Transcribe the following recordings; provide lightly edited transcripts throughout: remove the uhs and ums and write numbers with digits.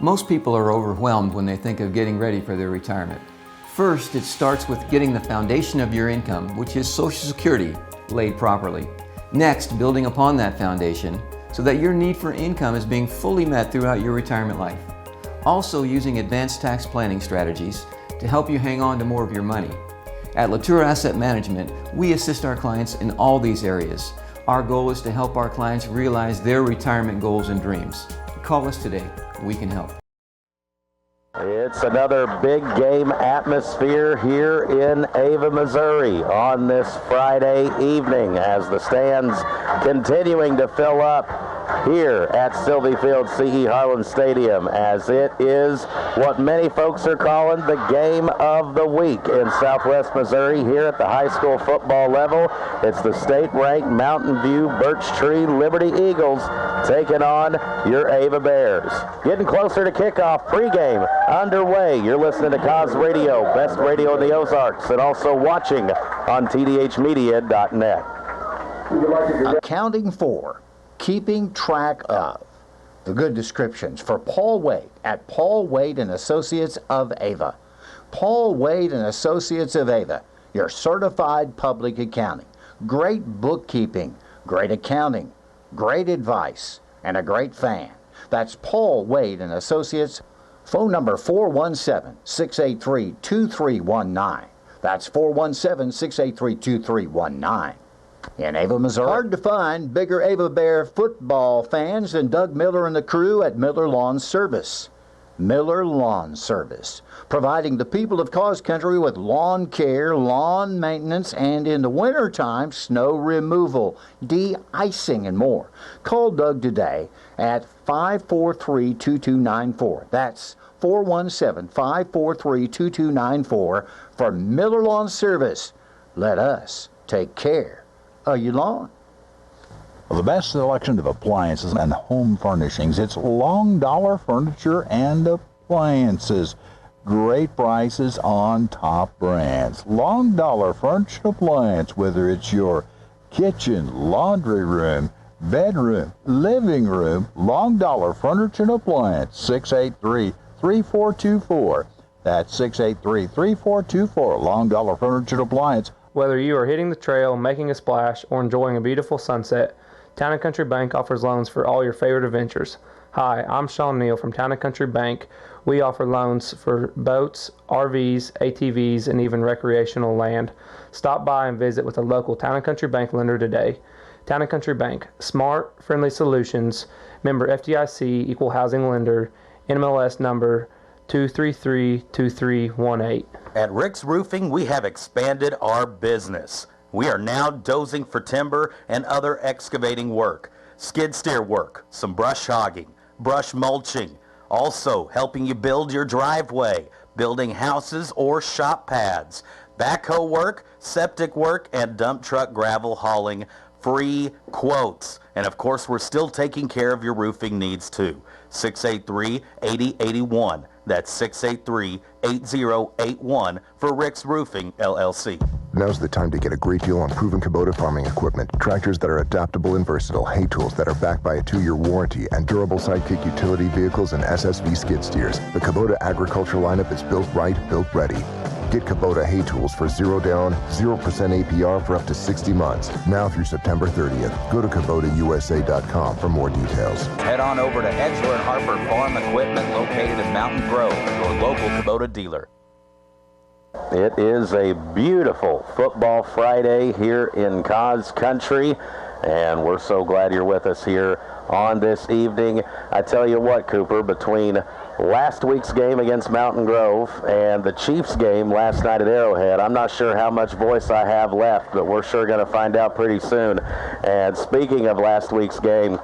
Most people are overwhelmed when they think of getting ready for their retirement. First, it starts with getting the foundation of your income, which is Social Security, laid properly. Next, building upon that foundation so that your need for income is being fully met throughout your retirement life. Also using advanced tax planning strategies to help you hang on to more of your money. At Latour Asset Management, we assist our clients in all these areas. Our goal is to help our clients realize their retirement goals and dreams. Call us today. We can help. It's another big game atmosphere here in Ava, Missouri on this Friday evening as the stands continuing to fill up here at Sylvie Field C.E. Harlan Stadium, as it is what many folks are calling the game of the week in Southwest Missouri here at the high school football level. It's the state-ranked Mountain View Birch Tree Liberty Eagles taking on your Ava Bears. Getting closer to kickoff, pregame underway. You're listening to Cause Radio, best radio in the Ozarks, and also watching on tdhmedia.net. Accounting for, keeping track of. The good descriptions for Paul Wade at Paul Wade and Associates of Ava. Paul Wade and Associates of Ava, your certified public accounting. Great bookkeeping, great accounting, great advice, and a great fan. That's Paul Wade and Associates. Phone number 417-683-2319. That's 417-683-2319. In Ava, Missouri. Hard to find bigger Ava Bear football fans than Doug Miller and the crew at Miller Lawn Service. Miller Lawn Service, providing the people of Cause Country with lawn care, lawn maintenance, and in the wintertime, snow removal, de-icing, and more. Call Doug today at 543-2294. That's 417-543-2294 for Miller Lawn Service. Let us take care of your lawn. The best selection of appliances and home furnishings. It's Long Dollar Furniture and Appliances. Great prices on top brands. Long Dollar Furniture and Appliance, whether it's your kitchen, laundry room, bedroom, living room, Long Dollar Furniture and Appliance, 683-3424. That's 683-3424, Long Dollar Furniture and Appliance. Whether you are hitting the trail, making a splash, or enjoying a beautiful sunset, Town & Country Bank offers loans for all your favorite adventures. Hi, I'm Sean Neal from Town & Country Bank. We offer loans for boats, RVs, ATVs, and even recreational land. Stop by and visit with a local Town & Country Bank lender today. Town & Country Bank, smart, friendly solutions, member FDIC, equal housing lender, NMLS number 233-2318. At Rick's Roofing, we have expanded our business. We are now dozing for timber and other excavating work, skid steer work, some brush hogging, brush mulching, also helping you build your driveway, building houses or shop pads, backhoe work, septic work, and dump truck gravel hauling. Free quotes. And of course, we're still taking care of your roofing needs too. 683-8081. That's 683-8081 for Rick's Roofing, LLC. Now's the time to get a great deal on proven Kubota farming equipment. Tractors that are adaptable and versatile, hay tools that are backed by a 2-year warranty, and durable Sidekick utility vehicles and SSV skid steers. The Kubota agriculture lineup is built right, built ready. Get Kubota hay tools for 0 down, 0% APR for up to 60 months. Now through September 30th. Go to KubotaUSA.com for more details. Head on over to Edgeler and Harper Farm Equipment located in Mountain Grove, your local Kubota dealer. It is a beautiful football Friday here in Cause Country, and we're so glad you're with us here on this evening. I tell you what, Cooper, between last week's game against Mountain Grove and the Chiefs game last night at Arrowhead, I'm not sure how much voice I have left, but we're sure going to find out pretty soon. And speaking of last week's game,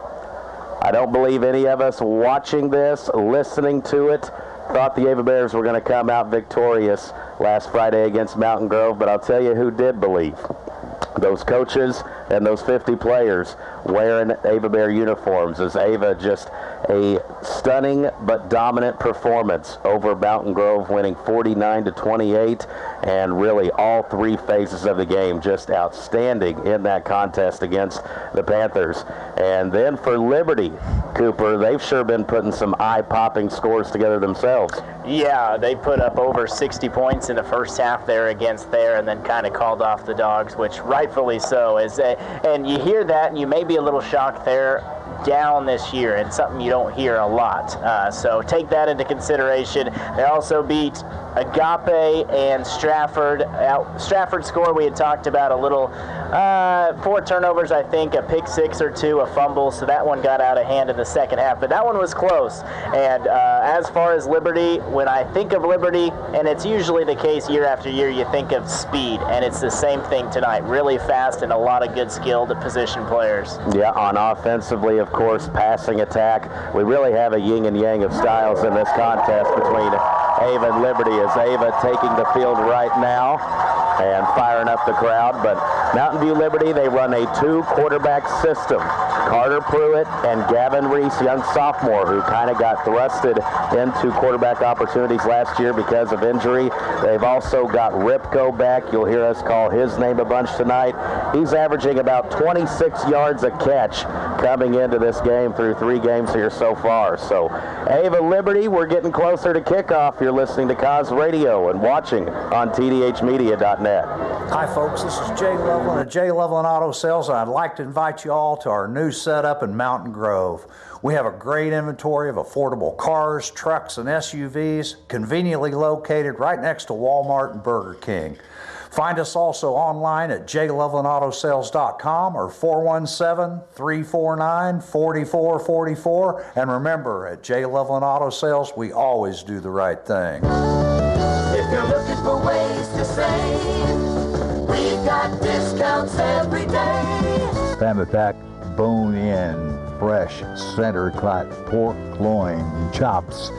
I don't believe any of us watching this, listening to it, thought the Ava Bears were going to come out victorious last Friday against Mountain Grove, but I'll tell you who did believe. Those coaches and those 50 players wearing Ava Bear uniforms, as Ava just a stunning but dominant performance over Mountain Grove, winning 49-28, and really all three phases of the game just outstanding in that contest against the Panthers. And then for Liberty, Cooper, they've sure been putting some eye-popping scores together themselves. Yeah, they put up over 60 points in the first half there against there, and then kind of called off the Dogs, which rightfully so. And you hear that, and you may be a little shocked there. Down this year, and something you don't hear a lot. So take that into consideration. They also beat Agape and Stratford. Stratford score we had talked about a little. 4 turnovers, I think, a pick 6 or 2, a fumble, so that one got out of hand in the second half, but that one was close. And as far as Liberty, when I think of Liberty, and it's usually the case year after year, you think of speed, and it's the same thing tonight. Really fast and a lot of good skilled position players. Yeah, on offensively, of course, passing attack. We really have a yin and yang of styles in this contest between Ava and Liberty, as Ava taking the field right now and firing up the crowd. But Mountain View Liberty, they run a 2-quarterback system. Carter Pruitt and Gavin Reese, young sophomore, who kind of got thrusted into quarterback opportunities last year because of injury. They've also got Ripko back. You'll hear us call his name a bunch tonight. He's averaging about 26 yards a catch coming into this game through 3 games here so far. So Ava Liberty, we're getting closer to kickoff. You're listening to Cause Radio and watching on tdhmedia.net. Hi folks, this is Jay Loveland at Jay Loveland Auto Sales, and I'd like to invite you all to our new setup in Mountain Grove. We have a great inventory of affordable cars, trucks, and SUVs, conveniently located right next to Walmart and Burger King. Find us also online at jlovelandautosales.com or 417-349-4444. And remember, at J. Loveland Auto Sales, we always do the right thing. If you're looking for ways to save, we've got discounts every day. Family Pack bone-in, fresh, center-cut pork loin chops,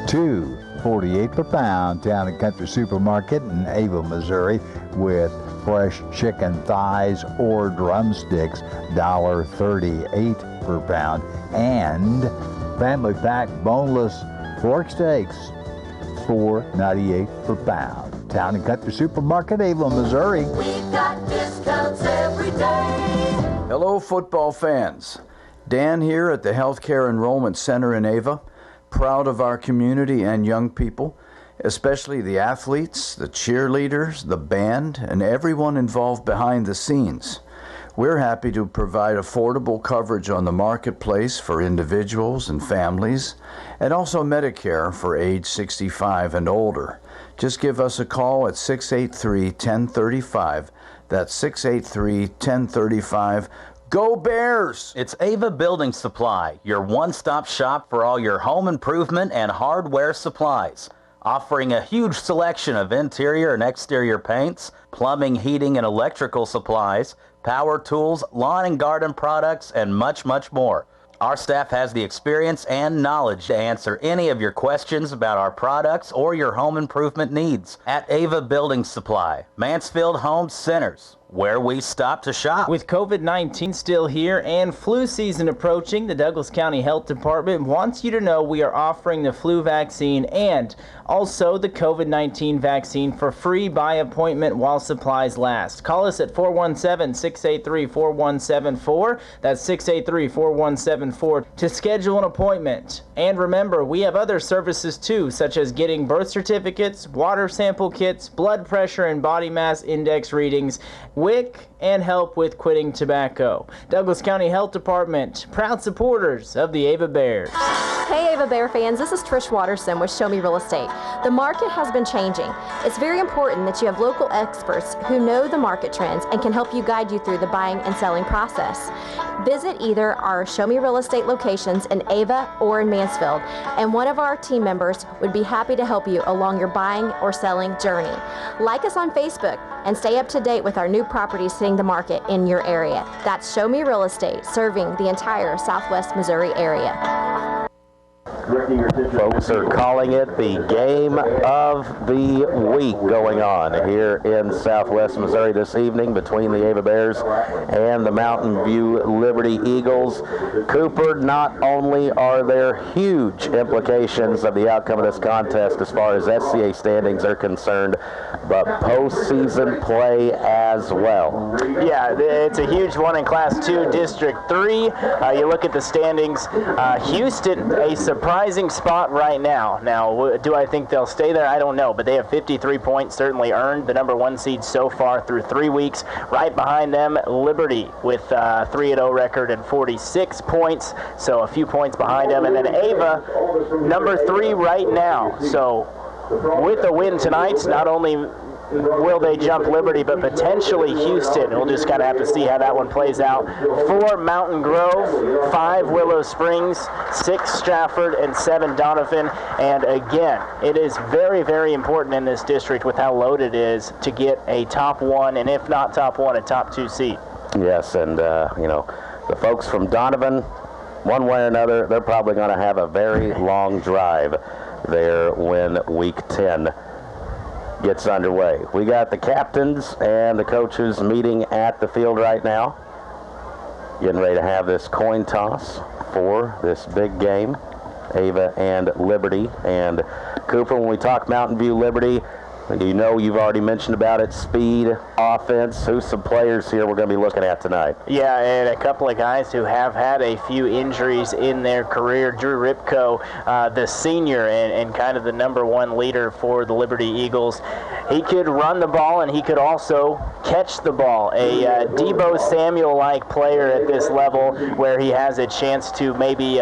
$2.48 per pound. Town and Country Supermarket in Ava, Missouri, with fresh chicken thighs or drumsticks, $1.38 per pound. And Family Pack boneless pork steaks, $4.98 per pound. Town and Country Supermarket, Ava, Missouri. We've got discounts every day. Hello, football fans. Dan here at the Healthcare Enrollment Center in Ava. Proud of our community and young people, especially the athletes, the cheerleaders, the band, and everyone involved behind the scenes. We're happy to provide affordable coverage on the marketplace for individuals and families, and also Medicare for age 65 and older. Just give us a call at 683-1035. That's 683-1035. Go Bears! It's Ava Building Supply, your one-stop shop for all your home improvement and hardware supplies. Offering a huge selection of interior and exterior paints, plumbing, heating, and electrical supplies, power tools, lawn and garden products, and much, much more. Our staff has the experience and knowledge to answer any of your questions about our products or your home improvement needs. At Ava Building Supply, Mansfield Home Centers, where we stop to shop. With COVID-19 still here and flu season approaching, the Douglas County Health Department wants you to know we are offering the flu vaccine and also the COVID-19 vaccine for free by appointment while supplies last. Call us at 417-683-4174. That's 683-4174 to schedule an appointment. And remember, we have other services too, such as getting birth certificates, water sample kits, blood pressure and body mass index readings, WIC, and help with quitting tobacco. Douglas County Health Department, proud supporters of the Ava Bears. Hey Ava Bear fans, this is Trish Watterson with Show Me Real Estate. The market has been changing. It's very important that you have local experts who know the market trends and can help you guide you through the buying and selling process. Visit either our Show Me Real Estate locations in Ava or in Mansfield, and one of our team members would be happy to help you along your buying or selling journey. Like us on Facebook and stay up to date with our new properties hitting the market in your area. That's Show Me Real Estate, serving the entire Southwest Missouri area. Folks are calling it the game of the week going on here in Southwest Missouri this evening between the Ava Bears and the Mountain View Liberty Eagles. Cooper, not only are there huge implications of the outcome of this contest as far as SCA standings are concerned, but postseason play as well. Yeah, it's a huge one in Class 2, District 3. You look at the standings, Houston, a surprising spot right now. Now, do I think they'll stay there? I don't know, but they have 53 points, certainly earned the number 1 seed so far through 3 weeks. Right behind them, Liberty with 3-0 record and 46 points, so a few points behind them. And then Ava, number 3 right now. So with a win tonight, not only will they jump Liberty, but potentially Houston. We'll just kind of have to see how that one plays out. 4 Mountain Grove, 5 Willow Springs, 6 Stratford, and 7 Donovan. And again, it is very, very important in this district with how loaded it is to get a top 1, and if not top 1, a top 2 seed. Yes, and you know, the folks from Donovan, one way or another, they're probably going to have a very long drive there when Week 10 gets underway. We got the captains and the coaches meeting at the field right now, getting ready to have this coin toss for this big game, Ava and Liberty. And Cooper, when we talk Mountain View Liberty, you know, you've already mentioned about it, speed, offense. Who's some players here we're going to be looking at tonight? Yeah, and a couple of guys who have had a few injuries in their career. Drew Ripko, the senior and kind of the number 1 leader for the Liberty Eagles. He could run the ball, and he could also catch the ball. A Debo Samuel-like player at this level where he has a chance to maybe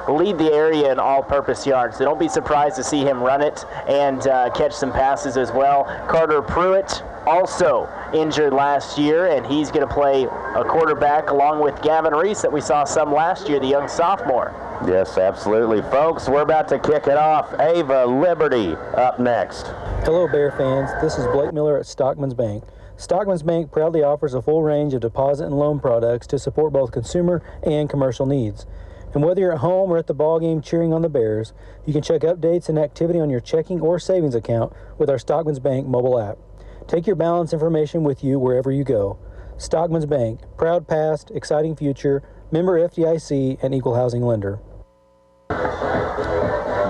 lead the area in all-purpose yards. So don't be surprised to see him run it and catch some passes as well. Carter Pruitt, also injured last year, and he's going to play a quarterback along with Gavin Reese that we saw some last year, the young sophomore. Yes, absolutely. Folks, we're about to kick it off. Ava Liberty up next. Hello, Bear fans. This is Blake Miller at Stockman's Bank. Stockman's Bank proudly offers a full range of deposit and loan products to support both consumer and commercial needs. And whether you're at home or at the ballgame cheering on the Bears, you can check updates and activity on your checking or savings account with our Stockman's Bank mobile app. Take your balance information with you wherever you go. Stockman's Bank, proud past, exciting future, member FDIC, and equal housing lender.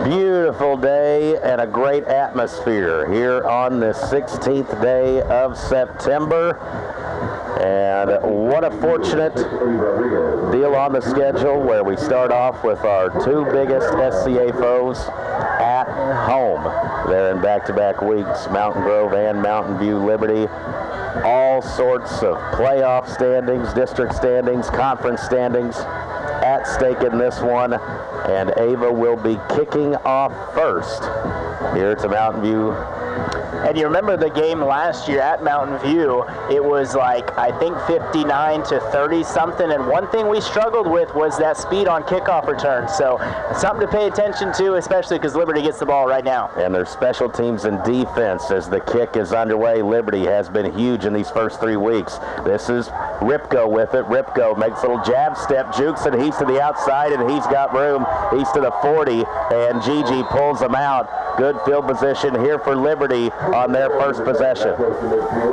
Beautiful day and a great atmosphere here on the 16th day of September. And what a fortunate deal on the schedule where we start off with our 2 biggest SCA foes at home. They're in back-to-back weeks, Mountain Grove and Mountain View Liberty. All sorts of playoff standings, district standings, conference standings at stake in this one. And Ava will be kicking off first here to Mountain View. And you remember the game last year at Mountain View, it was like, I think 59 to 30 something, and one thing we struggled with was that speed on kickoff returns. So something to pay attention to, especially because Liberty gets the ball right now. And their special teams and defense as the kick is underway. Liberty has been huge in these first 3 weeks. This is Ripko with it. Ripko makes a little jab step, jukes it, he's to the outside, and he's got room. He's to the 40, and Gigi pulls him out. Good field position here for Liberty on their first possession.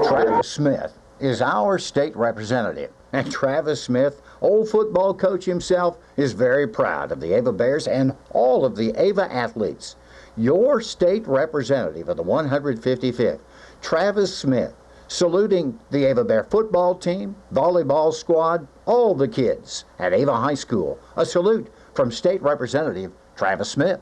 Travis Smith is our state representative. And Travis Smith, old football coach himself, is very proud of the Ava Bears and all of the Ava athletes. Your state representative of the 155th, Travis Smith, saluting the Ava Bear football team, volleyball squad, all the kids at Ava High School. A salute from State Representative Travis Smith.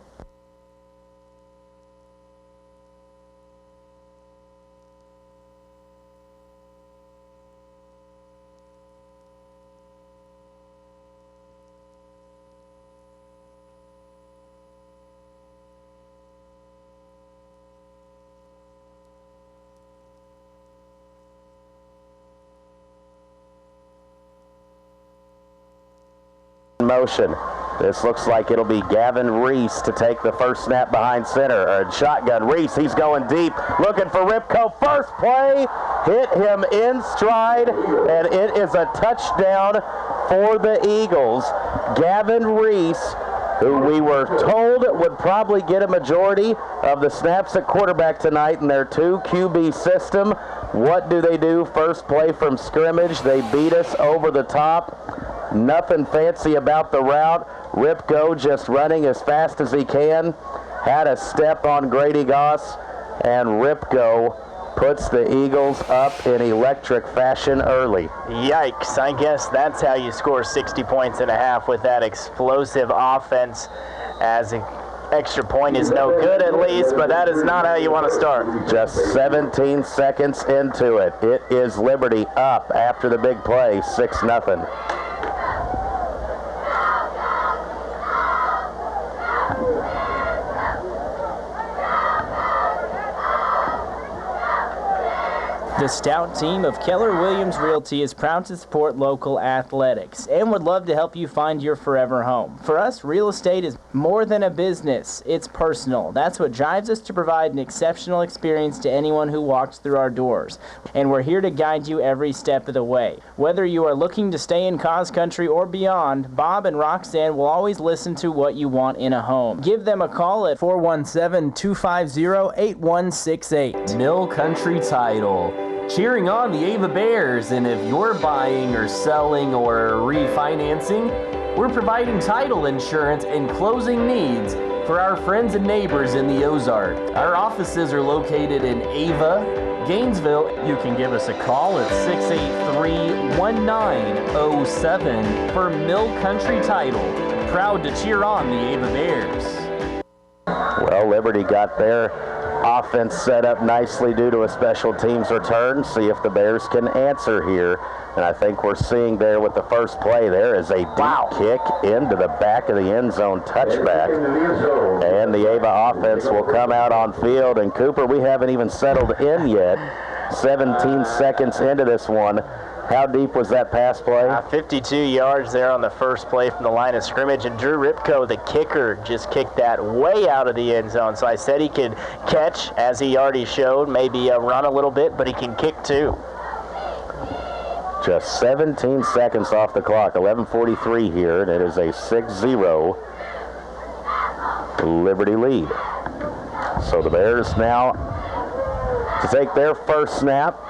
Motion. This looks like it'll be Gavin Reese to take the first snap behind center. Or shotgun. Reese, he's going deep, looking for Ripko. First play, hit him in stride, and it is a touchdown for the Eagles. Gavin Reese who we were told would probably get a majority of the snaps at quarterback tonight in their 2 QB system. What do they do? First play from scrimmage. They beat us over the top. Nothing fancy about the route. Ripko just running as fast as he can. Had a step on Grady Goss, and Ripko puts the Eagles up in electric fashion early. Yikes, I guess that's how you score 60 points and a half with that explosive offense, as an extra point is no good at least, but that is not how you want to start. Just 17 seconds into it. It is Liberty up after the big play, 6-0. The stout team of Keller Williams Realty is proud to support local athletics and would love to help you find your forever home. For us, real estate is more than a business, it's personal. That's what drives us to provide an exceptional experience to anyone who walks through our doors. And we're here to guide you every step of the way. Whether you are looking to stay in Cause Country or beyond, Bob and Roxanne will always listen to what you want in a home. Give them a call at 417-250-8168. Mill Country Title, cheering on the Ava Bears, and if you're buying or selling or refinancing, we're providing title insurance and closing needs for our friends and neighbors in the Ozark. Our offices are located in Ava, Gainesville. You can give us a call at 683-1907 for Mill Country Title. Proud to cheer on the Ava Bears. Well, Liberty got their offense set up nicely due to a special teams return. See if the Bears can answer here. And I think we're seeing there with the first play, there is a deep kick into the back of the end zone, touchback. And the Ava offense will come out on field. And Cooper, we haven't even settled in yet. 17 seconds into this one. How deep was that pass play? 52 yards there on the first play from the line of scrimmage, and Drew Ripko, the kicker, just kicked that way out of the end zone. So I said he could catch, as he already showed, maybe run a little bit, but he can kick too. Just 17 seconds off the clock, 11:43 here, and it is a 6-0 Liberty lead. So the Bears now to take their first snap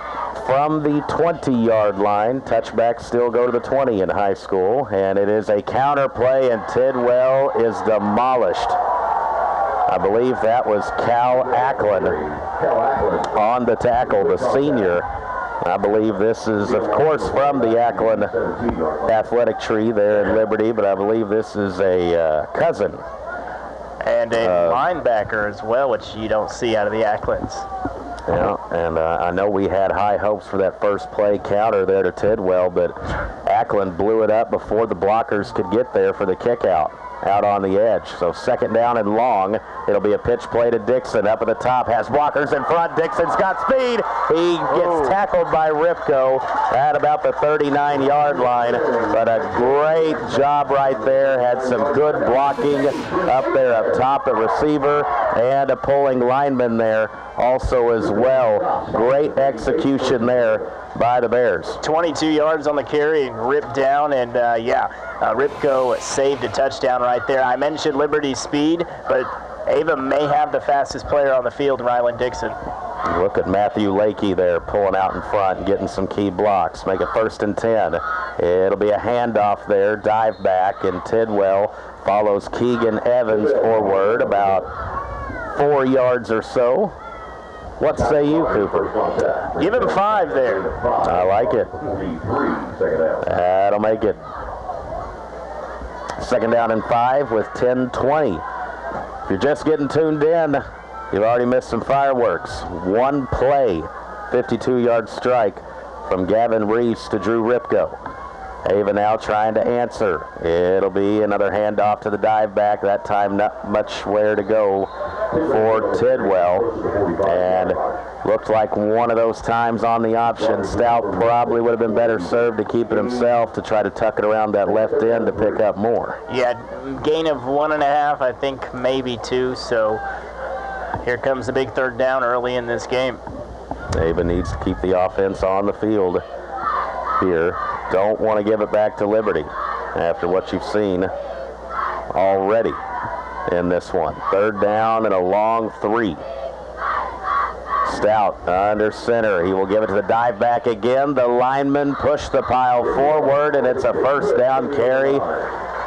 from the 20-yard line. Touchbacks still go to the 20 in high school, and it is a counter play, and Tidwell is demolished. I believe that was Cal Ackland on the tackle, the senior. I believe this is, of course, from the Ackland athletic tree there in Liberty, but I believe this is a cousin. And a linebacker as well, which you don't see out of the Acklands. Yeah, and I know we had high hopes for that first play counter there to Tidwell, but Ackland blew it up before the blockers could get there for the kick out on the edge. So second down and long. It'll be a pitch play to Dixon up at the top. Has blockers in front. Dixon's got speed. He gets tackled by Ripko at about the 39-yard line. But a great job right there. Had some good blocking up there up top. The receiver and a pulling lineman there also as well. Great execution there by the Bears. 22 yards on the carry, ripped down, and Ripko saved a touchdown right there. I mentioned Liberty's speed, but Ava may have the fastest player on the field, Rylan Dixon. Look at Matthew Lakey there pulling out in front and getting some key blocks. Make it 1st and 10. It'll be a handoff there, dive back, and Tidwell follows Keegan Evans forward about 4 yards or so. What say you, Cooper? Give him 5 there. I like it. That'll make it. Second down and 5 with 10:20. If you're just getting tuned in, you've already missed some fireworks. One play, 52-yard strike from Gavin Reese to Drew Ripko. Ava now trying to answer. It'll be another handoff to the dive back. That time not much where to go for Tidwell. And looked like one of those times on the option. Stout probably would have been better served to keep it himself to try to tuck it around that left end to pick up more. Yeah, gain of 1.5, I think maybe 2. So here comes the big third down early in this game. Ava needs to keep the offense on the field here. Don't want to give it back to Liberty after what you've seen already. in this one. Third down and a long 3. Stout under center. He will give it to the dive back again. The linemen push the pile forward, and it's a first down carry.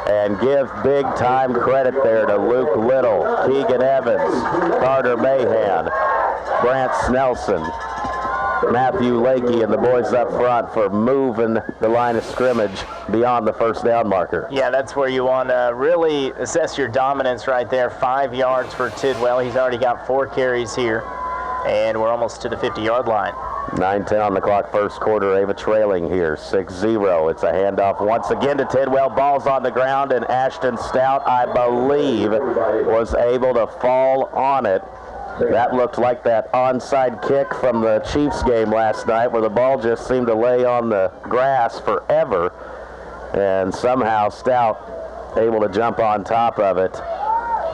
And give big time credit there to Luke Little, Keegan Evans, Carter Mahan, Brant Snelson, Matthew Lakey, and the boys up front for moving the line of scrimmage beyond the first down marker. Yeah, that's where you want to really assess your dominance right there. 5 yards for Tidwell. He's already got 4 carries here, and we're almost to the 50-yard line. 9:10 on the clock, first quarter. Ava trailing here, 6-0. It's a handoff once again to Tidwell. Ball's on the ground, and Ashton Stout, I believe, was able to fall on it. That looked like that onside kick from the Chiefs game last night where the ball just seemed to lay on the grass forever, and somehow Stout able to jump on top of it,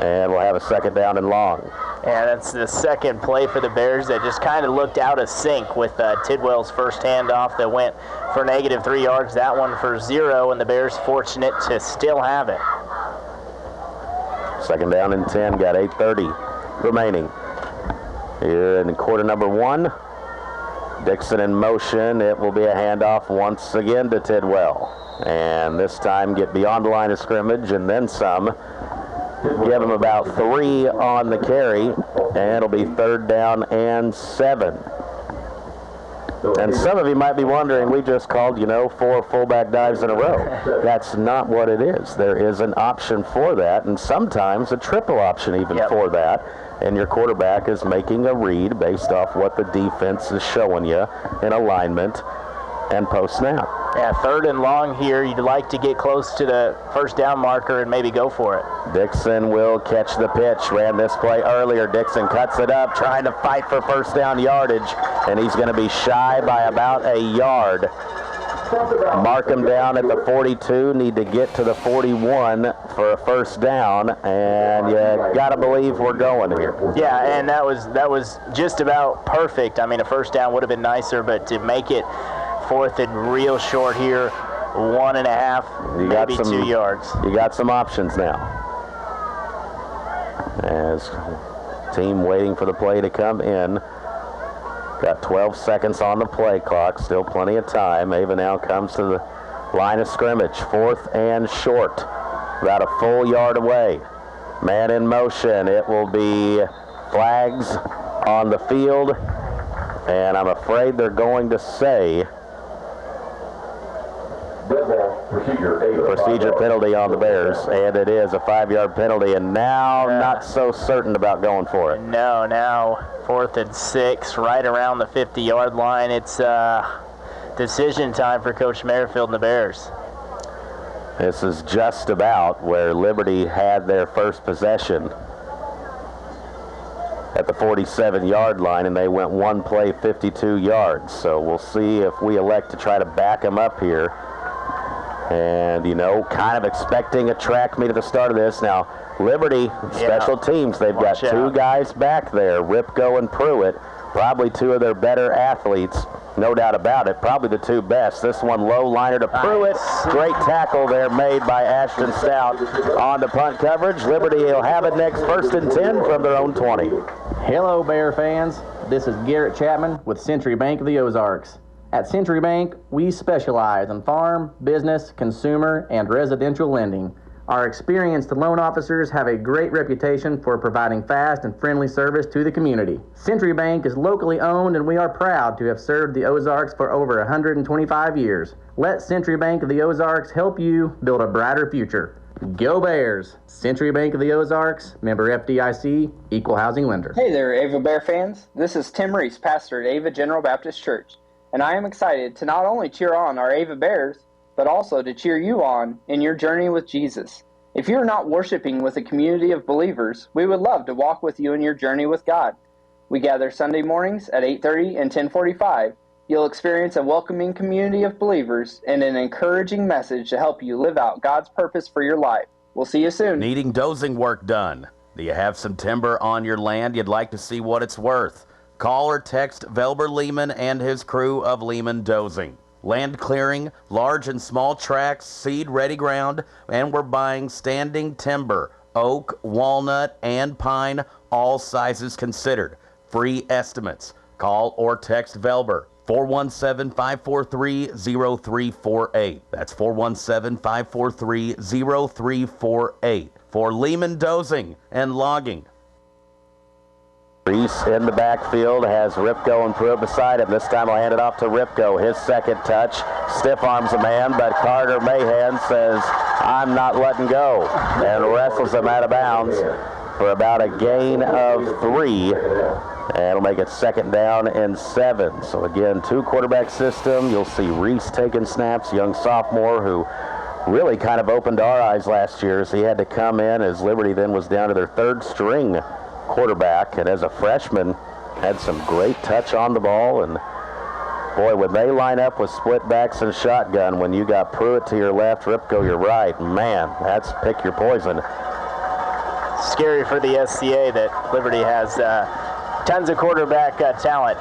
and we'll have a second down and long. And that's the second play for the Bears that just kind of looked out of sync with Tidwell's first handoff that went for -3 yards, that one for 0, and the Bears fortunate to still have it. Second down and 10, got 8:30 remaining. Here in quarter number 1, Dixon in motion. It will be a handoff once again to Tidwell. And this time get beyond the line of scrimmage and then some. Give him about 3 on the carry, and it'll be third down and 7. And some of you might be wondering, we just called, 4 fullback dives in a row. That's not what it is. There is an option for that, and sometimes a triple option even for that. And your quarterback is making a read based off what the defense is showing you in alignment and post-snap. Yeah, third and long here. You'd like to get close to the first down marker and maybe go for it. Dixon will catch the pitch. Ran this play earlier. Dixon cuts it up, trying to fight for first down yardage, and he's going to be shy by about a yard. Mark him down at the 42. Need to get to the 41 for a first down, and you got to believe we're going here. Yeah, and that was just about perfect. I mean, a first down would have been nicer, but to make it fourth and real short here, 1.5, maybe 2 yards. You got some options now. As team waiting for the play to come in. Got 12 seconds on the play clock, still plenty of time. Ava now comes to the line of scrimmage, 4th and short, about a full yard away. Man in motion. It will be flags on the field, and I'm afraid they're going to say procedure penalty on the Bears, and it is a 5-yard penalty, and now not so certain about going for it. No, now 4th and 6, right around the 50-yard line. It's decision time for Coach Merrifield and the Bears. This is just about where Liberty had their first possession at the 47-yard line, and they went one play 52 yards. So we'll see if we elect to try to back them up here. And, kind of expecting a track meet at the start of this. Now, Liberty, special teams, they've got 2 guys back there, Ripko and Pruitt, probably 2 of their better athletes, no doubt about it, probably the 2 best. This one low liner to Pruitt. Great tackle there made by Ashton Stout on the punt coverage. Liberty will have it next, 1st and 10 from their own 20. Hello, Bear fans. This is Garrett Chapman with Century Bank of the Ozarks. At Century Bank, we specialize in farm, business, consumer, and residential lending. Our experienced loan officers have a great reputation for providing fast and friendly service to the community. Century Bank is locally owned, and we are proud to have served the Ozarks for over 125 years. Let Century Bank of the Ozarks help you build a brighter future. Go Bears! Century Bank of the Ozarks, member FDIC, equal housing lender. Hey there, Ava Bear fans. This is Tim Reese, pastor at Ava General Baptist Church, and I am excited to not only cheer on our Ava Bears, but also to cheer you on in your journey with Jesus. If you're not worshiping with a community of believers, we would love to walk with you in your journey with God. We gather Sunday mornings at 8:30 and 10:45. You'll experience a welcoming community of believers and an encouraging message to help you live out God's purpose for your life. We'll see you soon. Needing dozing work done? Do you have some timber on your land you'd like to see what it's worth? Call or text Velber Lehman and his crew of Lehman Dozing. Land clearing, large and small tracts, seed-ready ground, and we're buying standing timber, oak, walnut, and pine, all sizes considered. Free estimates. Call or text Velber. 417-543-0348. That's 417-543-0348 for Lehman Dozing and Logging. Reese in the backfield has Ripko and Pruitt beside him. This time I'll hand it off to Ripko. His second touch. Stiff arms a man, but Carter Mahan says, I'm not letting go, and wrestles him out of bounds for about a gain of 3. And it'll make it 2nd down and 7. So again, 2-quarterback system. You'll see Reese taking snaps, young sophomore who really kind of opened our eyes last year as he had to come in as Liberty then was down to their 3rd string quarterback, and as a freshman had some great touch on the ball. And boy, when they line up with split backs and shotgun, when you got Pruitt to your left, Ripko your right, man, that's pick your poison. Scary for the SCA that Liberty has tons of quarterback talent.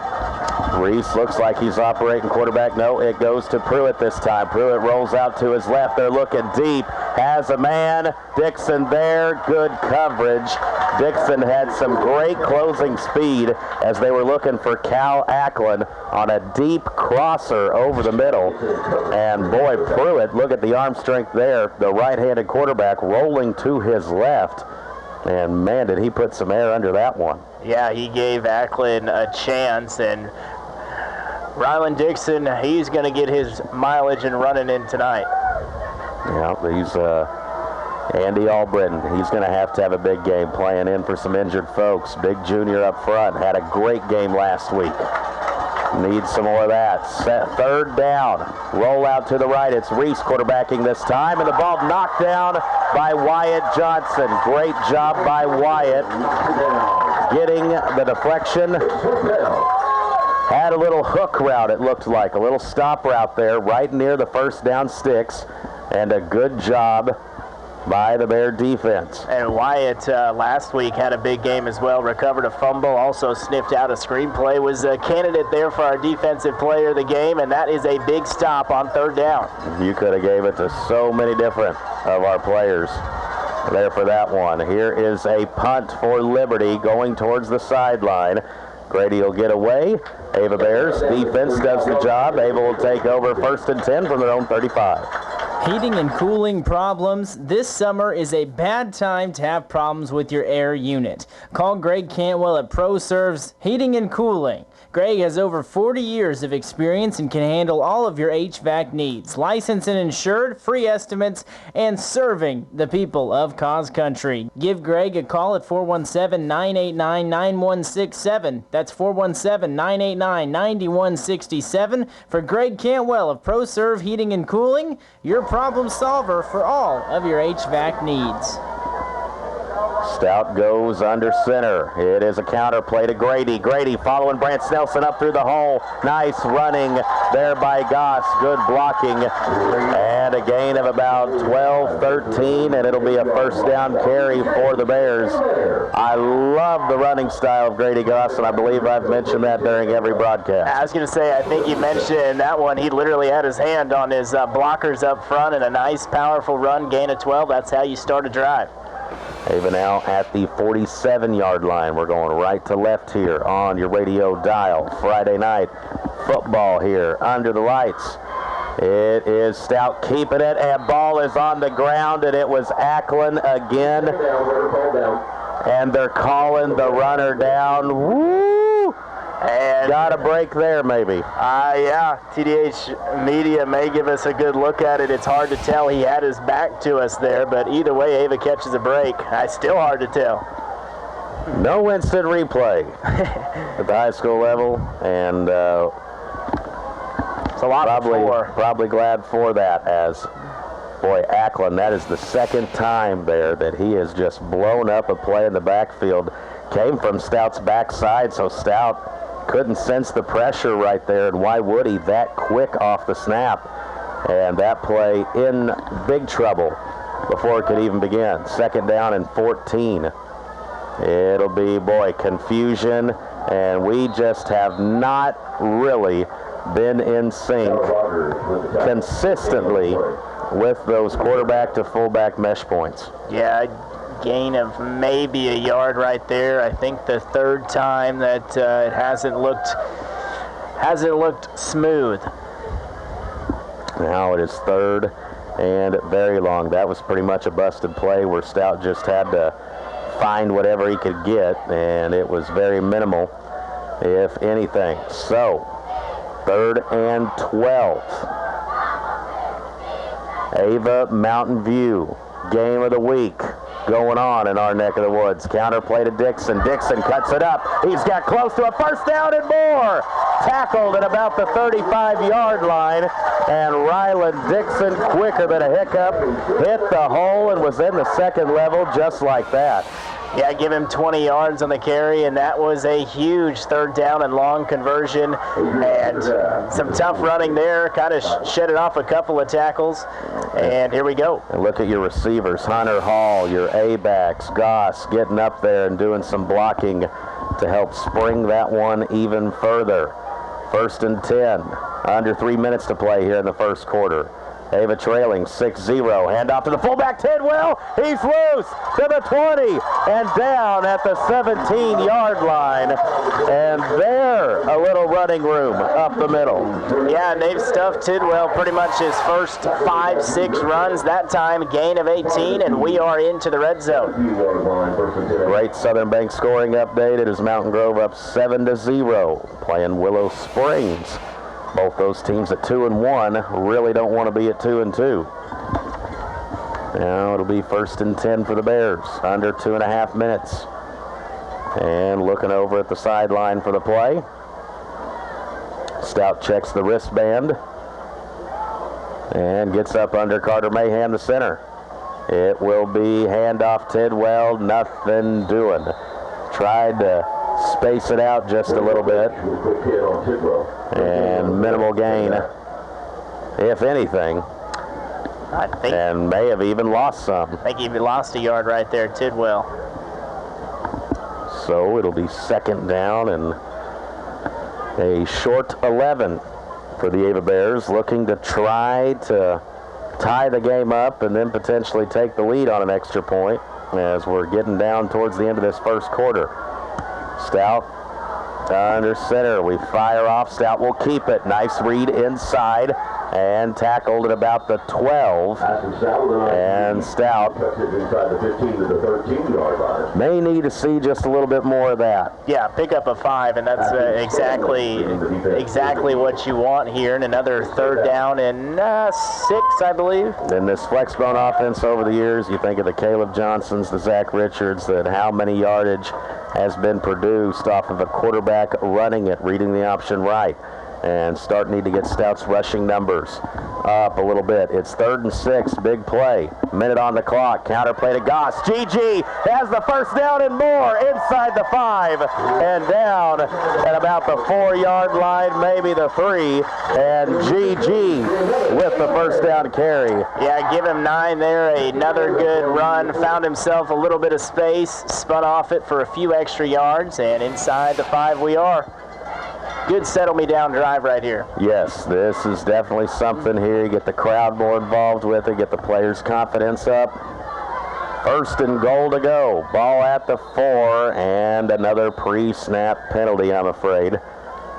Reese looks like he's operating quarterback. No, it goes to Pruitt this time. Pruitt rolls out to his left. They're looking deep. Has a man. Dixon there. Good coverage. Dixon had some great closing speed as they were looking for Cal Ackland on a deep crosser over the middle. And boy, Pruitt, look at the arm strength there. The right-handed quarterback rolling to his left. And man, did he put some air under that one. Yeah, he gave Ackland a chance, and Ryland Dixon, he's going to get his mileage and running in tonight. Yeah, he's Andy Albritton. He's going to have a big game playing in for some injured folks. Big junior up front. Had a great game last week. Needs some more of that. 3rd down. Roll out to the right. It's Reese quarterbacking this time, and the ball knocked down by Wyatt Johnson. Great job by Wyatt getting the deflection. Had a little hook route, it looked like, a little stop route there right near the 1st down sticks, and a good job by the Bear defense. And Wyatt last week had a big game as well, recovered a fumble, also sniffed out a screenplay, was a candidate there for our defensive player of the game, and that is a big stop on 3rd down. You could have gave it to so many different of our players there for that one. Here is a punt for Liberty going towards the sideline. Grady will get away. Ava Bears defense does the job. Ava will take over 1st and 10 from their own 35. Heating and cooling problems. This summer is a bad time to have problems with your air unit. Call Greg Cantwell at ProServe's Heating and Cooling. Greg has over 40 years of experience and can handle all of your HVAC needs. Licensed and insured, free estimates, and serving the people of Cause Country. Give Greg a call at 417-989-9167. That's 417-989-9167. For Greg Cantwell of ProServe Heating and Cooling, your problem solver for all of your HVAC needs. Stout goes under center. It is a counter play to Grady. Grady following Brant Nelson up through the hole. Nice running there by Goss. Good blocking. And a gain of about 12, 13, and it'll be a 1st down carry for the Bears. I love the running style of Grady Goss, and I believe I've mentioned that during every broadcast. I was going to say, I think you mentioned that one. He literally had his hand on his blockers up front, and a nice, powerful run, gain of 12. That's how you start a drive. Ava now at the 47-yard line. We're going right to left here on your radio dial. Friday night football here under the lights. It is Stout keeping it, and ball is on the ground, and it was Ackland again. And they're calling the runner down. Woo! And got a break there, maybe. Yeah, TDH Media may give us a good look at it. It's hard to tell. He had his back to us there, but either way, Ava catches a break. It's still hard to tell. No instant replay at the high school level, and it's a lot probably glad for that, as boy, Ackland, that is the 2nd time there that he has just blown up a play in the backfield. Came from Stout's backside, so Stout couldn't sense the pressure right there, and why would he that quick off the snap? And that play in big trouble before it could even begin. 2nd down and 14. It'll be, boy, confusion, and we just have not really been in sync consistently with those quarterback to fullback mesh points. Yeah, Gain of maybe a yard right there. I think the third time that it hasn't looked smooth. Now it is 3rd and very long. That was pretty much a busted play where Stout just had to find whatever he could get, and it was very minimal, if anything. So, 3rd and 12. Ava Mountain View, game of the week going on in our neck of the woods. Counter play to Dixon. Dixon cuts it up. He's got close to a first down and more. Tackled at about the 35-yard line, and Ryland Dixon, quicker than a hiccup, hit the hole and was in the second level just like that. Yeah, give him 20 yards on the carry, and that was a huge 3rd down and long conversion, and some tough running there, kind of shedded off a couple of tackles, and here we go. And look at your receivers, Hunter Hall, your A-backs, Goss getting up there and doing some blocking to help spring that one even further. 1st and 10, under 3 minutes to play here in the first quarter. Ava trailing 6-0. Handoff to the fullback, Tidwell. He's loose to the 20 and down at the 17-yard line. And there, a little running room up the middle. Yeah, and they've stuffed Tidwell pretty much his first 5-6 runs. That time, gain of 18, and we are into the red zone. Great Southern Bank scoring update. It is Mountain Grove up 7-0, playing Willow Springs. Both those teams at 2-1 really don't want to be at 2-2. Now it'll be 1st and 10 for the Bears, under 2.5 minutes. And looking over at the sideline for the play. Stout checks the wristband and gets up under Carter Mahan, the center. It will be handoff Tidwell, nothing doing. Tried to space it out just a little bit, and minimal gain, if anything, I think, and may have even lost some. I think he lost a yard right there, Tidwell. So it'll be 2nd down and a short 11 for the Ava Bears, looking to try to tie the game up and then potentially take the lead on an extra point as we're getting down towards the end of this first quarter. Stout under center. We fire off. Stout will keep it. Nice read inside and tackled at about the 12. And Stout may need to see just a little bit more of that. Yeah, pick up a 5, and that's exactly what you want here. And another 3rd down and 6, I believe. In this flexbone offense over the years, you think of the Caleb Johnsons, the Zach Richards, that how many yardage has been produced off of a quarterback running it, reading the option right. And Start need to get Stout's rushing numbers up a little bit. It's 3rd and 6, big play. Minute on the clock, counter play to Goss. GG has the first down and more inside the 5 and down at about the 4-yard line, maybe the 3. And GG with the first down carry. Yeah, give him 9 there. Another good run. Found himself a little bit of space, spun off it for a few extra yards, and inside the 5 we are. Good settle-me-down drive right here. Yes, this is definitely something here. You get the crowd more involved with it, get the players' confidence up. 1st and goal to go. Ball at the 4, and another pre-snap penalty, I'm afraid,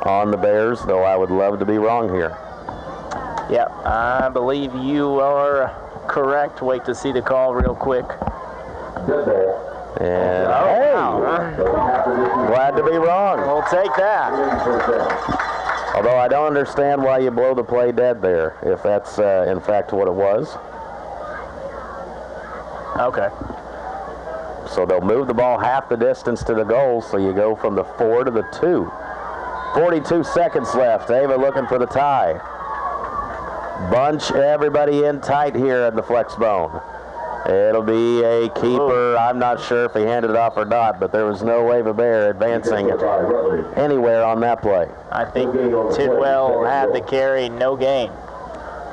on the Bears, though I would love to be wrong here. Yep, I believe you are correct. Wait to see the call real quick. And glad to be wrong. We'll take that. Although I don't understand why you blow the play dead there, if that's in fact what it was. Okay. So they'll move the ball half the distance to the goal, so you go from the 4 to the 2. 42 seconds left. Ava looking for the tie. Bunch everybody in tight here at the flex bone. It'll be a keeper. I'm not sure if he handed it off or not, but there was no Ava Bear advancing anywhere on that play. I think Tidwell had the carry, no gain.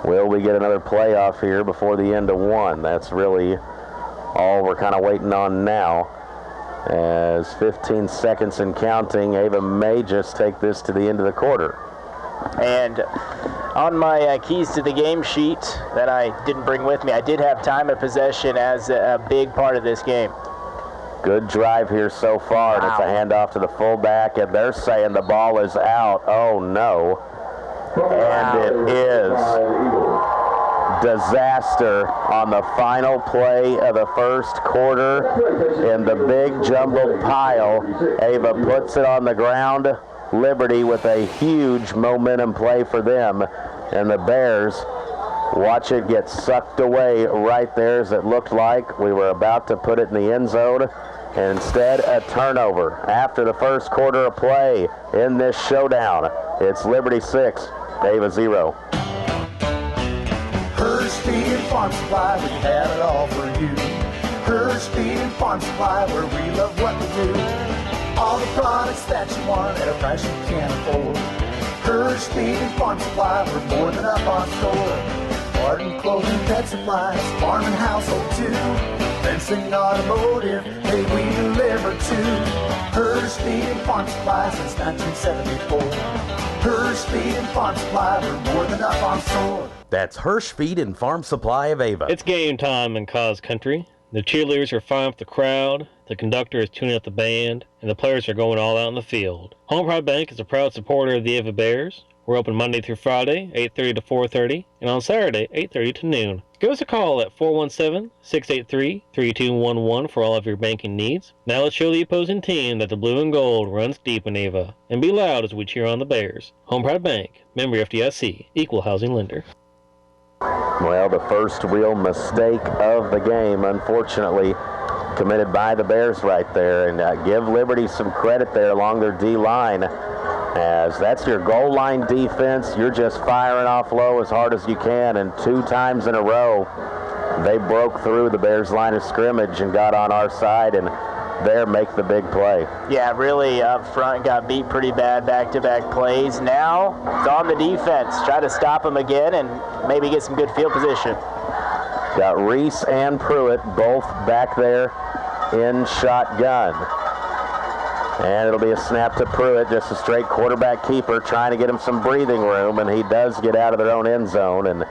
Will we get another playoff here before the end of 1? That's really all we're kind of waiting on now. As 15 seconds and counting, Ava may just take this to the end of the quarter. And On my keys to the game sheet that I didn't bring with me, I did have time of possession as a big part of this game. Good drive here so far, and it's a handoff to the fullback, and they're saying the ball is out. Oh, no. And it is. Disaster on the final play of the first quarter in the big jumbled pile. Ava puts it on the ground. Liberty with a huge momentum play for them, and the Bears watch it get sucked away right there as it looked like. We were about to put it in the end zone, and instead a turnover after the first quarter of play in this showdown. It's Liberty 6, Ava 0. Hers Feed Farm Supply, we have it all for you. Hers Feed Farm Supply, where we love what we do. All the products that you want at a price you can't afford. Hers Feed Farm Supply, we're more than up on store. Garden, clothing, pet supplies, farm and household too. Fencing, automotive, hey, we deliver too. Hers Feed Farm Supply since 1974. Hers Feed Farm Supply, we're more than up on store. That's Hirsch Feed and Farm Supply of Ava. It's game time in Cause Country. The cheerleaders are firing up the crowd, the conductor is tuning up the band, and the players are going all out in the field. Home Pride Bank is a proud supporter of the Ava Bears. We're open Monday through Friday, 8:30 to 4:30, and on Saturday, 8:30 to noon. Give us a call at 417-683-3211 for all of your banking needs. Now let's show the opposing team that the blue and gold runs deep in Ava. And be loud as we cheer on the Bears. Home Pride Bank, member FDIC, equal housing lender. Well, the first real mistake of the game, unfortunately, committed by the Bears right there. And give Liberty some credit there along their D-line, as that's your goal line defense. You're just firing off low as hard as you can, and 2 times in a row, they broke through the Bears' line of scrimmage and got on our side, and there make the big play. Yeah, really up front, got beat pretty bad, back-to-back plays. Now it's on the defense. Try to stop them again and maybe get some good field position. Got Reese and Pruitt both back there in shotgun. And it'll be a snap to Pruitt, just a straight quarterback keeper, trying to get him some breathing room, and he does get out of their own end zone and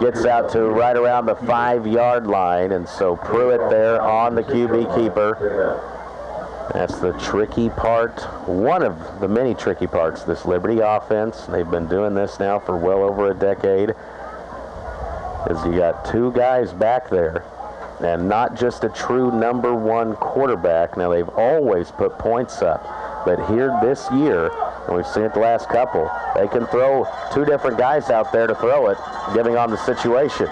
gets out to right around the 5-yard line. And so Pruitt there on the QB keeper. That's the tricky part, one of the many tricky parts of this Liberty offense. They've been doing this now for well over a decade. Is you got 2 guys back there, and not just a true number 1 quarterback. Now, they've always put points up, but here this year, and we've seen it the last couple, they can throw 2 different guys out there to throw it, depending on the situation.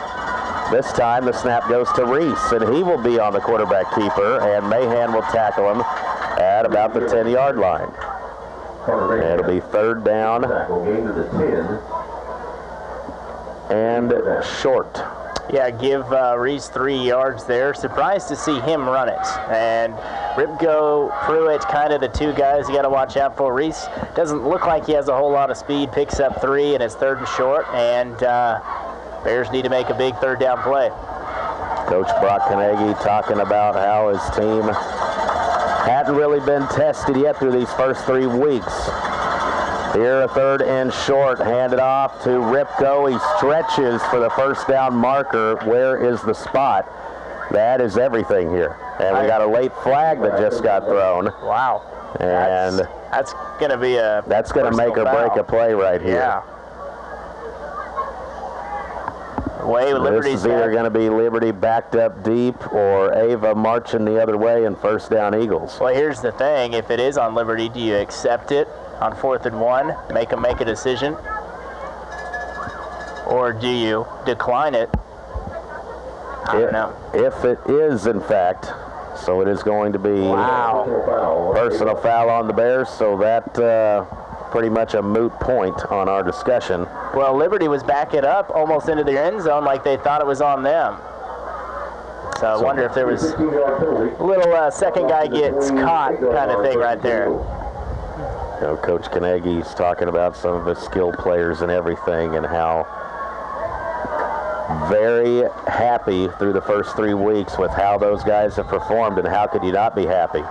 This time, the snap goes to Reese, and he will be on the quarterback keeper, and Mahan will tackle him at about the 10-yard line. And it'll be 3rd down and short. Yeah, give Reese 3 yards there. Surprised to see him run it. And Ripko, Pruitt, kind of the 2 guys you got to watch out for. Reese doesn't look like he has a whole lot of speed. Picks up 3, and it's 3rd and short. And Bears need to make a big 3rd down play. Coach Brock Kanegi talking about how his team hadn't really been tested yet through these first 3 weeks. Here, a 3rd and short, handed off to Ripko. He stretches for the 1st down marker. Where is the spot? That is everything here. And we got a late flag that just got thrown. Wow. And that's going to be a that's going to make or break a play right here. Yeah. This is either going to be Liberty backed up deep or Ava marching the other way in 1st down Eagles. Well, here's the thing. If it is on Liberty, do you accept it on 4th and 1, make them make a decision? Or do you decline it? I don't know. If it is, in fact, so it is going to be personal foul on the Bears, so that pretty much a moot point on our discussion. Well, Liberty was backing up almost into their end zone like they thought it was on them. So I wonder if there was a little second guy gets caught kind of thing right there. You know, Coach Kanegi's talking about some of his skilled players and everything, and how very happy through the first 3 weeks with how those guys have performed, and how could you not be happy?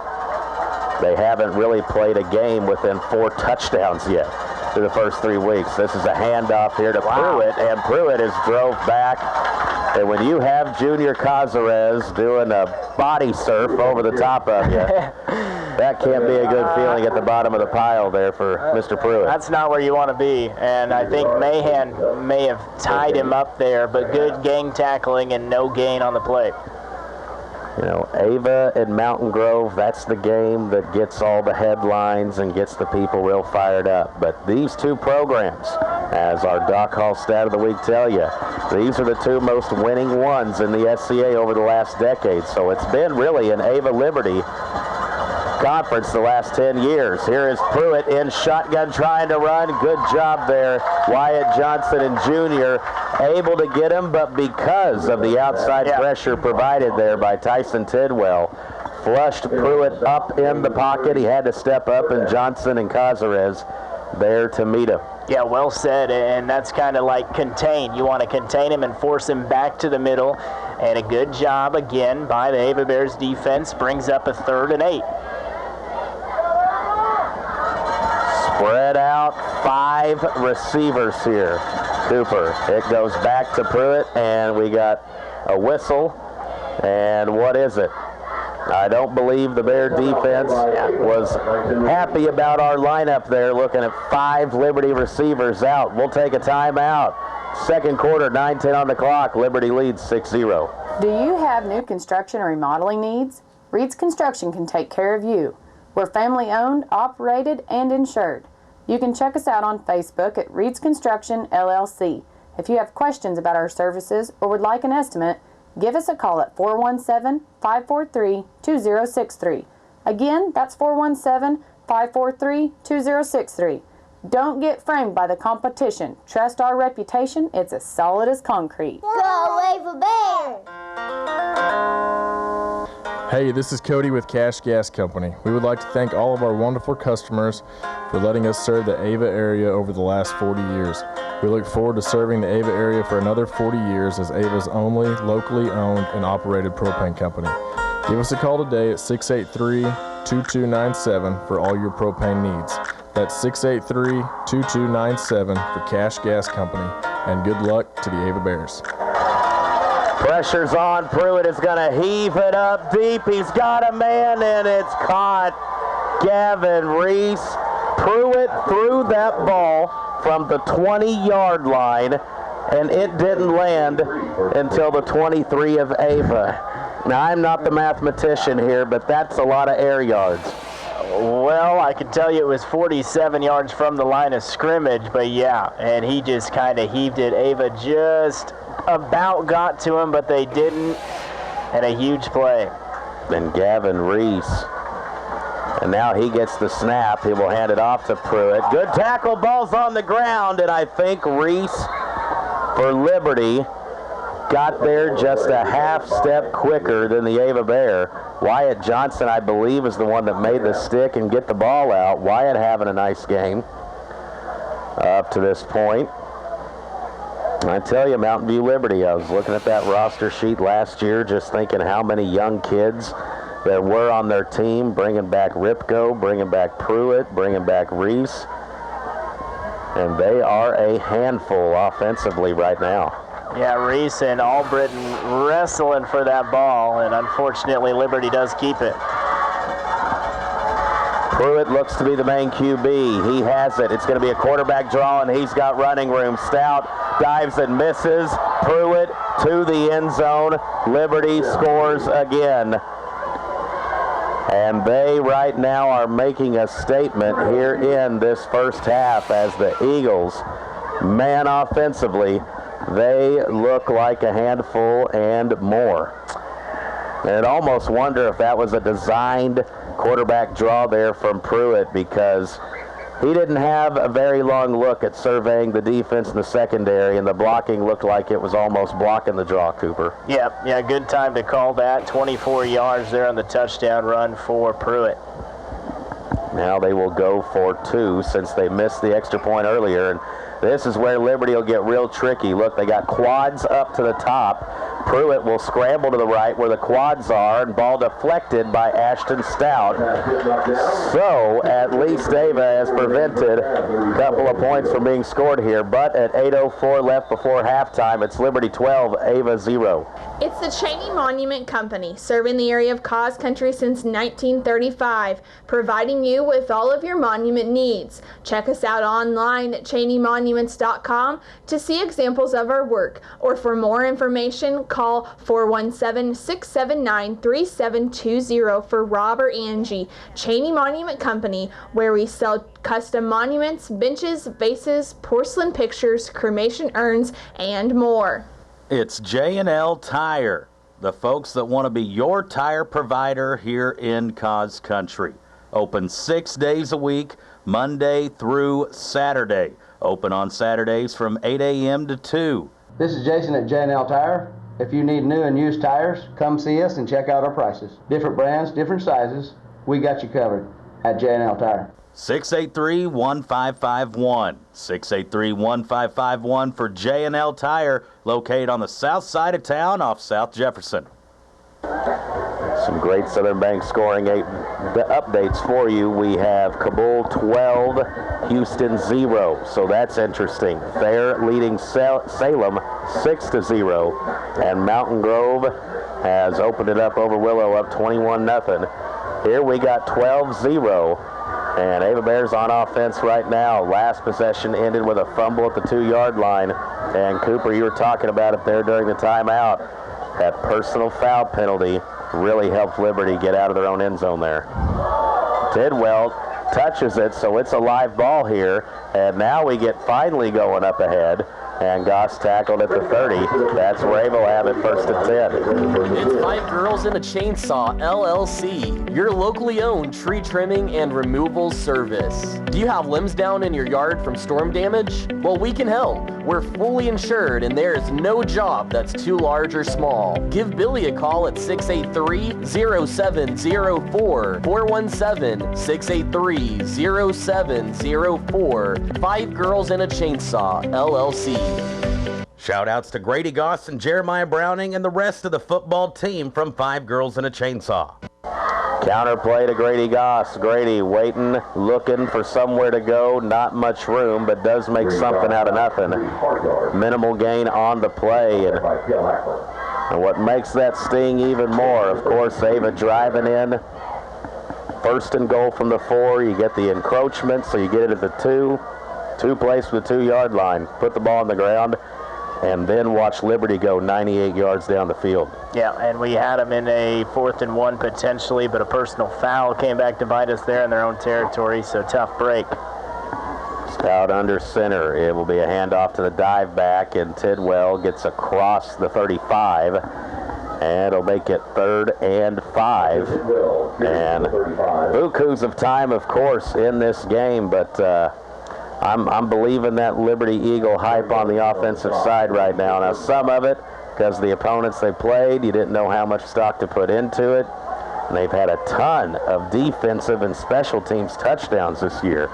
They haven't really played a game within 4 touchdowns yet. through the first 3 weeks. This is a handoff here to Pruitt, and Pruitt has drove back. And when you have Junior Cazares doing a body surf over the top of you, that can't be a good feeling at the bottom of the pile there for Mr. Pruitt. That's not where you want to be, and I think Mahan may have tied him up there, but good gang tackling and no gain on the play. You know, Ava and Mountain Grove, that's the game that gets all the headlines and gets the people real fired up. But these two programs, as our Doc Hall Stat of the Week tell you, these are the two most winning ones in the SCA over the last decade. So it's been really an Ava Liberty conference the last 10 years. Here is Pruitt in shotgun trying to run. Good job there. Wyatt Johnson and Junior able to get him, but because of the outside pressure provided there by Tyson Tidwell, flushed Pruitt up in the pocket. He had to step up, and Johnson and Cazares there to meet him. Yeah, well said, and that's kind of like contain. You want to contain him and force him back to the middle, and a good job again by the Ava Bears defense brings up a 3rd and 8. Spread out 5 receivers here. Cooper. It goes back to Pruitt, and we got a whistle. And what is it? I don't believe the Bear defense was happy about our lineup there, looking at 5 Liberty receivers out. We'll take a timeout. Second quarter, 9:10 on the clock. Liberty leads 6-0. Do you have new construction or remodeling needs? Reed's Construction can take care of you. We're family owned, operated, and insured. You can check us out on Facebook at Reed's Construction LLC. If you have questions about our services or would like an estimate, give us a call at 417-543-2063. Again, that's 417-543-2063. Don't get framed by the competition. Trust our reputation. It's as solid as concrete. Go Ava Bears! Hey, this is Cody with Cash Gas Company. We would like to thank all of our wonderful customers for letting us serve the Ava area over the last 40 years. We look forward to serving the Ava area for another 40 years as Ava's only locally owned and operated propane company. Give us a call today at 683-2297 for all your propane needs. That's 683-2297 for Cash Gas Company. And good luck to the Ava Bears. Pressure's on. Pruitt is going to heave it up deep. He's got a man, and it's caught. Gavin Reese. Pruitt threw that ball from the 20-yard line, and it didn't land until the 23 of Ava. Now, I'm not the mathematician here, but that's a lot of air yards. Well, I can tell you it was 47 yards from the line of scrimmage, but yeah, and he just kind of heaved it. Ava just about got to him, but they didn't, and a huge play. And Gavin Reese, and now he gets the snap. He will hand it off to Pruitt. Good tackle, ball's on the ground, and I think Reese for Liberty got there just a half step quicker than the Ava Bear. Wyatt Johnson, I believe, is the one that made the stick and get the ball out. Wyatt having a nice game up to this point. I tell you, Mountain View Liberty, I was looking at that roster sheet last year, just thinking how many young kids there were on their team, bringing back Ripko, bringing back Pruitt, bringing back Reese. And they are a handful offensively right now. Yeah, Reese and Albritton wrestling for that ball, and unfortunately Liberty does keep it. Pruitt looks to be the main QB. He has it. It's going to be a quarterback draw, and he's got running room. Stout dives and misses. Pruitt to the end zone. Liberty scores again. And they right now are making a statement here in this first half as the Eagles, man, offensively, they look like a handful and more. And I'd almost wonder if that was a designed quarterback draw there from Pruitt, because he didn't have a very long look at surveying the defense in the secondary, and the blocking looked like it was almost blocking the draw, Cooper. Yeah, good time to call that. 24 yards there on the touchdown run for Pruitt. Now they will go for 2 since they missed the extra point earlier, and this is where Liberty will get real tricky. Look, they got quads up to the top. Pruitt will scramble to the right where the quads are, and ball deflected by Ashton Stout. So at least Ava has prevented a couple of points from being scored here, but at 8:04 left before halftime, it's Liberty 12, Ava 0. It's the Cheney Monument Company, serving the area of Cause Country since 1935, providing you with all of your monument needs. Check us out online at cheneymonuments.com to see examples of our work, or for more information, call 417-679-3720 for Rob or Angie. Cheney Monument Company, where we sell custom monuments, benches, vases, porcelain pictures, cremation urns, and more. It's J&L Tire, the folks that want to be your tire provider here in Cause Country. Open 6 days a week, Monday through Saturday. Open on Saturdays from 8 a.m. to 2. This is Jason at J&L Tire. If you need new and used tires, come see us and check out our prices. Different brands, different sizes, we got you covered at J&L Tire. 683-1551. 683-1551 for J&L Tire, located on the south side of town off South Jefferson. Some great Southern Bank scoring updates for you. We have Cabul 12, Houston 0, so that's interesting. Thayer leading Salem 6-0, and Mountain Grove has opened it up over Willow, up 21-0. Here we got 12-0. And Ava Bears on offense right now. Last possession ended with a fumble at the 2-yard line. And Cooper, you were talking about it there during the timeout. That personal foul penalty really helped Liberty get out of their own end zone there. Tidwell touches it, so it's a live ball here. And now we get finally going up ahead. And Goss tackled at the 30. That's where Ava will have it, first and 10. It's Five Girls and a Chainsaw, LLC, your locally owned tree trimming and removal service. Do you have limbs down in your yard from storm damage? Well, we can help. We're fully insured, and there is no job that's too large or small. Give Billy a call at 683-0704, 417-683-0704. Five Girls and a Chainsaw, LLC. Shout-outs to Grady Goss and Jeremiah Browning and the rest of the football team from Five Girls and a Chainsaw. Counterplay to Grady Goss. Grady waiting, looking for somewhere to go. Not much room, but does make something out of nothing. Minimal gain on the play. And what makes that sting even more, of course, Ava driving in. First and goal from the 4. You get the encroachment, so you get it at the 2. 2 plays for the 2-yard line. Put the ball on the ground, and then watch Liberty go 98 yards down the field. Yeah, and we had them in a 4th and 1 potentially, but a personal foul came back to bite us there in their own territory, so tough break. Stout under center. It will be a handoff to the dive back, and Tidwell gets across the 35, and it'll make it 3rd and 5. And bukus of time, of course, in this game, but I'm believing that Liberty Eagle hype on the offensive side right now. Now, some of it, because the opponents they played, you didn't know how much stock to put into it. And they've had a ton of defensive and special teams touchdowns this year.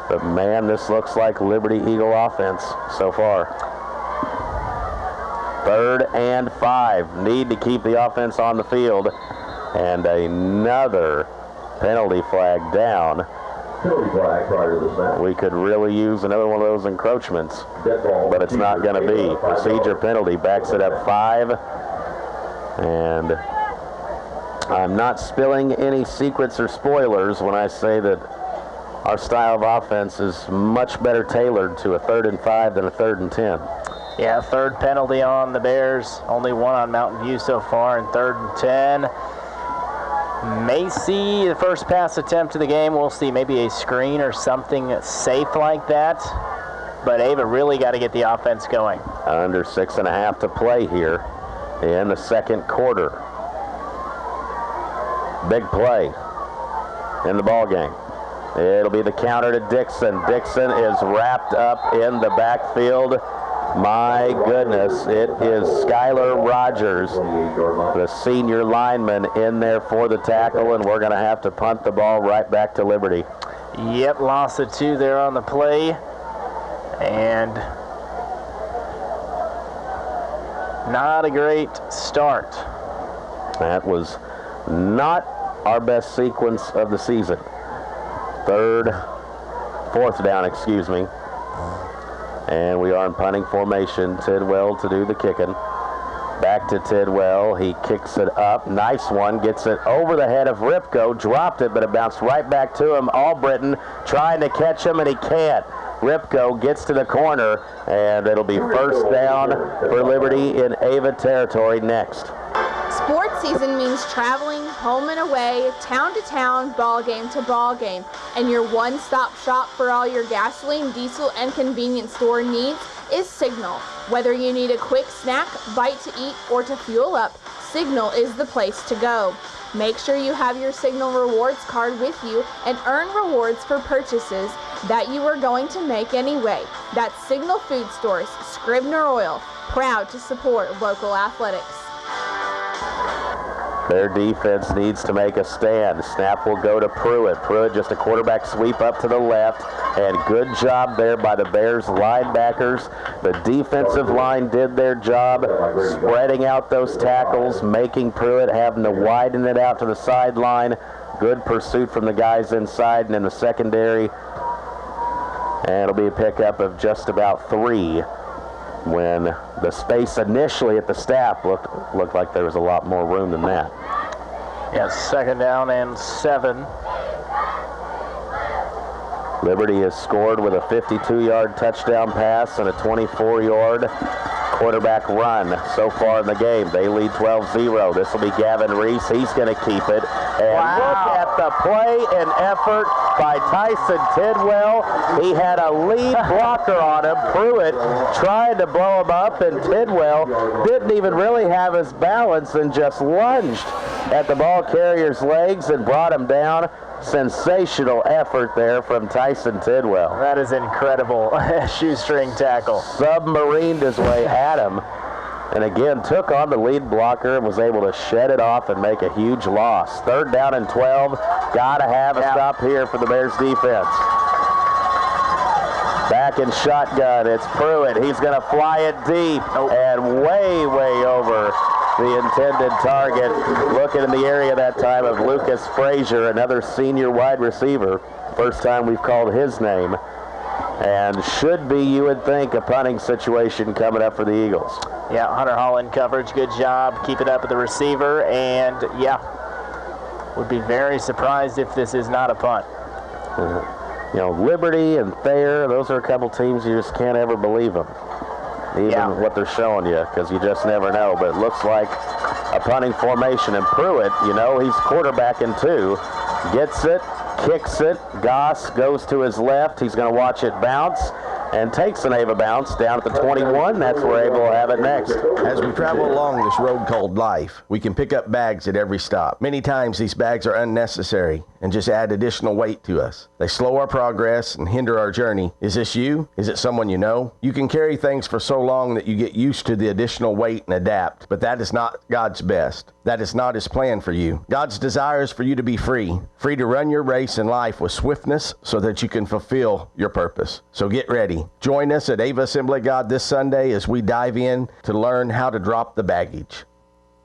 But, man, this looks like Liberty Eagle offense so far. 3rd and 5. Need to keep the offense on the field. And another penalty flag down. We could really use another one of those encroachments, but it's not going to be. Procedure penalty backs it up 5. And I'm not spilling any secrets or spoilers when I say that our style of offense is much better tailored to a 3rd and 5 than a 3rd and 10. Yeah, 3rd penalty on the Bears. Only 1 on Mountain View so far, and 3rd and 10. May see the first pass attempt of the game. We'll see maybe a screen or something safe like that. But Ava really got to get the offense going. Under 6.5 to play here in the 2nd quarter. Big play in the ball game. It'll be the counter to Dixon. Dixon is wrapped up in the backfield. My goodness, it is Skylar Rogers, the senior lineman, in there for the tackle, and we're going to have to punt the ball right back to Liberty. Yep, loss of 2 there on the play. And Not a great start. That was not our best sequence of the season. Fourth down, excuse me. And we are in punting formation. Tidwell to do the kicking. Back to Tidwell. He kicks it up. Nice one. Gets it over the head of Ripko. Dropped it, but it bounced right back to him. Albritton trying to catch him, and he can't. Ripko gets to the corner, and it'll be first down for Liberty in Ava territory next. Sports season means traveling home and away, town to town, ball game to ball game, and your one-stop shop for all your gasoline, diesel, and convenience store needs is Signal. Whether you need a quick snack, bite to eat, or to fuel up, Signal is the place to go. Make sure you have your Signal Rewards card with you and earn rewards for purchases that you are going to make anyway. That's Signal Food Stores, Scribner Oil, proud to support local athletics. Their defense needs to make a stand. Snap will go to Pruitt. Pruitt just a quarterback sweep up to the left, and good job there by the Bears linebackers. The defensive line did their job spreading out those tackles, making Pruitt having to widen it out to the sideline. Good pursuit from the guys inside and in the secondary. And it'll be a pickup of just about 3. When the space initially at the staff looked like there was a lot more room than that. Yeah, second down and 7. Liberty has scored with a 52-yard touchdown pass and a 24-yard quarterback run so far in the game. They lead 12-0. This will be Gavin Reese. He's going to keep it. And look at the play and effort by Tyson Tidwell. He had a lead blocker on him. Pruitt tried to blow him up, and Tidwell didn't even really have his balance and just lunged at the ball carrier's legs and brought him down. Sensational effort there from Tyson Tidwell. That is incredible. Shoestring tackle. Submarined his way at him, and again took on the lead blocker and was able to shed it off and make a huge loss. Third down and 12. Gotta have a stop here for the Bears defense. Back in shotgun, it's Pruitt. He's gonna fly it deep and way over the intended target. Looking in the area that time of Lucas Frazier, another senior wide receiver. First time we've called his name. And should be, you would think, a punting situation coming up for the Eagles. Yeah, Hunter Holland coverage. Good job. Keep it up with the receiver. And, yeah, would be very surprised if this is not a punt. You know, Liberty and Thayer, those are a couple teams you just can't ever believe them. Even what they're showing you, because you just never know. But it looks like a punting formation. And Pruitt, you know, he's quarterbacking too. Gets it, kicks it. Goss goes to his left. He's going to watch it bounce and takes an Ava bounce down at the 21. That's where Ava will have it next. As we travel along this road called life, we can pick up bags at every stop. Many times these bags are unnecessary and just add additional weight to us. They slow our progress and hinder our journey. Is this you? Is it someone you know? You can carry things for so long that you get used to the additional weight and adapt, but that is not God's best. That is not His plan for you. God's desire is for you to be free to run your race in life with swiftness so that you can fulfill your purpose. So get ready. Join us at Ava Assembly of God this Sunday as we dive in to learn how to drop the baggage.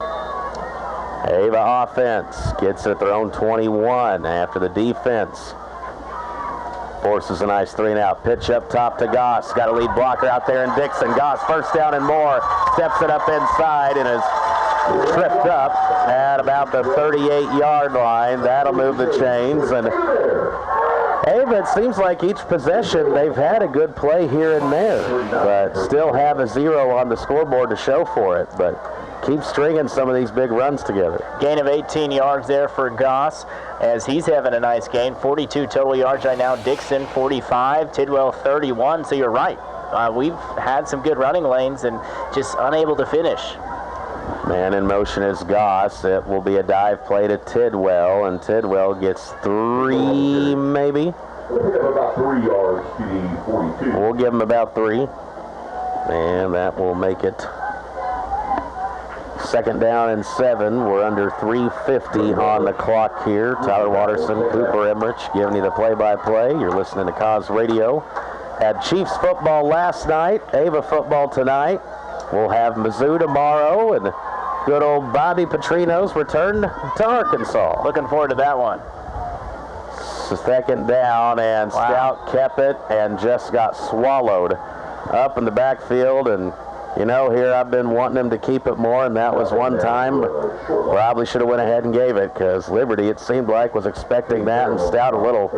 Ava offense gets it at their own 21 after the defense forces a nice 3-and-out. Pitch up top to Goss. Got a lead blocker out there in Dixon. Goss first down and more. Steps it up inside and is tripped up at about the 38-yard line. That'll move the chains. And Ava, it seems like each possession they've had a good play here and there, but still have a 0 on the scoreboard to show for it. But keep stringing some of these big runs together. Gain of 18 yards there for Goss as he's having a nice gain. 42 total yards right now. Dixon 45, Tidwell 31. So you're right. We've had some good running lanes and just unable to finish. Man in motion is Goss. It will be a dive play to Tidwell, and Tidwell gets 3 maybe. About 3 yards to the 42. We'll give him about 3. And that will make it second down and 7. We're under 3:50 on the clock here. Tyler Watterson, Cooper Emmerich giving you the play-by-play. You're listening to Cause Radio. Had Chiefs football last night, Ava football tonight. we'll have Mizzou tomorrow, and good old Bobby Petrino's return to Arkansas. Looking forward to that one. Second down, and Stout kept it and just got swallowed up in the backfield. And you know, here I've been wanting him to keep it more, and that was one time. Probably should have went ahead and gave it, because Liberty, it seemed like, was expecting that, and Stout a little.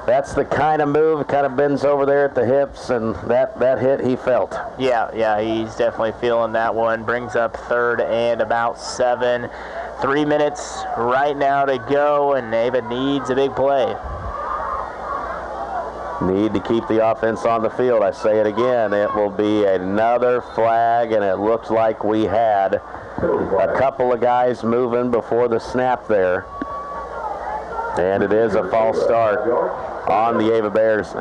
That's the kind of move, kind of bends over there at the hips, and that hit he felt. Yeah, he's definitely feeling that one. Brings up third and about 7. 3 minutes right now to go, and Ava needs a big play. Need to keep the offense on the field. I say it again, it will be another flag, and it looked like we had a couple of guys moving before the snap there. And it is a false start on the Ava Bears.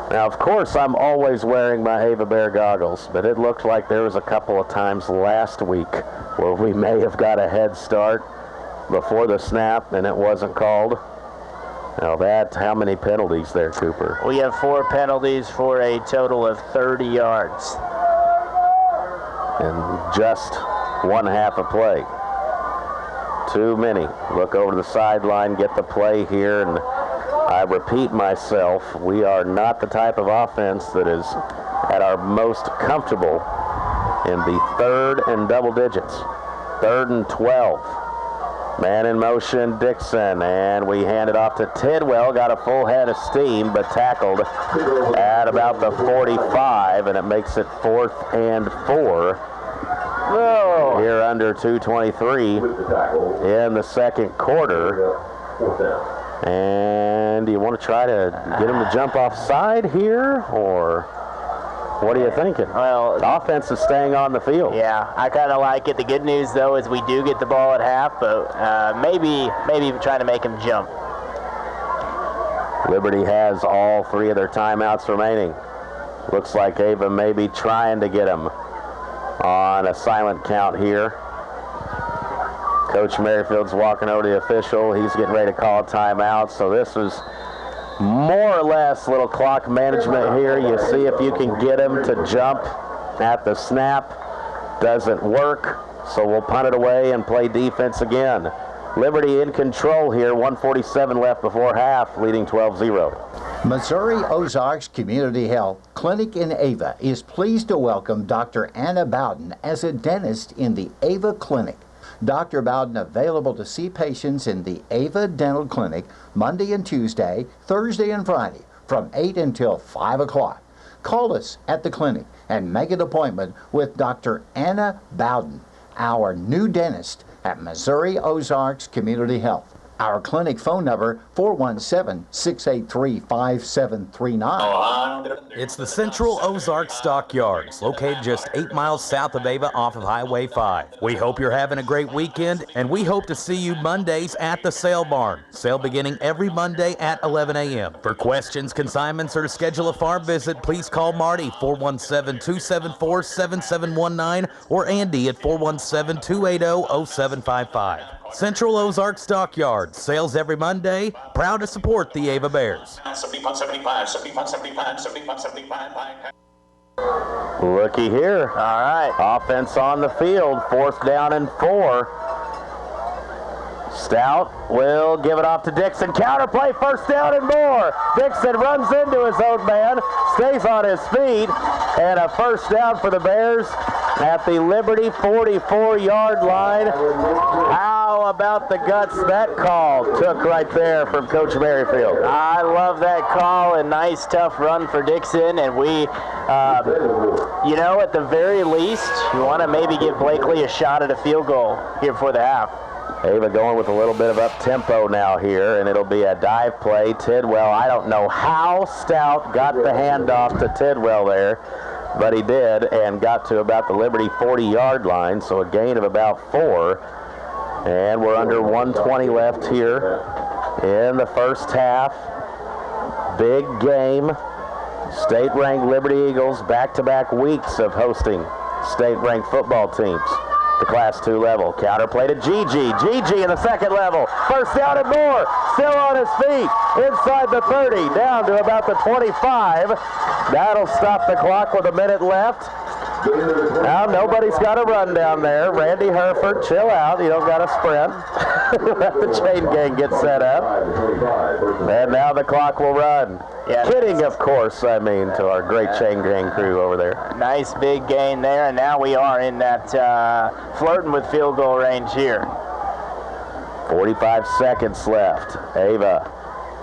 Now, of course, I'm always wearing my Ava Bear goggles, but it looked like there was a couple of times last week where we may have got a head start before the snap, and it wasn't called. Now, that's how many penalties there, Cooper? We have 4 penalties for a total of 30 yards. And just one half a play. Too many. Look over the sideline, get the play here, and I repeat myself, we are not the type of offense that is at our most comfortable in the third and double digits. 3rd and 12. Man in motion, Dixon, and we hand it off to Tidwell. Got a full head of steam, but tackled at about the 45, and it makes it 4th and 4. Oh. Here under 2:23 in the second quarter. And do you want to try to get him to jump offside here, or what are you thinking? Well, the offense is staying on the field. Yeah, I kind of like it. The good news, though, is we do get the ball at half, but maybe trying to make him jump. Liberty has all 3 of their timeouts remaining. Looks like Ava may be trying to get him on a silent count here. Coach Merrifield's walking over to the official. He's getting ready to call a timeout. So this was more or less little clock management here. You see if you can get him to jump at the snap. Doesn't work, so we'll punt it away and play defense again. Liberty in control here. 1:47 left before half, leading 12-0. Missouri Ozarks Community Health Clinic in Ava is pleased to welcome Dr. Anna Bowden as a dentist in the Ava Clinic. Dr. Bowden available to see patients in the Ava Dental Clinic Monday and Tuesday, Thursday and Friday from 8 until 5 o'clock. Call us at the clinic and make an appointment with Dr. Anna Bowden, our new dentist at Missouri Ozarks Community Health. Our clinic phone number, 417-683-5739. It's the Central Ozarks Stockyards, located just 8 miles south of Ava off of Highway 5. We hope you're having a great weekend, and we hope to see you Mondays at the Sale Barn. Sale beginning every Monday at 11 a.m. For questions, consignments, or to schedule a farm visit, please call Marty, 417-274-7719, or Andy at 417-280-0755. Central Ozark Stockyards, sales every Monday, proud to support the Ava Bears. Looky here. All right. Offense on the field, 4th down and 4. Stout will give it off to Dixon. Counter play, 1st down and more. Dixon runs into his own man, stays on his feet, and a 1st down for the Bears at the Liberty 44-yard line. How about the guts that call took right there from Coach Merrifield? I love that call, and nice tough run for Dixon, and we, at the very least, you want to maybe give Blakely a shot at a field goal here before the half. Ava going with a little bit of up-tempo now here, and it'll be a dive play. Tidwell, I don't know how Stout got the handoff to Tidwell there, but he did, and got to about the Liberty 40-yard line, so a gain of about 4. And we're under 1:20 left here in the first half. Big game. State-ranked Liberty Eagles, back-to-back weeks of hosting state-ranked football teams. The Class 2 level. Counter play to Gigi. Gigi in the second level. 1st down and more. Still on his feet. Inside the 30. Down to about the 25. That'll stop the clock with a minute left. Now nobody's got to run down there. Randy Herford, chill out. You don't got to sprint. Let the chain gang get set up. And now the clock will run. Yeah, kidding, of course, I mean, to our great chain gang crew over there. Nice big gain there, and now we are in that flirting with field goal range here. 45 seconds left. Ava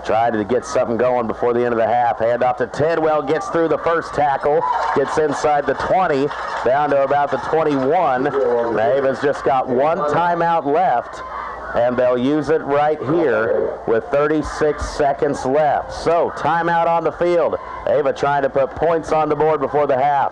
trying to get something going before the end of the half. Hand off to Tidwell, gets through the first tackle, gets inside the 20, down to about the 21. Ava's just got one timeout left, and they'll use it right here with 36 seconds left. So, timeout on the field. Ava trying to put points on the board before the half.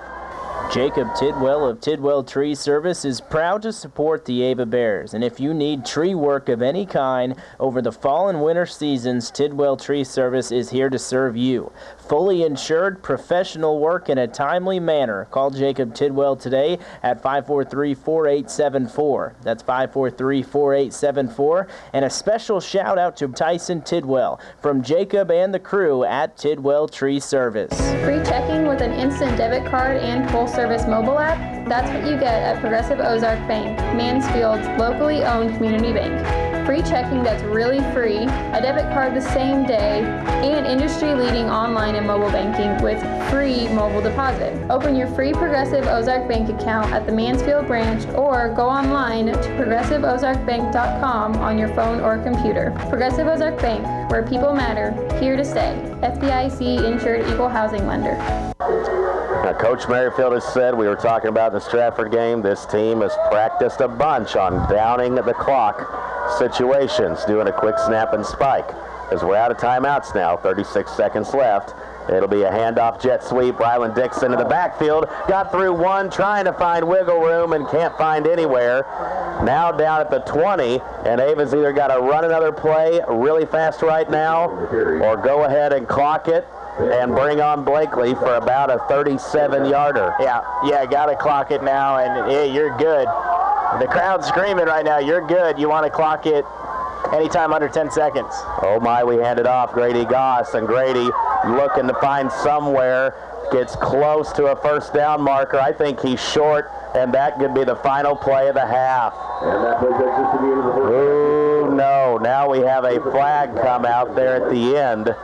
Jacob Tidwell of Tidwell Tree Service is proud to support the Ava Bears, and if you need tree work of any kind over the fall and winter seasons, Tidwell Tree Service is here to serve you. Fully insured, professional work in a timely manner. Call Jacob Tidwell today at 543-4874. That's 543-4874. And a special shout out to Tyson Tidwell from Jacob and the crew at Tidwell Tree Service. Free checking with an instant debit card and full service mobile app? That's what you get at Progressive Ozark Bank, Mansfield's locally owned community bank. Free checking that's really free, a debit card the same day, and industry-leading online and mobile banking with free mobile deposit. Open your free Progressive Ozark Bank account at the Mansfield branch or go online to progressiveozarkbank.com on your phone or computer. Progressive Ozark Bank, where people matter, here to stay. FDIC insured equal housing lender. Now, Coach Merrifield has said, we were talking about in the Stratford game, this team has practiced a bunch on downing the clock situations, doing a quick snap and spike. As we're out of timeouts now, 36 seconds left. It'll be a handoff jet sweep. Ryland Dixon in the backfield. Got through one, trying to find wiggle room and can't find anywhere. Now down at the 20, and Ava's either got to run another play really fast right now or go ahead and clock it and bring on Blakely for about a 37-yarder. Yeah, got to clock it now, and yeah, you're good. The crowd's screaming right now, you're good. You want to clock it anytime under 10 seconds. Oh my, we hand it off Grady Goss, and Grady looking to find somewhere, gets close to a first down marker. I think he's short, and that could be the final play of the half. And that play takes us to the end of the first. Ooh, no, now we have a flag come out there at the end.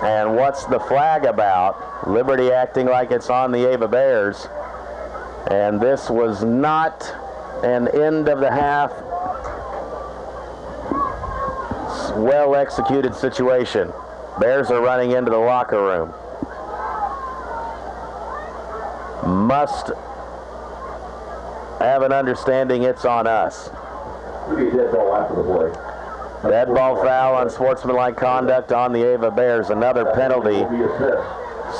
And what's the flag about? Liberty acting like it's on the Ava Bears. And this was not an end of the half well executed situation. Bears are running into the locker room. Must have an understanding it's on us. Dead ball after the play. Dead ball foul, unsportsmanlike conduct on the Ava Bears. Another penalty.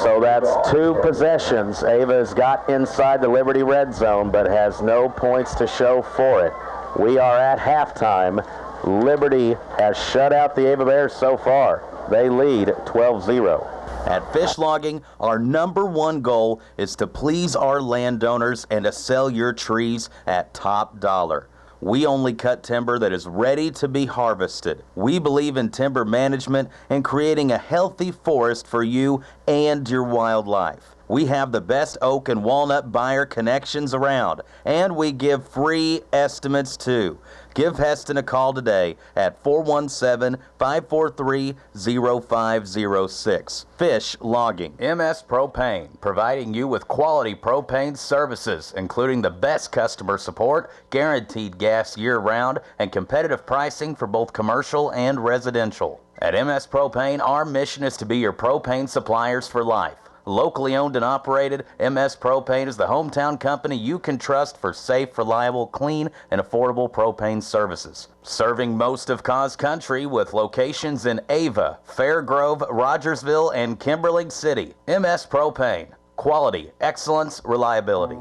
So that's 2 possessions. Ava's got inside the Liberty red zone, but has no points to show for it. We are at halftime. Liberty has shut out the Ava Bears so far. They lead 12-0. At Fish Logging, our #1 goal is to please our landowners and to sell your trees at top dollar. We only cut timber that is ready to be harvested. We believe in timber management and creating a healthy forest for you and your wildlife. We have the best oak and walnut buyer connections around, and we give free estimates too. Give Heston a call today at 417-543-0506. Fish Logging. MS Propane, providing you with quality propane services, including the best customer support, guaranteed gas year-round, and competitive pricing for both commercial and residential. At MS Propane, our mission is to be your propane suppliers for life. Locally owned and operated, MS Propane is the hometown company you can trust for safe, reliable, clean, and affordable propane services. Serving most of Cause Country with locations in Ava, Fairgrove, Rogersville, and Kimberling City. MS Propane. Quality, excellence, reliability.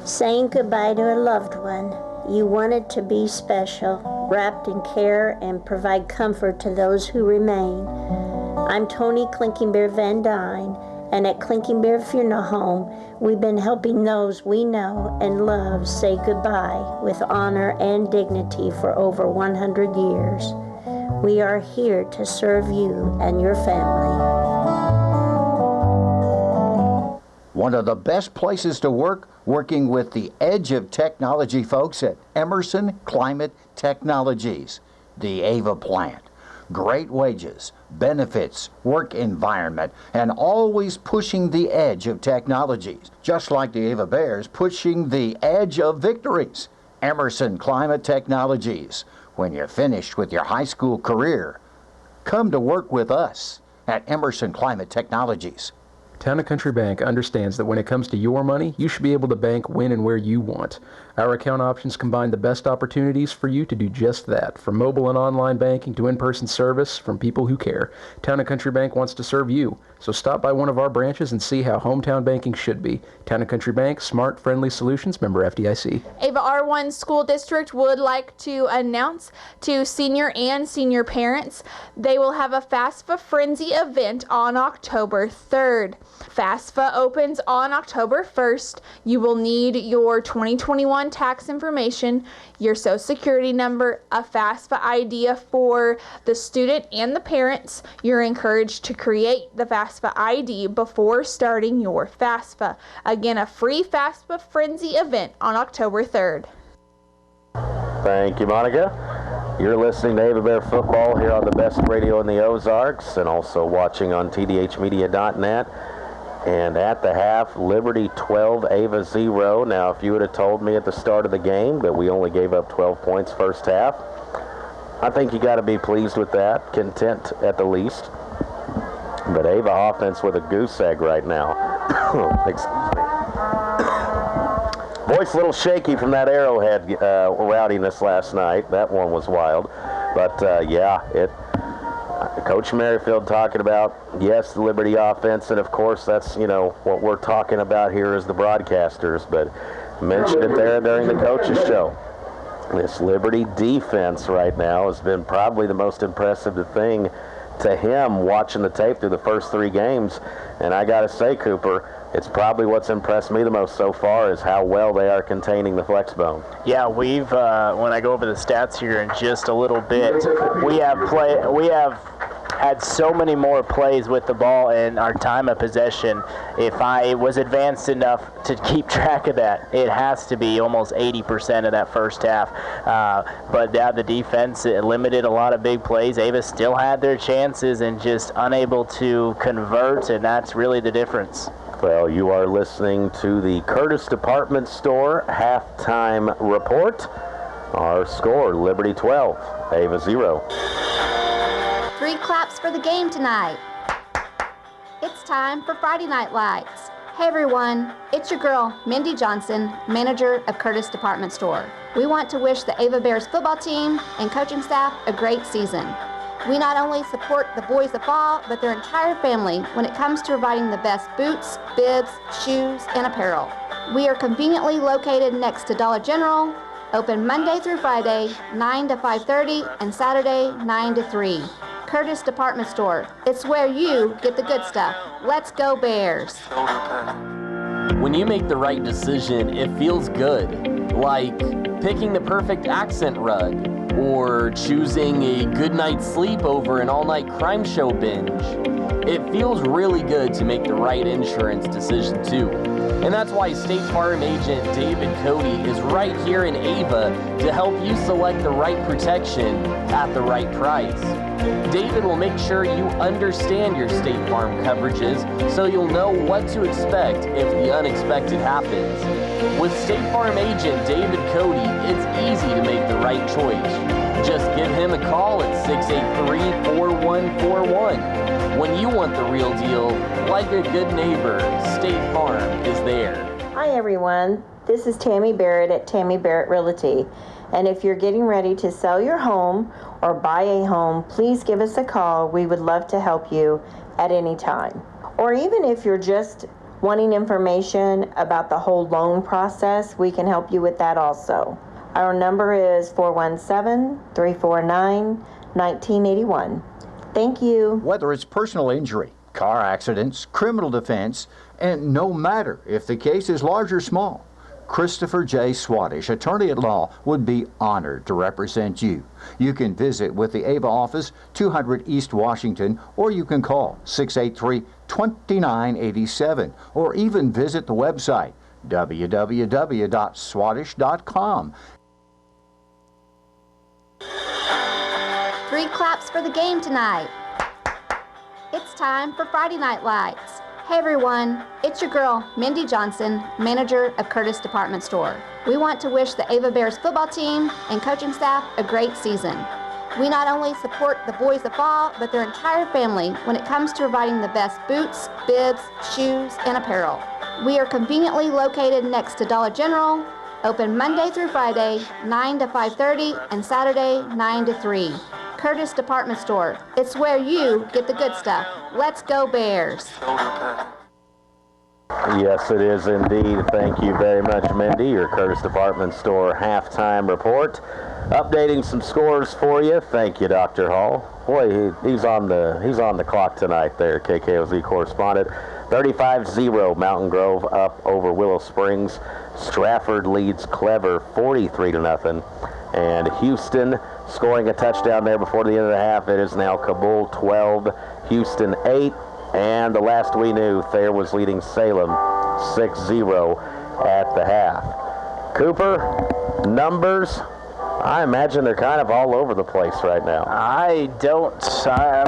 Saying goodbye to a loved one. You want it to be special, wrapped in care and provide comfort to those who remain. I'm Tony Klinkenbeer Van Dyne, and at Klinkenbeer Funeral Home, we've been helping those we know and love say goodbye with honor and dignity for over 100 years. We are here to serve you and your family. One of the best places to work, working with the edge of technology folks at Emerson Climate Technologies, the Ava plant. Great wages, benefits, work environment, and always pushing the edge of technologies. Just like the Ava Bears, pushing the edge of victories. Emerson Climate Technologies. When you're finished with your high school career, come to work with us at Emerson Climate Technologies. Town & Country Bank understands that when it comes to your money, you should be able to bank when and where you want. Our account options combine the best opportunities for you to do just that, from mobile and online banking to in-person service from people who care. Town & Country Bank wants to serve you, so stop by one of our branches and see how hometown banking should be. Town & Country Bank, smart, friendly solutions, member FDIC. Ava R1 School District would like to announce to senior and senior parents they will have a FAFSA Frenzy event on October 3rd. FAFSA opens on October 1st. You will need your 2021 tax information, your social security number, a FAFSA ID for the student and the parents. You're encouraged to create the FAFSA ID before starting your FAFSA. Again, a free FAFSA Frenzy event on October 3rd. Thank you, Monica. You're listening to Ava Bear Football here on the best radio in the Ozarks, and also watching on tdhmedia.net. And at the half, Liberty 12, Ava 0. Now, if you would have told me at the start of the game that we only gave up 12 points first half, I think you got to be pleased with that, content at the least. But Ava offense with a goose egg right now. Excuse me. Voice a little shaky from that Arrowhead rowdiness last night. That one was wild. But, yeah, Coach Merrifield talking about, yes, the Liberty offense, and of course that's, what we're talking about here as the broadcasters, but mentioned it there during the coach's show. This Liberty defense right now has been probably the most impressive thing to him watching the tape through the first 3 games, and I got to say, Cooper, it's probably what's impressed me the most so far is how well they are containing the flex bone. Yeah, we've when I go over the stats here in just a little bit, we have had so many more plays with the ball and our time of possession. If I was advanced enough to keep track of that, it has to be almost 80% of that first half. But yeah, the defense limited a lot of big plays. Ava still had their chances and just unable to convert, and that's really the difference. Well, you are listening to the Curtis Department Store halftime report. Our score, Liberty 12, Ava 0. 3 claps for the game tonight. It's time for Friday Night Lights. Hey everyone, it's your girl, Mindy Johnson, manager of Curtis Department Store. We want to wish the Ava Bears football team and coaching staff a great season. We not only support the boys of fall, but their entire family when it comes to providing the best boots, bibs, shoes, and apparel. We are conveniently located next to Dollar General, open Monday through Friday, 9 to 5:30, and Saturday, 9 to 3. Curtis Department Store. It's where you get the good stuff. Let's go Bears. When you make the right decision, it feels good. Like picking the perfect accent rug, or choosing a good night's sleep over an all-night crime show binge. It feels really good to make the right insurance decision too. And that's why State Farm agent David Cody is right here in Ava to help you select the right protection at the right price. David will make sure you understand your State Farm coverages so you'll know what to expect if the unexpected happens. With State Farm agent David Cody, it's easy to make the right choice. Just give him a call at 683-4141. When you want the real deal, like a good neighbor, State Farm is there. Hi everyone, this is Tammy Barrett at Tammy Barrett Realty. And if you're getting ready to sell your home or buy a home, please give us a call. We would love to help you at any time. Or even if you're just wanting information about the whole loan process, we can help you with that also. Our number is 417-349-1981. Thank you. Whether it's personal injury, car accidents, criminal defense, and no matter if the case is large or small, Christopher J. Swadesh, attorney at law, would be honored to represent you. You can visit with the Ava office, 200 East Washington, or you can call 683-2987, or even visit the website www.swadesh.com. 3 claps for the game tonight. It's time for Friday Night Lights. Hey everyone, it's your girl, Mindy Johnson, manager of Curtis Department Store. We want to wish the Ava Bears football team and coaching staff a great season. We not only support the boys of fall, but their entire family when it comes to providing the best boots, bibs, shoes, and apparel. We are conveniently located next to Dollar General, open Monday through Friday, 9 to 5:30, and Saturday, 9 to 3. Curtis Department Store. It's where you get the good stuff. Let's go Bears. Yes, it is indeed. Thank you very much, Mindy. Your Curtis Department Store halftime report. Updating some scores for you. Thank you, Dr. Hall. Boy, he's on the clock tonight there, KKOZ correspondent. 35-0 Mountain Grove up over Willow Springs. Stratford leads Clever 43-0. And Houston scoring a touchdown there before the end of the half. It is now Kabul 12, Houston 8. And the last we knew, Thayer was leading Salem 6-0 at the half. Cooper, numbers, I imagine they're kind of all over the place right now. I'm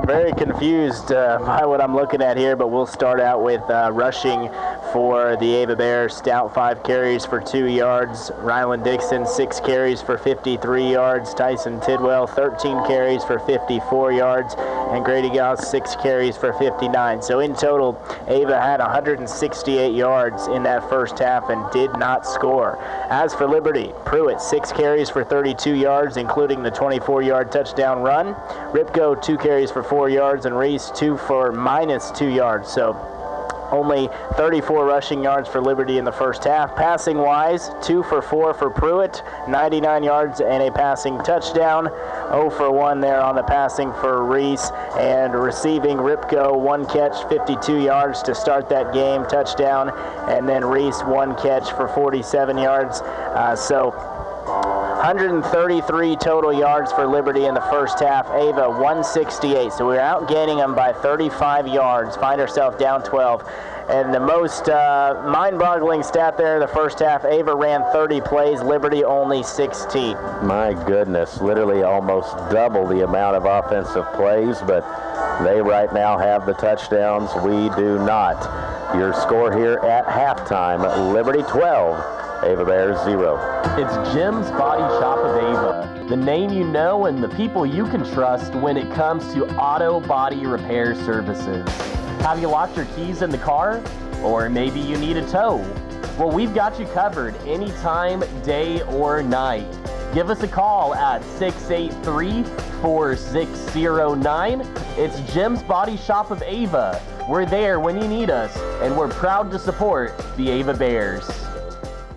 very confused by what I'm looking at here, but we'll start out with rushing for the Ava Bears. Stout 5 carries for 2 yards. Ryland Dixon 6 carries for 53 yards. Tyson Tidwell 13 carries for 54 yards. And Grady Goss 6 carries for 59. So in total, Ava had 168 yards in that first half and did not score. As for Liberty, Pruitt 6 carries for 32 yards, including the 24-yard touchdown run. Ripko 2 carries for 4 yards, and Reese 2 for -2 yards. So only 34 rushing yards for Liberty in the first half. Passing-wise, 2 for 4 for Pruitt, 99 yards and a passing touchdown. 0 for 1 there on the passing for Reese. And receiving, Ripko 1 catch, 52 yards to start that game, touchdown. And then Reese 1 catch for 47 yards. So 133 total yards for Liberty in the first half. Ava 168. So we're outgaining them by 35 yards. Find ourselves down 12. And the most mind-boggling stat there in the first half, Ava ran 30 plays, Liberty only 16. My goodness, literally almost double the amount of offensive plays, but they right now have the touchdowns. We do not. Your score here at halftime, Liberty 12, Ava Bears 0. It's Jim's Body Shop of Ava, the name you know and the people you can trust when it comes to auto body repair services. Have you locked your keys in the car? Or maybe you need a tow? Well, we've got you covered anytime, day or night. Give us a call at 683-4609. It's Jim's Body Shop of Ava. We're there when you need us, and we're proud to support the Ava Bears.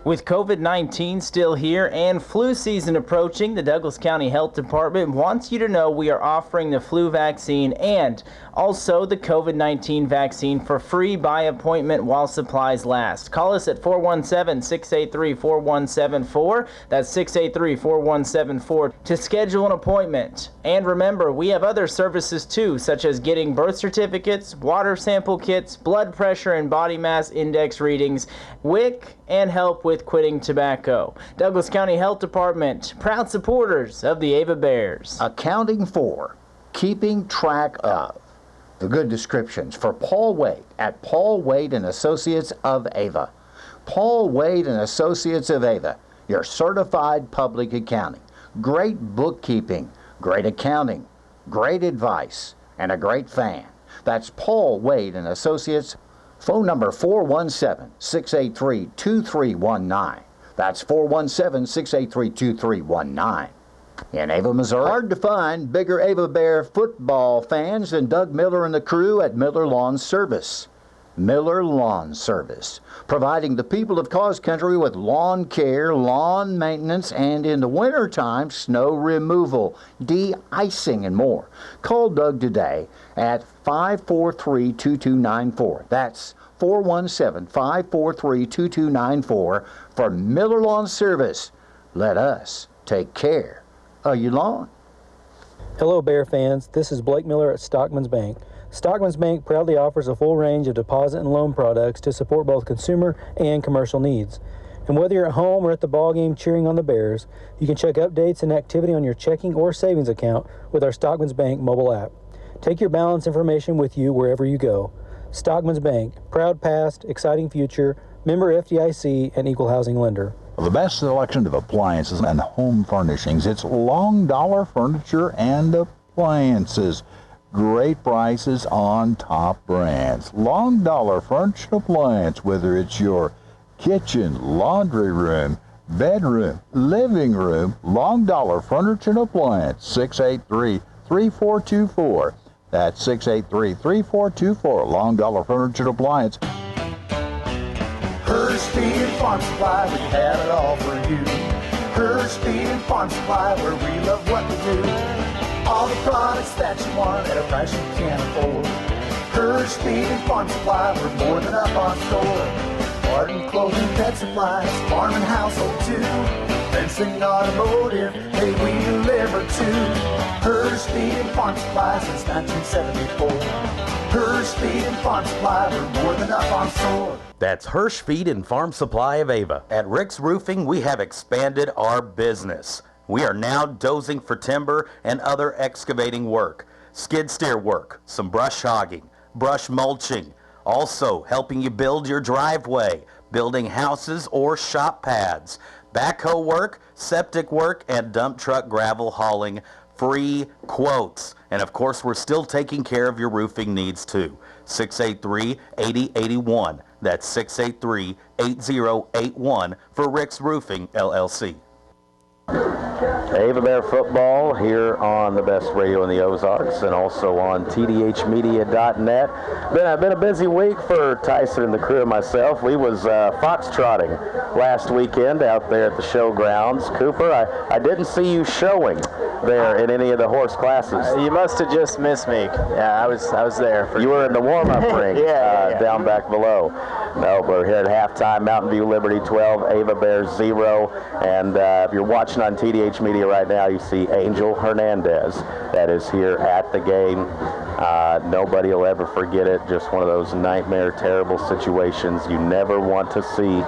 With COVID-19 still here and flu season approaching, the Douglas County Health Department wants you to know we are offering the flu vaccine and also the COVID-19 vaccine for free by appointment while supplies last. Call us at 417-683-4174. That's 683-4174 to schedule an appointment. And remember, we have other services too, such as getting birth certificates, water sample kits, blood pressure and body mass index readings, WIC, and help with quitting tobacco. Douglas County Health Department, proud supporters of the Ava Bears. Accounting for, keeping track of. The good descriptions for Paul Wade at Paul Wade and Associates of Ava. Paul Wade and Associates of Ava, your certified public accounting. Great bookkeeping, great accounting, great advice, and a great fan. That's Paul Wade and Associates. Phone number 417-683-2319. That's 417-683-2319. In Ava, Missouri, hard to find bigger Ava Bear football fans than Doug Miller and the crew at Miller Lawn Service. Miller Lawn Service, providing the people of Cause Country with lawn care, lawn maintenance, and in the wintertime, snow removal, de-icing, and more. Call Doug today at 543-2294. That's 417-543-2294 for Miller Lawn Service. Let us take care of your lawn. Hello, Bear fans. This is Blake Miller at Stockman's Bank. Stockman's Bank proudly offers a full range of deposit and loan products to support both consumer and commercial needs. And whether you're at home or at the ball game cheering on the Bears, you can check updates and activity on your checking or savings account with our Stockman's Bank mobile app. Take your balance information with you wherever you go. Stockman's Bank, proud past, exciting future, member FDIC, and equal housing lender. The best selection of appliances and home furnishings. It's Long Dollar Furniture and Appliances. Great prices on top brands. Long Dollar Furniture and Appliance, whether it's your kitchen, laundry room, bedroom, living room, Long Dollar Furniture and Appliance, 683-3424. That's 683-3424, Long Dollar Furniture and Appliance. Hurst Feed and Farm Supply, we have it all for you. Hurst Feed and Farm Supply, where we love what we do. All the products that you want at a price you can't afford. Hurst Feed and Farm Supply, we're more than up on store. Garden, clothing, pet supplies, farm and household too. Fencing, automotive, hey, we deliver too. Hurst Feed and Farm Supply since 1974. Hurst Feed and Farm Supply, we're more than up on store. That's Hirsch Feed and Farm Supply of Ava. At Rick's Roofing, we have expanded our business. We are now dozing for timber and other excavating work, skid steer work, some brush hogging, brush mulching, also helping you build your driveway, building houses or shop pads, backhoe work, septic work, and dump truck gravel hauling. Free quotes. And of course, we're still taking care of your roofing needs too. 683-8081. That's 683-8081 for Rick's Roofing, LLC. Ava Bear football here on the best radio in the Ozarks and also on tdhmedia.net. Been a busy week for Tyson and the crew and myself. We was foxtrotting last weekend out there at the showgrounds. Cooper, I didn't see you showing there in any of the horse classes. You must have just missed me. Yeah, I was there. You were in the warm-up ring down back below. No, we're here at halftime. Mountain View Liberty 12, Ava Bears 0. And if you're watching on TDH Media right now, you see Angel Hernandez that is here at the game. Nobody will ever forget it. Just one of those nightmare, terrible situations you never want to see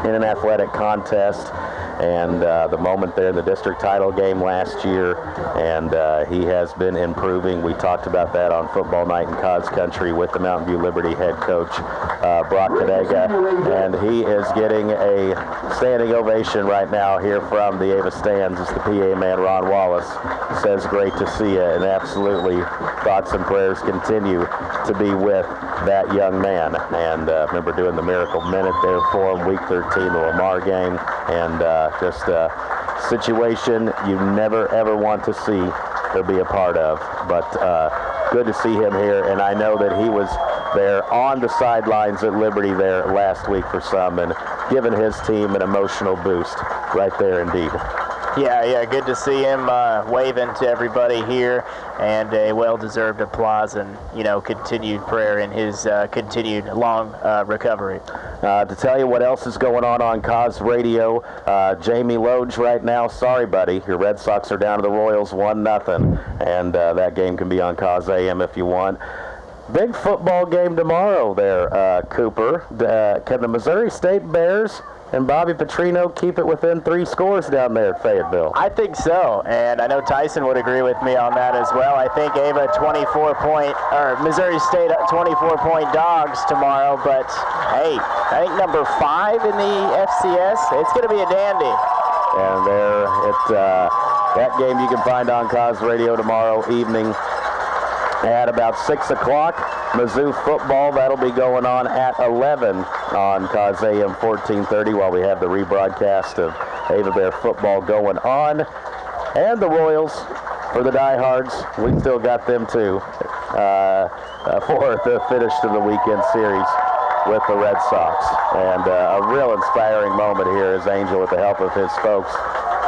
in an athletic contest. And the moment there in the district title game last year, and he has been improving. We talked about that on Football Night in Cause Country with the Mountain View Liberty head coach, Brock Kadega, and he is getting a standing ovation right now here from the Ava stands as the PA man, Ron Wallace, says great to see you, and absolutely thoughts and prayers continue to be with that young man. And remember doing the Miracle Minute there for him, week 13, the Lamar game, and just a situation you never ever want to see or be a part of. But good to see him here, and I know that he was there on the sidelines at Liberty there last week for some and giving his team an emotional boost right there indeed. Yeah, good to see him waving to everybody here, and a well-deserved applause and, continued prayer in his continued long recovery. To tell you what else is going on Cause Radio, Jamie Loge right now, sorry buddy, your Red Sox are down to the Royals 1-0, and that game can be on Cause AM if you want. Big football game tomorrow there, Cooper. Can the Missouri State Bears and Bobby Petrino keep it within 3 scores down there at Fayetteville? I think so, and I know Tyson would agree with me on that as well. I think Ava Missouri State 24-point dogs tomorrow, but hey, I think number 5 in the FCS, it's going to be a dandy. And there, that game you can find on Cause Radio tomorrow evening at about 6 o'clock. Mizzou football, that'll be going on at 11 on Cause AM 1430 while we have the rebroadcast of Ava Bear football going on. And the Royals, for the diehards, we still got them too. for the finish to the weekend series with the Red Sox. And a real inspiring moment here as Angel, with the help of his folks,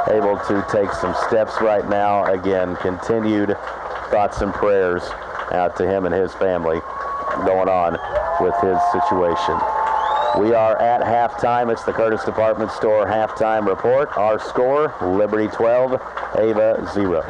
able to take some steps right now. Again, continued thoughts and prayers out to him and his family going on with his situation. We are at halftime. It's the Curtis Department Store halftime report. Our score, Liberty 12, Ava 0.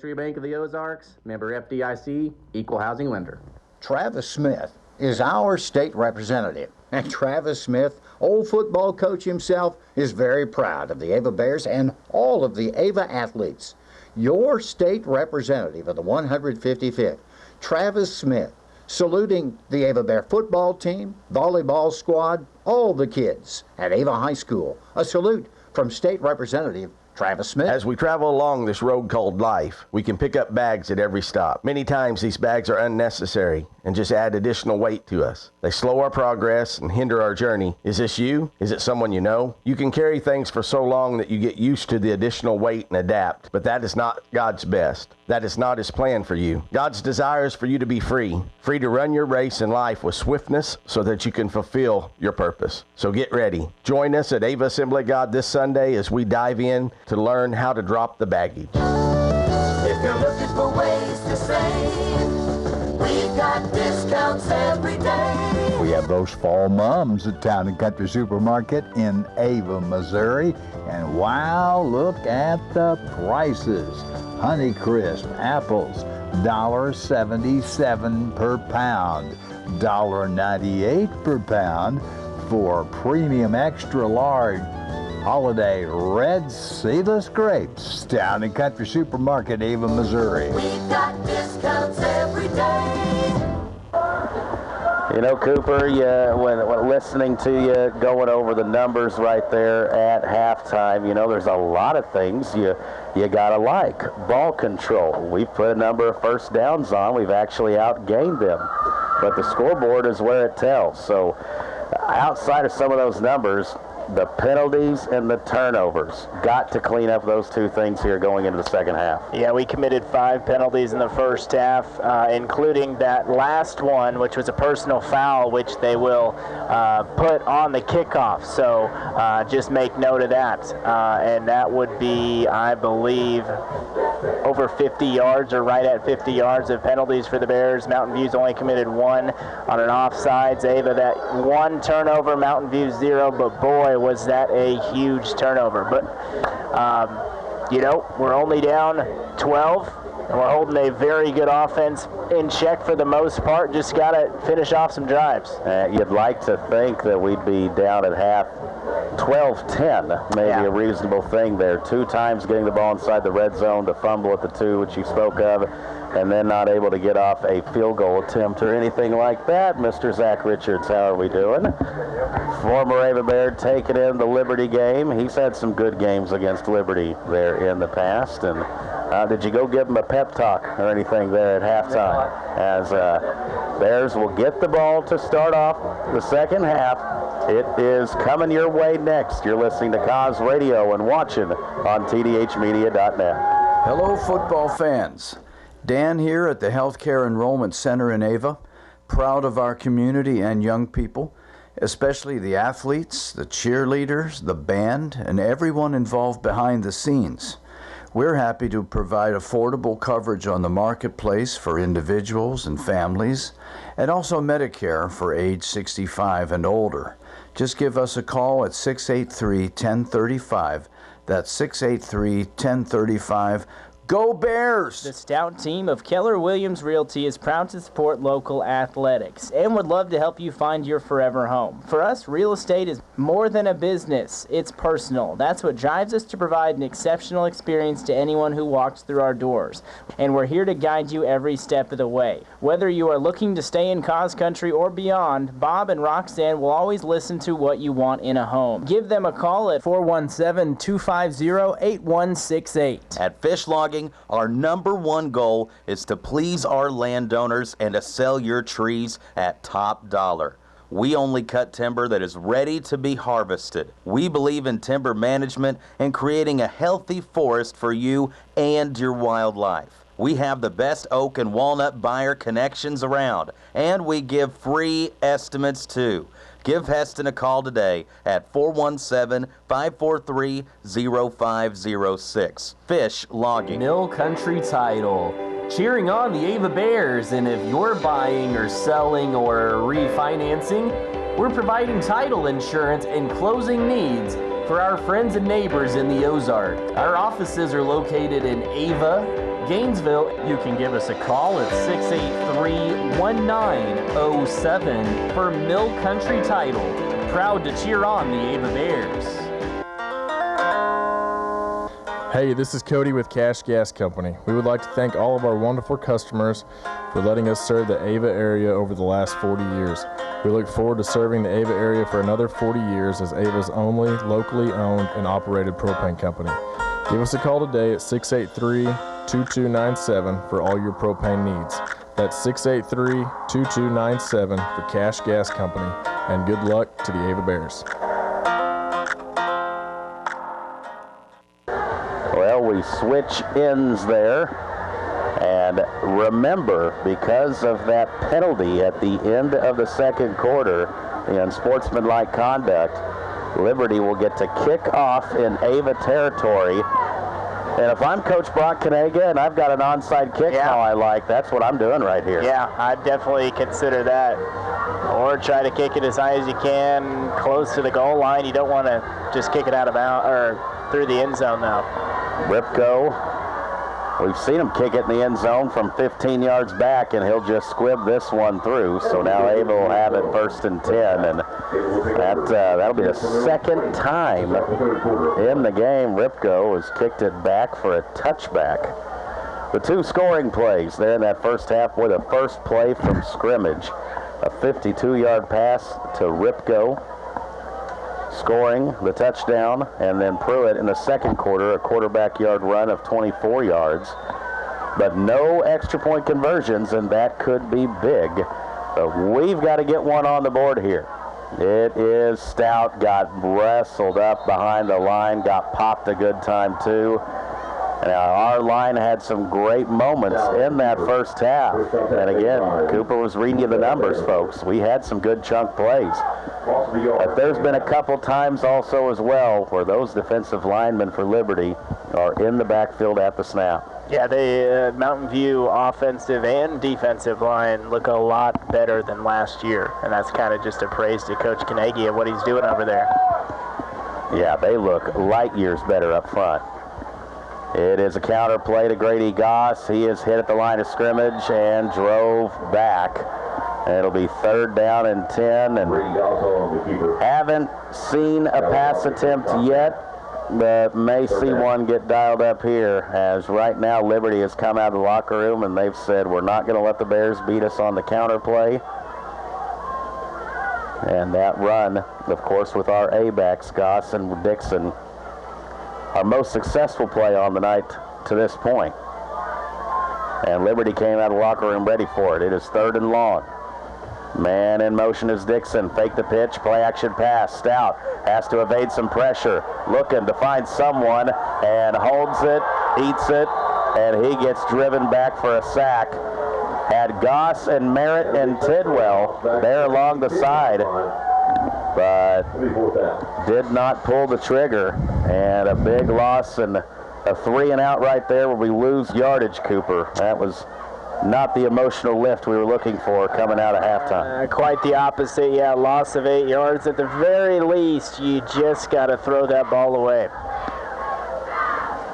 Century Bank of the Ozarks, member FDIC, equal housing lender. Travis Smith is our state representative. And Travis Smith, old football coach himself, is very proud of the Ava Bears and all of the Ava athletes. Your state representative of the 155th, Travis Smith, saluting the Ava Bear football team, volleyball squad, all the kids at Ava High School. A salute from State Representative Travis Smith. As we travel along this road called life, we can pick up bags at every stop. Many times these bags are unnecessary and just add additional weight to us. They slow our progress and hinder our journey. Is this you? Is it someone you know? You can carry things for so long that you get used to the additional weight and adapt, but that is not God's best. That is not His plan for you. God's desire is for you to be free to run your race in life with swiftness so that you can fulfill your purpose. So get ready. Join us at Ava Assembly of God this Sunday as we dive in to learn how to drop the baggage. If you're looking for ways to save, we got discounts every day. We have those fall mums at Town and Country Supermarket in Ava, Missouri. And wow, look at the prices. Honeycrisp apples, $1.77 per pound, $1.98 per pound for premium extra large holiday red seedless grapes. Town and Country Supermarket, Ava, Missouri. We got discounts every day. You know, Cooper, when listening to you going over the numbers right there at halftime, you know, there's a lot of things you gotta like. Ball control. We've put a number of first downs on. We've actually outgained them. But the scoreboard is where it tells. So outside of some of those numbers, the penalties and the turnovers, got to clean up those two things here going into the second half. Yeah, we committed 5 penalties in the first half, including that last one, which was a personal foul, which they will put on the kickoff. So just make note of that. And that would be, I believe, over 50 yards or right at 50 yards of penalties for the Bears. Mountain View's only committed 1 on an offsides. Ava, that 1 turnover, Mountain View 0, but boy, was that a huge turnover. But, you know, we're only down 12, and we're holding a very good offense in check for the most part. Just got to finish off some drives. You'd like to think that we'd be down at half 12-10 may be a reasonable thing there. 2 times getting the ball inside the red zone, the fumble at the 2, which you spoke of, and then not able to get off a field goal attempt or anything like that. Mr. Zach Richards, how are we doing? Former Ava Bear taking in the Liberty game. He's had some good games against Liberty there in the past. And did you go give him a pep talk or anything there at halftime? As Bears will get the ball to start off the second half. It is coming your way next. You're listening to Cause Radio and watching on tdhmedia.net. Hello, football fans. Dan here at the Healthcare Enrollment Center in Ava. Proud of our community and young people, especially the athletes, the cheerleaders, the band, and everyone involved behind the scenes. We're happy to provide affordable coverage on the marketplace for individuals and families, and also Medicare for age 65 and older. Just give us a call at 683-1035. That's 683-1035. Go Bears! The stout team of Keller Williams Realty is proud to support local athletics and would love to help you find your forever home. For us, real estate is more than a business. It's personal. That's what drives us to provide an exceptional experience to anyone who walks through our doors. And we're here to guide you every step of the way. Whether you are looking to stay in Cause Country or beyond, Bob and Roxanne will always listen to what you want in a home. Give them a call at 417-250-8168. At Fish Logging, our #1 goal is to please our landowners and to sell your trees at top dollar. We only cut timber that is ready to be harvested. We believe in timber management and creating a healthy forest for you and your wildlife. We have the best oak and walnut buyer connections around, and we give free estimates too. Give Heston a call today at 417-543-0506. Fish Logging. Mill Country Title. Cheering on the Ava Bears, and if you're buying or selling or refinancing, we're providing title insurance and closing needs for our friends and neighbors in the Ozark. Our offices are located in Ava, Gainesville. You can give us a call at 683-1907 for Mill Country Title. Proud to cheer on the Ava Bears. Hey, this is Cody with Cash Gas Company. We would like to thank all of our wonderful customers for letting us serve the Ava area over the last 40 years. We look forward to serving the Ava area for another 40 years as Ava's only locally owned and operated propane company. Give us a call today at 683-2297 for all your propane needs. That's 683-2297 for Cash Gas Company, and good luck to the Ava Bears. Well, we switch ends there. And remember, because of that penalty at the end of the second quarter, the unsportsmanlike conduct, Liberty will get to kick off in Ava territory. And if I'm Coach Brock Kanega and I've got an onside kick how I like, that's what I'm doing right here. Yeah, I'd definitely consider that. Or try to kick it as high as you can, close to the goal line. You don't want to just kick it out of bounds or through the end zone though. Ripko, we've seen him kick it in the end zone from 15 yards back, and he'll just squib this one through. So now Ava will have it 1st and 10, and that'll be the second time in the game Ripko has kicked it back for a touchback. The 2 scoring plays there in that first half were the first play from scrimmage. A 52-yard pass to Ripko, scoring the touchdown, and then Pruitt in the second quarter, a quarterback yard run of 24 yards. But no extra point conversions, and that could be big. But we've got to get one on the board here. It is Stout, got wrestled up behind the line, got popped a good time too. Now, our line had some great moments in that first half. And again, Cooper was reading you the numbers, folks. We had some good chunk plays. But there's been a couple times also as well where those defensive linemen for Liberty are in the backfield at the snap. Yeah, the Mountain View offensive and defensive line look a lot better than last year. And that's kind of just a praise to Coach Kanegi of what he's doing over there. Yeah, they look light years better up front. It is a counter play to Grady Goss. He is hit at the line of scrimmage and drove back And it'll be 3rd down and 10, and haven't seen a pass attempt yet, but may see one get dialed up here, as right now Liberty has come out of the locker room and they've said we're not going to let the Bears beat us on the counter play. And that run, of course, with our A-backs, Goss and Dixon, our most successful play on the night to this point. And Liberty came out of the locker room ready for it. It is 3rd and long. Man in motion is Dixon. Fake the pitch, play action pass. Stout has to evade some pressure. Looking to find someone and holds it, eats it, and he gets driven back for a sack. Had Goss and Merritt and Tidwell there along the side, but did not pull the trigger. And a big loss and a 3 and out right there where we lose yardage, Cooper. That was not the emotional lift we were looking for coming out of halftime. Quite the opposite, yeah. Loss of 8 yards. At the very least, you just got to throw that ball away.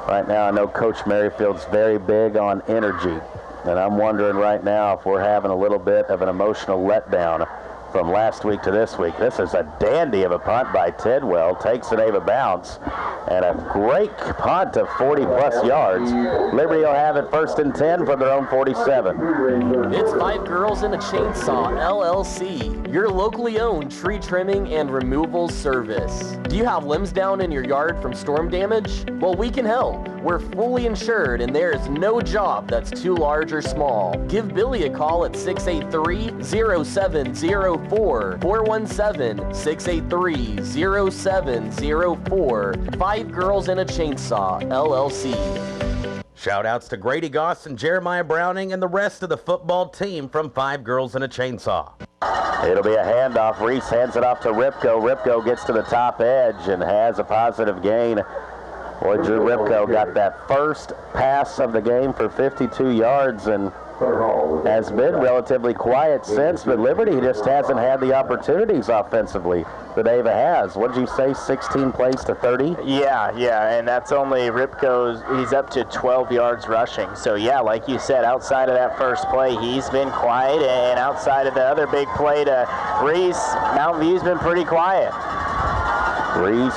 Right now, I know Coach Merrifield's very big on energy, and I'm wondering right now if we're having a little bit of an emotional letdown from last week to this week. This is a dandy of a punt by Tidwell. Takes an Ava bounce, and a great punt of 40-plus yards. Liberty will have it 1st and 10 from their own 47. It's Five Girls and a Chainsaw, LLC, your locally owned tree trimming and removal service. Do you have limbs down in your yard from storm damage? Well, we can help. We're fully insured, and there is no job that's too large or small. Give Billy a call at 683-0704, 417-683-0704. Five Girls and a Chainsaw, LLC. Shout-outs to Grady Goss and Jeremiah Browning and the rest of the football team from Five Girls and a Chainsaw. It'll be a handoff. Reese hands it off to Ripko. Ripko gets to the top edge and has a positive gain. Boy, Drew Ripko got that first pass of the game for 52 yards and has been relatively quiet since, but Liberty just hasn't had the opportunities offensively that Ava has. What did you say, 16 plays to 30? Yeah, and that's only Ripko's. He's up to 12 yards rushing. So, yeah, like you said, outside of that first play, he's been quiet, and outside of the other big play to Reese, Mountain View's been pretty quiet. Reese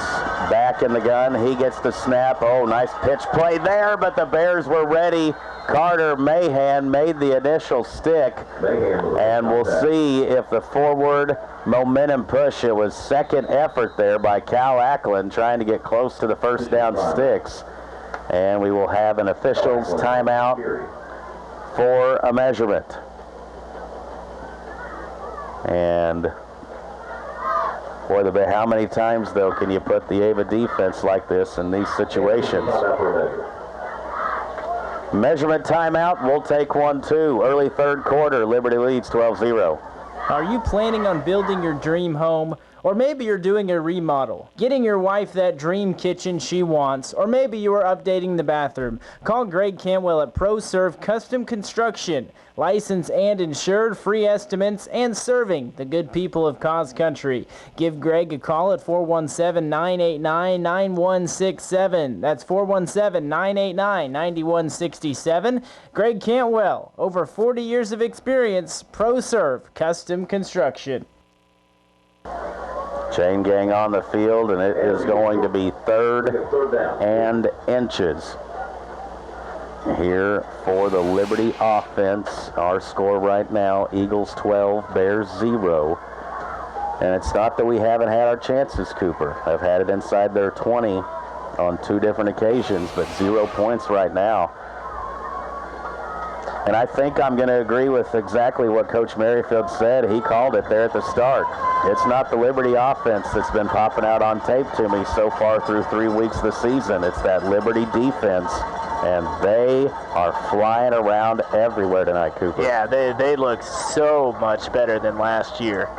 back in the gun. He gets the snap. Oh, nice pitch play there, but the Bears were ready. Carter Mahan made the initial stick, and we'll see if the forward momentum push, it was second effort there by Cal Ackland trying to get close to the first down sticks, and we will have an official's timeout for a measurement. And boy, how many times, though, can you put the Ava defense like this in these situations? Measurement timeout. We'll take one, too. Early 3rd quarter. Liberty leads 12-0. Are you planning on building your dream home? Or maybe you're doing a remodel, getting your wife that dream kitchen she wants, or maybe you are updating the bathroom. Call Greg Cantwell at ProServe Custom Construction. Licensed and insured, free estimates, and serving the good people of Cause Country. Give Greg a call at 417-989-9167. That's 417-989-9167. Greg Cantwell, over 40 years of experience, ProServe Custom Construction. Chain gang on the field, and it is going to be 3rd and inches. Here for the Liberty offense, our score right now, Eagles 12, Bears 0. And it's not that we haven't had our chances, Cooper. I've had it inside their 20 on 2 different occasions, but 0 points right now. And I think I'm going to agree with exactly what Coach Merrifield said. He called it there at the start. It's not the Liberty offense that's been popping out on tape to me so far through 3 weeks of the season. It's that Liberty defense. And they are flying around everywhere tonight, Cooper. Yeah, they look so much better than last year.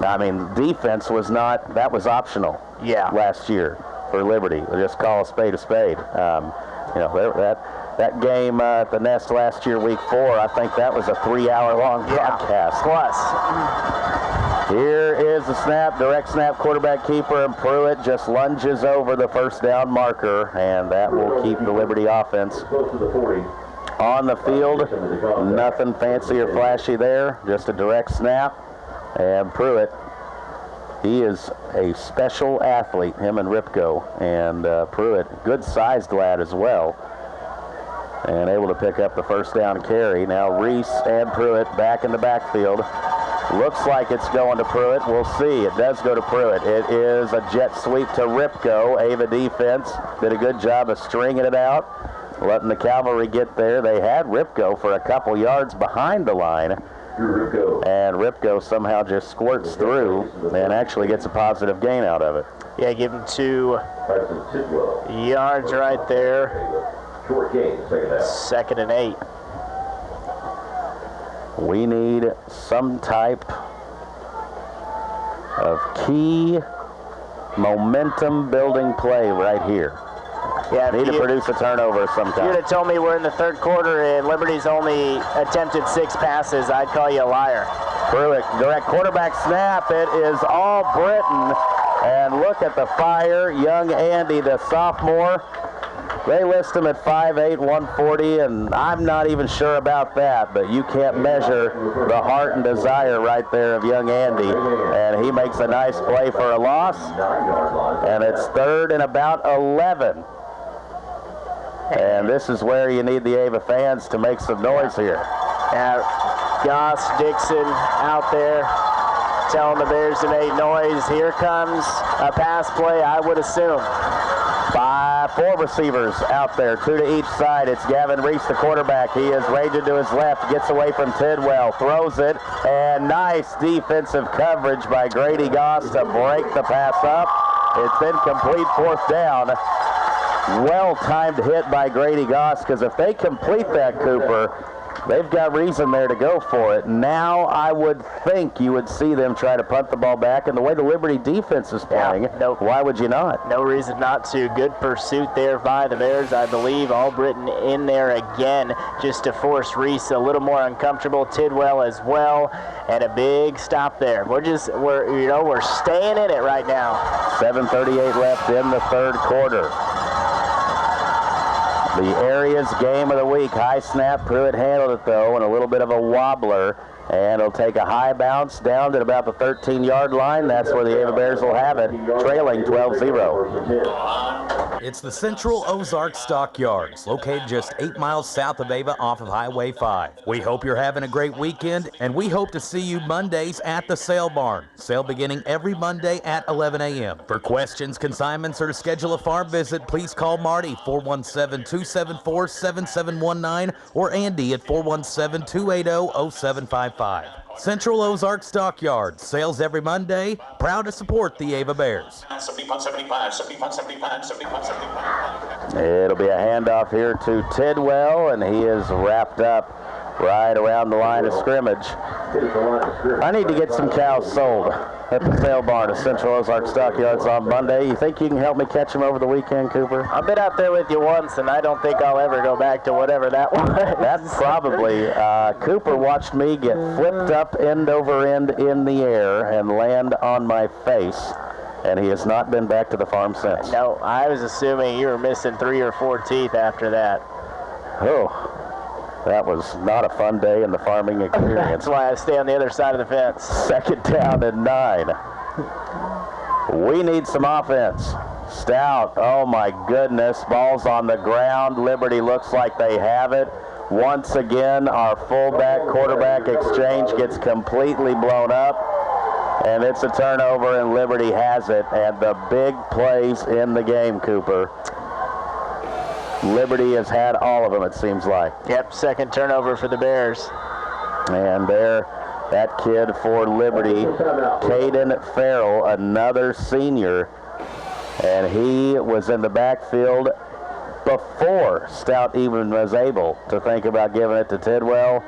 I mean, defense was not, that was optional. Yeah. Last year for Liberty. They just call a spade a spade. That game at the Nest last year, week 4, I think that was a 3-hour-long broadcast. Plus. Here is the snap, direct snap, quarterback keeper, and Pruitt just lunges over the first down marker, and that will keep the Liberty offense on the field. Nothing fancy or flashy there, just a direct snap. And Pruitt, he is a special athlete, him and Ripko. And Pruitt, good-sized lad as well, and able to pick up the first down carry. Now Reese and Pruitt back in the backfield. Looks like it's going to Pruitt. We'll see. It does go to Pruitt. It is a jet sweep to Ripko. Ava defense did a good job of stringing it out, letting the cavalry get there. They had Ripko for a couple yards behind the line. And Ripko somehow just squirts through and actually gets a positive gain out of it. Yeah, give him 2 yards right there. Short gain, Second and 8. We need some type of key momentum building play right here. Yeah, need to produce a turnover sometime. If you'd have told me we're in the third quarter and Liberty's only attempted 6 passes, I'd call you a liar. Pruitt, direct quarterback snap. It is all Britton. And look at the fire. Young Andy, the sophomore. They list him at 5'8", 140, and I'm not even sure about that, but you can't measure the heart and desire right there of young Andy. And he makes a nice play for a loss, and it's third and about 11. And this is where you need the Ava fans to make some noise here. Goss, Dixon out there telling the Bears to make noise. Here comes a pass play, I would assume. 4 receivers out there, 2 to each side. It's Gavin Reese, the quarterback. He is raging to his left, gets away from Tidwell, throws it, and nice defensive coverage by Grady Goss to break the pass up. It's incomplete, 4th down. Well-timed hit by Grady Goss, because if they complete that, Cooper, they've got reason there to go for it. Now I would think you would see them try to punt the ball back, and the way the Liberty defense is playing, why would you not? No reason not to. Good pursuit there by the Bears, I believe. Albritton in there again just to force Reese a little more uncomfortable. Tidwell as well, and a big stop there. We're staying in it right now. 7:38 left in the third quarter. The area's game of the week. High snap. Pruitt handled it, though, and a little bit of a wobbler. And it'll take a high bounce down to about the 13-yard line. That's where the Ava Bears will have it, trailing 12-0. It's the Central Ozark Stockyards, located just 8 miles south of Ava off of Highway 5. We hope you're having a great weekend, and we hope to see you Mondays at the Sale Barn. Sale beginning every Monday at 11 a.m. For questions, consignments, or to schedule a farm visit, please call Marty, 417-274-7719, or Andy at 417-280-0755. Central Ozark Stockyards, sales every Monday, proud to support the Ava Bears. It'll be a handoff here to Tidwell, and he is wrapped up right around the line of scrimmage. I need to get some cows sold at the sale barn at Central Ozark Stockyards on Monday. You think you can help me catch them over the weekend, Cooper? I've been out there with you once, and I don't think I'll ever go back to whatever that was. That's probably. Cooper watched me get flipped up end over end in the air and land on my face, and he has not been back to the farm since. No, I was assuming you were missing 3 or 4 teeth after that. Oh, that was not a fun day in the farming experience. That's why I stay on the other side of the fence. 2nd down and 9. We need some offense. Stout, oh my goodness, ball's on the ground. Liberty looks like they have it. Once again, our fullback-quarterback exchange gets completely blown up, and it's a turnover, and Liberty has it. And the big plays in the game, Cooper. Liberty has had all of them, it seems like. Yep, second turnover for the Bears. And there, that kid for Liberty, Caden Farrell, another senior, and he was in the backfield before Stout even was able to think about giving it to Tidwell.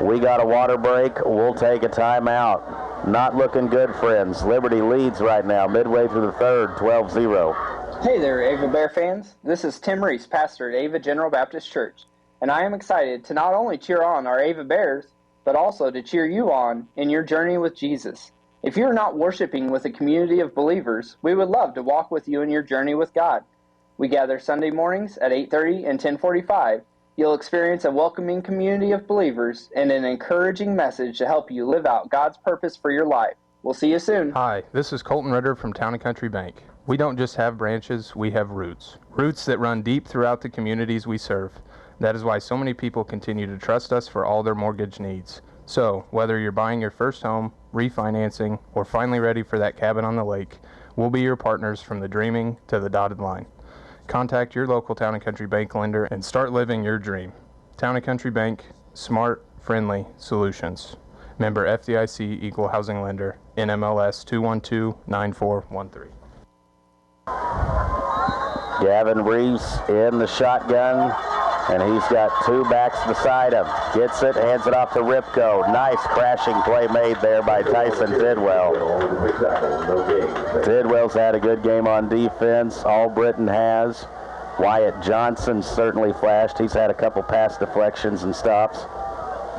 We got a water break. We'll take a timeout. Not looking good, friends. Liberty leads right now, midway through the third, 12-0. Hey there, Ava Bear fans. This is Tim Reese, pastor at Ava General Baptist Church, and I am excited to not only cheer on our Ava Bears, but also to cheer you on in your journey with Jesus. If you're not worshiping with a community of believers, we would love to walk with you in your journey with God. We gather Sunday mornings at 8:30 and 10:45, You'll experience a welcoming community of believers and an encouraging message to help you live out God's purpose for your life. We'll see you soon. Hi, this is Colton Ritter from Town & Country Bank. We don't just have branches, we have roots. Roots that run deep throughout the communities we serve. That is why so many people continue to trust us for all their mortgage needs. So, whether you're buying your first home, refinancing, or finally ready for that cabin on the lake, we'll be your partners from the dreaming to the dotted line. Contact your local Town & Country Bank lender and start living your dream. Town & Country Bank, smart, friendly solutions. Member FDIC, Equal Housing Lender, NMLS 2129413. Gavin Reese in the shotgun, and he's got two backs beside him. Gets it, hands it off to Ripko. Nice crashing play made there by Tyson Tidwell. Tidwell's had a good game on defense. All Britain has. Wyatt Johnson certainly flashed. He's had a couple pass deflections and stops.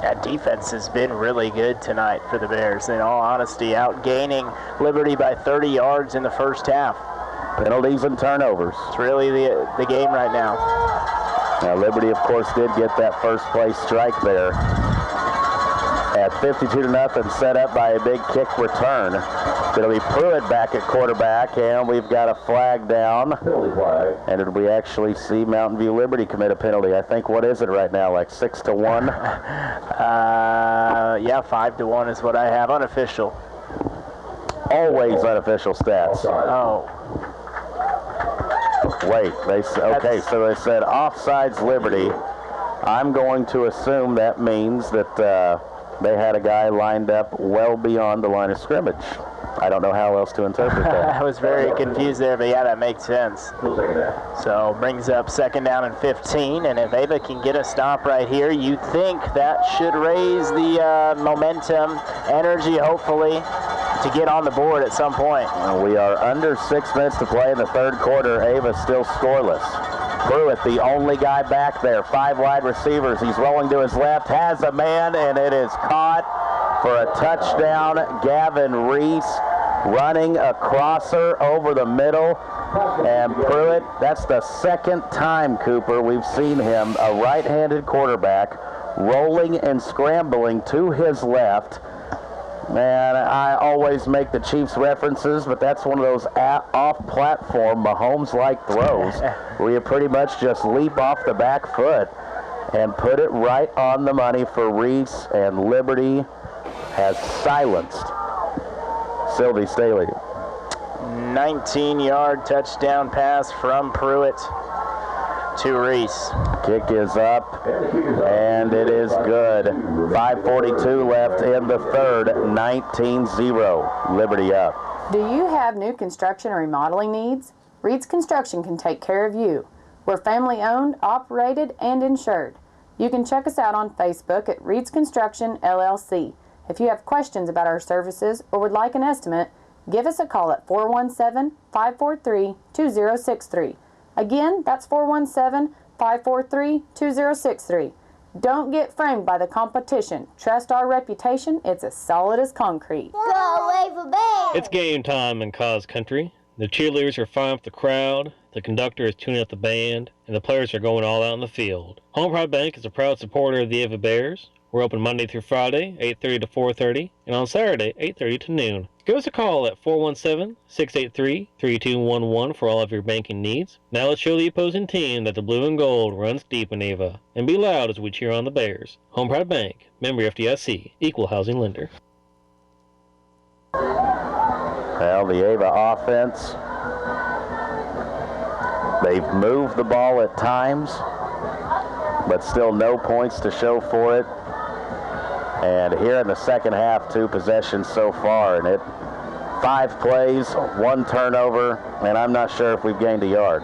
That defense has been really good tonight for the Bears. In all honesty, outgaining Liberty by 30 yards in the first half. Penalties and turnovers. It's really the game right now. Now, Liberty, of course, did get that first place strike there. At 52-0, set up by a big kick return. It'll be Pruitt back at quarterback, and we've got a flag down. And did we actually see Mountain View Liberty commit a penalty? I think, what is it right now, like 6-1? Yeah, 5-1 is what I have. Unofficial. Always unofficial stats. Oh. Wait, okay, so they said offsides Liberty. I'm going to assume that means that they had a guy lined up well beyond the line of scrimmage. I don't know how else to interpret that. I was very confused there, but yeah, that makes sense. So brings up 2nd down and 15, and if Ava can get a stop right here, you think that should raise the momentum, energy, hopefully, to get on the board at some point. We are under 6 minutes to play in the third quarter. Ava still scoreless. Pruitt, the only guy back there. 5 wide receivers. He's rolling to his left, has a man, and it is caught for a touchdown. Gavin Reese running a crosser over the middle. And Pruitt, that's the second time, Cooper, we've seen him, a right-handed quarterback, rolling and scrambling to his left. Man, I always make the Chiefs references, but that's one of those off-platform Mahomes-like throws where you pretty much just leap off the back foot and put it right on the money for Reese, and Liberty has silenced Sylvie Staley. 19-yard touchdown pass from Pruitt to Reese. Kick is up, and it is good. 5:42 left in the third, 19-0, Liberty up. Do you have new construction or remodeling needs? Reed's Construction can take care of you. We're family-owned, operated, and insured. You can check us out on Facebook at Reed's Construction, LLC. If you have questions about our services or would like an estimate, give us a call at 417-543-2063. Again, that's 417-543-2063. Don't get framed by the competition. Trust our reputation. It's as solid as concrete. Go Ava Bears! It's game time in Cause Country. The cheerleaders are firing up the crowd, the conductor is tuning up the band, and the players are going all out in the field. Home Pride Bank is a proud supporter of the Ava Bears. We're open Monday through Friday, 8:30 to 4:30, and on Saturday, 8:30 to noon. Give us a call at 417-683-3211 for all of your banking needs. Now let's show the opposing team that the blue and gold runs deep in Ava. And be loud as we cheer on the Bears. Home Pride Bank, member FDIC, equal housing lender. Well, the Ava offense, they've moved the ball at times, but still no points to show for it. And here in the second half, 2 possessions so far, and 5 plays, 1 turnover, and I'm not sure if we've gained a yard.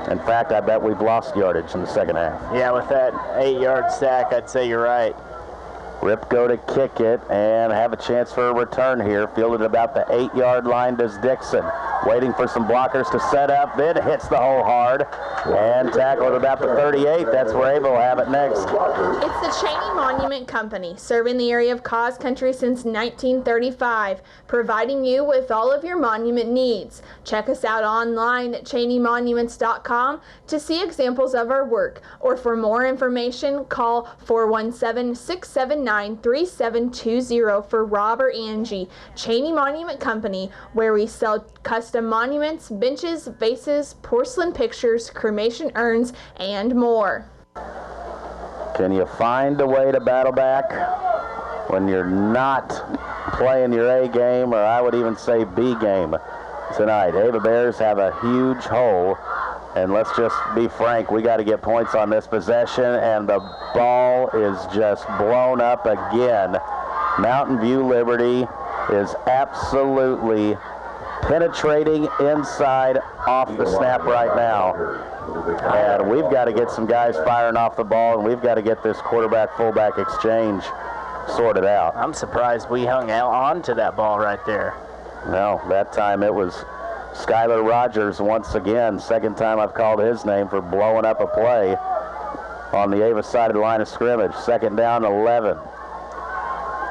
In fact, I bet we've lost yardage in the second half. Yeah, with that 8-yard sack, I'd say you're right. Ripko to kick it and have a chance for a return here. Fielded about the 8-yard line does Dixon. Waiting for some blockers to set up, then hits the hole hard and tackled about the 38. That's where Ava will have it next. It's the Cheney Monument Company, serving the area of Cause Country since 1935, providing you with all of your monument needs. Check us out online at ChaneyMonuments.com to see examples of our work, or for more information, call 417-679-3720 for Rob or Angie. Chaney Monument Company, where we sell custom monuments, benches, vases, porcelain pictures, cremation urns, and more. Can you find a way to battle back when you're not playing your A game, or I would even say B game tonight? Ava Bears have a huge hole, and let's just be frank, we got to get points on this possession, and the ball is just blown up again. Mountain View Liberty is absolutely penetrating inside off the snap right now. And we've got to get some guys firing off the ball, and we've got to get this quarterback-fullback exchange sorted out. I'm surprised we hung out on to that ball right there. No, that time it was Skylar Rogers once again. Second time I've called his name for blowing up a play on the Ava side of the line of scrimmage. 2nd down, 11.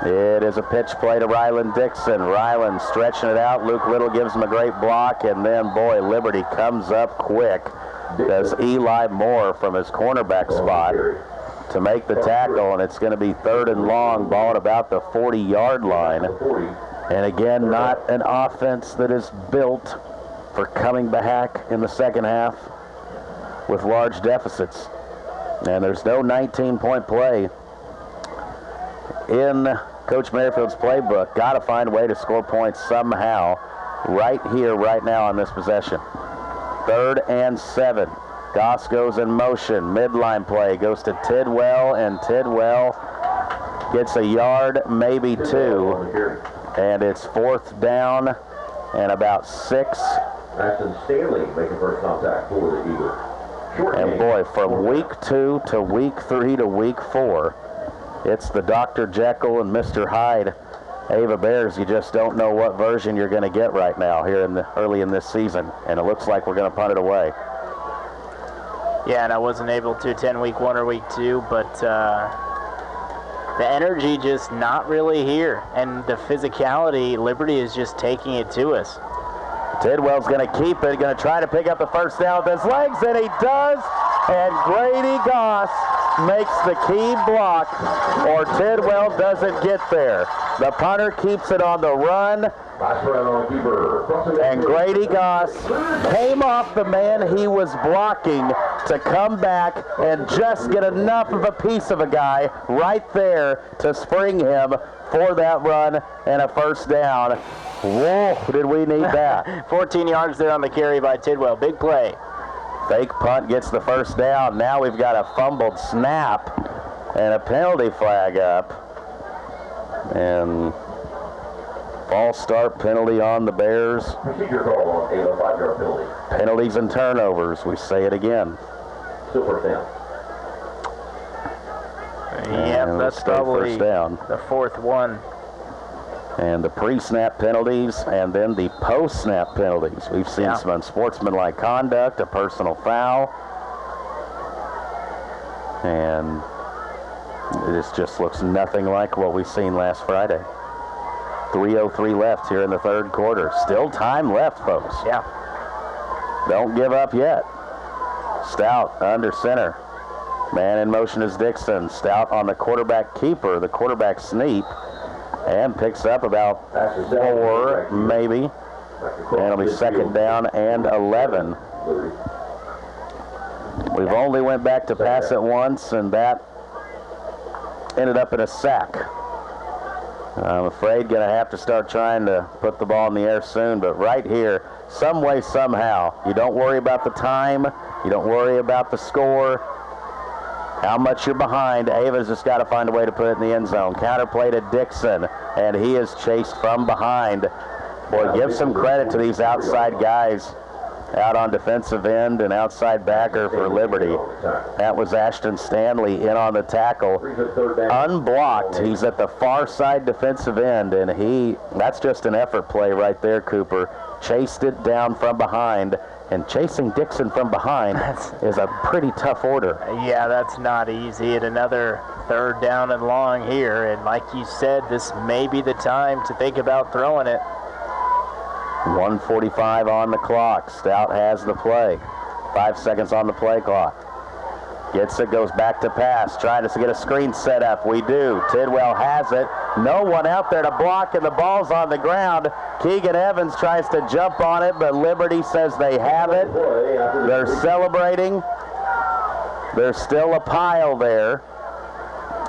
It is a pitch play to Ryland Dixon. Ryland stretching it out. Luke Little gives him a great block, and then, boy, Liberty comes up quick. Does Eli Moore from his cornerback spot to make the tackle, and it's going to be 3rd and long, ball at about the 40-yard line. And again, not an offense that is built for coming back in the second half with large deficits. And there's no 19-point play in Coach Merrifield's playbook. Got to find a way to score points somehow right here, right now on this possession. 3rd and 7. Goss goes in motion. Midline play goes to Tidwell, and Tidwell gets a yard, maybe 2. And it's 4th down and about 6. Ashton Stanley making first contact for the Eagles. And boy, from week 2 to week 3 to week 4, it's the Dr. Jekyll and Mr. Hyde Ava Bears. You just don't know what version you're going to get right now here early in this season, and it looks like we're going to punt it away. Yeah, and I wasn't able to attend week 1 or week 2, but the energy just not really here, and the physicality, Liberty is just taking it to us. Tidwell's going to keep it, going to try to pick up the first down with his legs, and he does, and Grady Goss makes the key block, or Tidwell doesn't get there. The punter keeps it on the run, and Grady Goss came off the man he was blocking to come back and just get enough of a piece of a guy right there to spring him for that run and a first down. Whoa, did we need that. 14 yards there on the carry by Tidwell. Big play. Fake punt gets the first down. Now we've got a fumbled snap and a penalty flag up. And false start penalty on the Bears. Procedure call on Ava, 5-yard penalty. Penalties and turnovers. We say it again. Still first down. Yep, that's probably the 4th one. And the pre-snap penalties and then the post-snap penalties. We've seen some unsportsmanlike conduct, a personal foul. And this just looks nothing like what we've seen last Friday. 3:03 left here in the 3rd quarter. Still time left, folks. Yeah. Don't give up yet. Stout under center. Man in motion is Dixon. Stout on the quarterback keeper, the quarterback sneak. And picks up about 4, maybe. And it'll be 2nd down and 11. We've only went back to pass it once, and that ended up in a sack. I'm afraid going to have to start trying to put the ball in the air soon, but right here, some way, somehow, you don't worry about the time, you don't worry about the score, how much you're behind. Ava's just got to find a way to put it in the end zone. Counter play to Dixon, and he is chased from behind. Boy, give some credit to these outside guys out on defensive end and outside backer for Liberty. That was Ashton Stanley in on the tackle. Unblocked. He's at the far side defensive end, and that's just an effort play right there, Cooper. Chased it down from behind, and chasing Dixon from behind is a pretty tough order. Yeah, that's not easy. And another third down and long here, and like you said, this may be the time to think about throwing it. 1:45 on the clock. Stout has the play. 5 seconds on the play clock. Gets it, goes back to pass, trying to get a screen set up. We do. Tidwell has it. No one out there to block, and the ball's on the ground. Keegan Evans tries to jump on it, but Liberty says they have it. They're celebrating. There's still a pile there.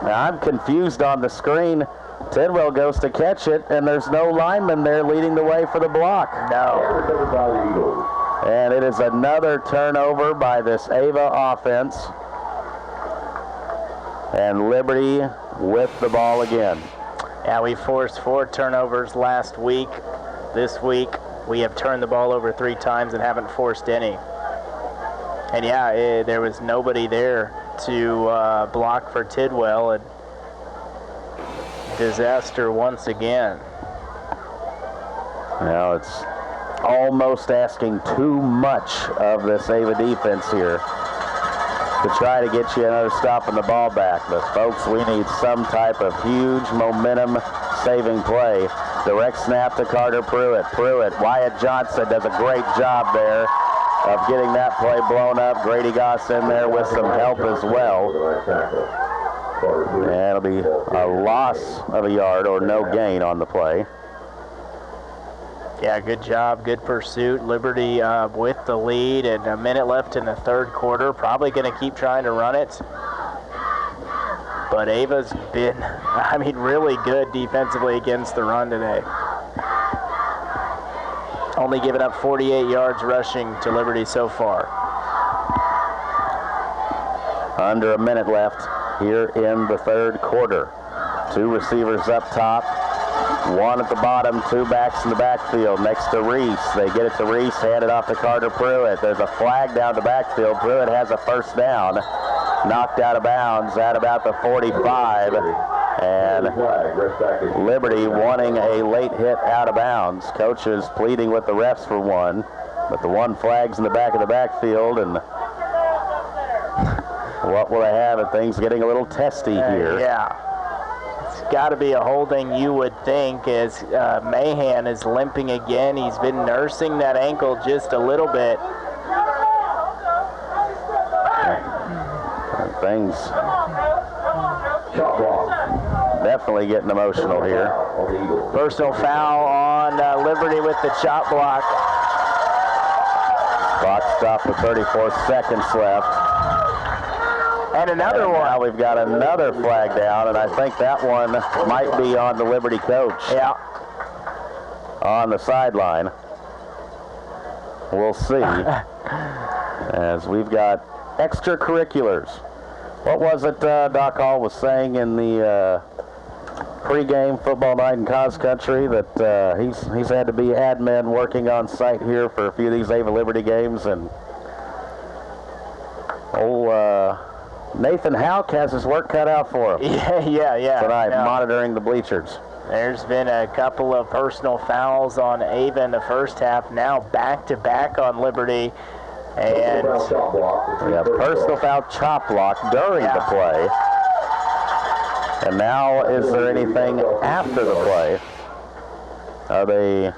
Now, I'm confused on the screen. Tidwell goes to catch it, and there's no lineman there leading the way for the block. No. And it is another turnover by this Ava offense. And Liberty with the ball again. Yeah, we forced 4 turnovers last week. This week, we have turned the ball over 3 times and haven't forced any. And yeah, there was nobody there to block for Tidwell. And disaster once again. Now it's almost asking too much of this Ava defense here to try to get you another stop in the ball back. But folks, we need some type of huge momentum saving play. Direct snap to Carter Pruitt. Wyatt Johnson does a great job there of getting that play blown up. Grady Goss in there with some help as well. And it'll be a loss of a yard or no gain on the play. Yeah, good job, good pursuit. Liberty with the lead, and a minute left in the third quarter. Probably going to keep trying to run it. But Ava's been, really good defensively against the run today. Only giving up 48 yards rushing to Liberty so far. Under a minute left here in the third quarter. 2 receivers up top. 1 at the bottom, 2 backs in the backfield next to Reese. They get it to Reese, hand it off to Carter Pruitt. There's a flag down the backfield. Pruitt has a first down. Knocked out of bounds at about the 45. And Liberty wanting a late hit out of bounds. Coaches pleading with the refs for one. But the 1 flag's in the back of the backfield. And what will they have? And things getting a little testy here. Yeah. Got to be a holding, you would think, as Mahan is limping again. He's been nursing that ankle just a little bit. Things definitely getting emotional here. Personal foul on Liberty with the chop block. Clock stopped with 34 seconds left. And another one. Now we've got another flag down, and I think that one might be on the Liberty coach. Yeah. On the sideline. We'll see. As we've got extracurriculars. What was it Doc Hall was saying in the pregame football night in Cos Country, that he's had to be admin working on site here for a few of these Ava Liberty games, and Nathan Houck has his work cut out for him. Yeah. Tonight, monitoring the bleachers. There's been a couple of personal fouls on Ava in the first half, now back-to-back on Liberty. And personal foul chop block during the play. And now, is there anything after the play?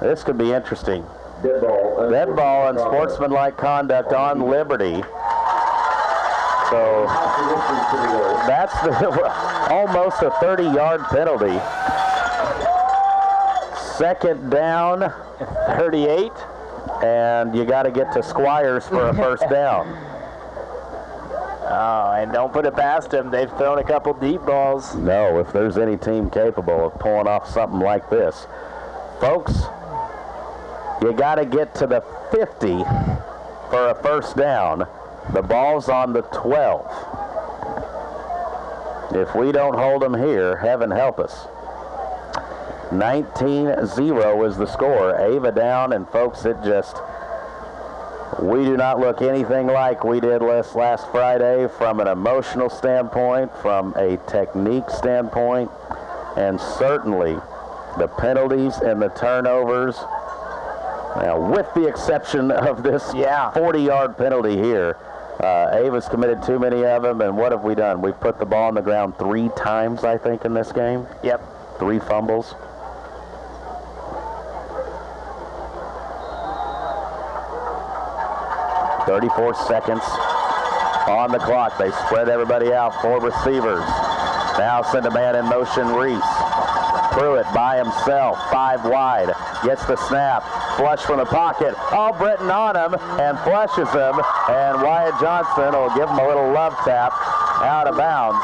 This could be interesting. Dead ball and sportsmanlike conduct on Liberty. So that's almost a 30-yard penalty. Second down, 38. And you got to get to Squires for a first down. Oh, and don't put it past them. They've thrown a couple deep balls. No, if there's any team capable of pulling off something like this. Folks, you got to get to the 50 for a first down. The ball's on the 12. If we don't hold them here, heaven help us. 19-0 is the score. Ava down, and folks, We do not look anything like we did last Friday from an emotional standpoint, from a technique standpoint, and certainly the penalties and the turnovers. Now, with the exception of this 40-yard penalty here, Ava's committed too many of them, and what have we done? We've put the ball on the ground 3 times, I think, in this game. Yep. 3 fumbles. "34 seconds on the clock. They spread everybody out, 4 receivers. Now send a man in motion, Reese. Pruitt by himself, 5 wide. Gets the snap, flush from the pocket. Oh, Britton on him and flushes him. And Wyatt Johnson will give him a little love tap out of bounds.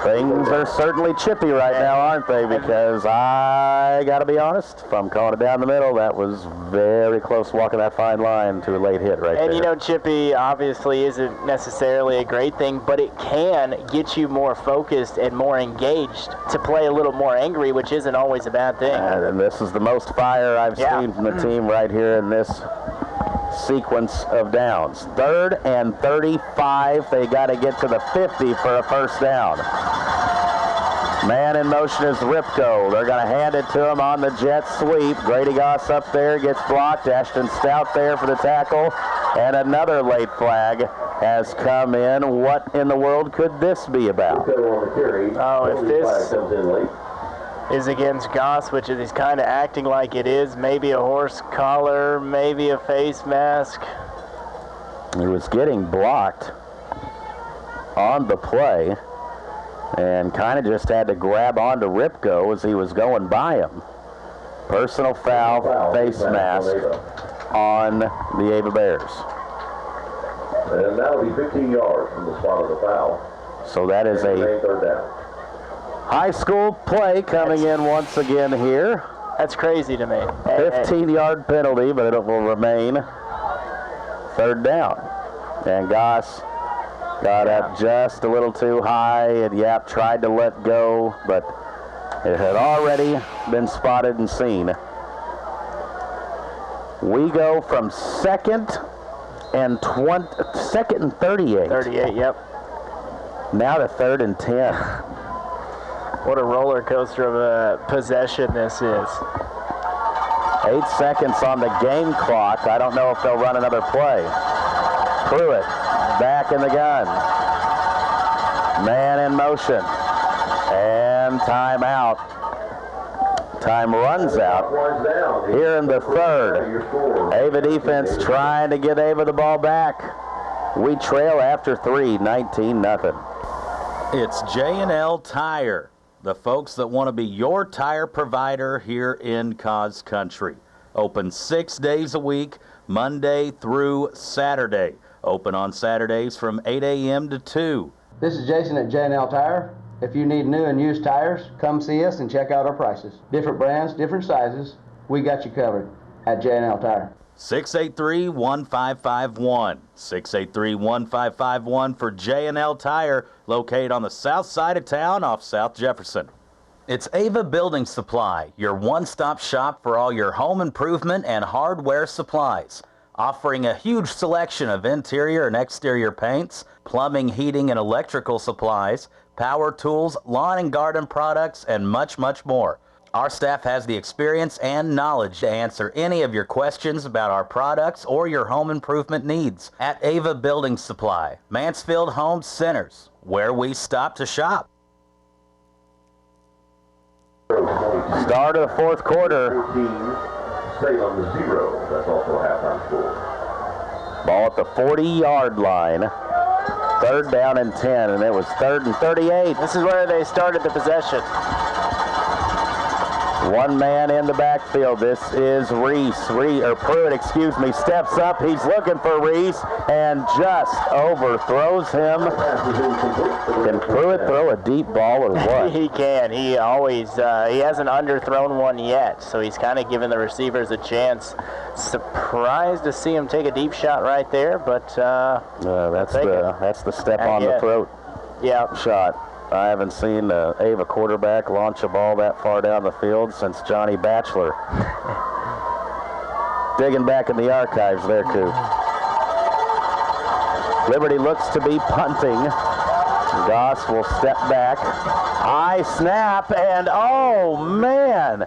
Things are certainly chippy right now, aren't they? Because I got to be honest, if I'm calling it down the middle, that was very close walking that fine line to a late hit right there. And, you know, chippy obviously isn't necessarily a great thing, but it can get you more focused and more engaged to play a little more angry, which isn't always a bad thing. And this is the most fire I've seen from the team right here in this sequence of downs. 3rd and 35. They got to get to the 50 for a first down. Man in motion is Ripko. They're going to hand it to him on the jet sweep. Grady Goss up there gets blocked. Ashton Stout there for the tackle. And another late flag has come in. What in the world could this be about? Oh, if this is against Goss, which is he's kind of acting like it is, maybe a horse collar, maybe a face mask. He was getting blocked on the play and kind of just had to grab onto Ripko as he was going by him. Personal foul, face mask on the Ava Bears. And that'll be 15 yards from the spot of the foul. So that is a 3rd down. High school play coming in once again here. That's crazy to me. 15-yard penalty, but it will remain 3rd down. And Goss got up just a little too high, and Yap tried to let go, but it had already been spotted and seen. We go from 2nd and 38. 38, yep. Now to 3rd and 10. What a roller coaster of a possession this is. 8 seconds on the game clock. I don't know if they'll run another play. Pruitt back in the gun. Man in motion. And timeout. Time runs out here in the 3rd. Ava defense trying to get Ava the ball back. We trail after 3, 19-0. It's J&L Tire, the folks that want to be your tire provider here in Cause Country. Open 6 days a week, Monday through Saturday. Open on Saturdays from 8 a.m. to 2. This is Jason at J&L Tire. If you need new and used tires, come see us and check out our prices. Different brands, different sizes. We got you covered at J&L Tire. 683-1551. 683-1551 for J&L Tire, located on the south side of town off South Jefferson. It's Ava Building Supply, your one-stop shop for all your home improvement and hardware supplies. Offering a huge selection of interior and exterior paints, plumbing, heating, and electrical supplies, power tools, lawn and garden products, and much, much more. Our staff has the experience and knowledge to answer any of your questions about our products or your home improvement needs at Ava Building Supply, Mansfield Home Centers, where we stop to shop. Start of the 4th quarter. 15, Salem 0. That's also a halftime score. Ball at the 40-yard line. 3rd down and 10, and it was 3rd and 38. This is where they started the possession. One man in the backfield. This is Pruitt, excuse me, steps up. He's looking for Reese and just overthrows him. Can Pruitt throw a deep ball or what? He can. He always, he hasn't underthrown one yet, so he's kind of giving the receivers a chance. Surprised to see him take a deep shot right there, but that's the step on the throat shot. I haven't seen the Ava quarterback launch a ball that far down the field since Johnny Batchelor. digging back in the archives there, Coop. Liberty looks to be punting. Goss will step back. High snap, and oh, man.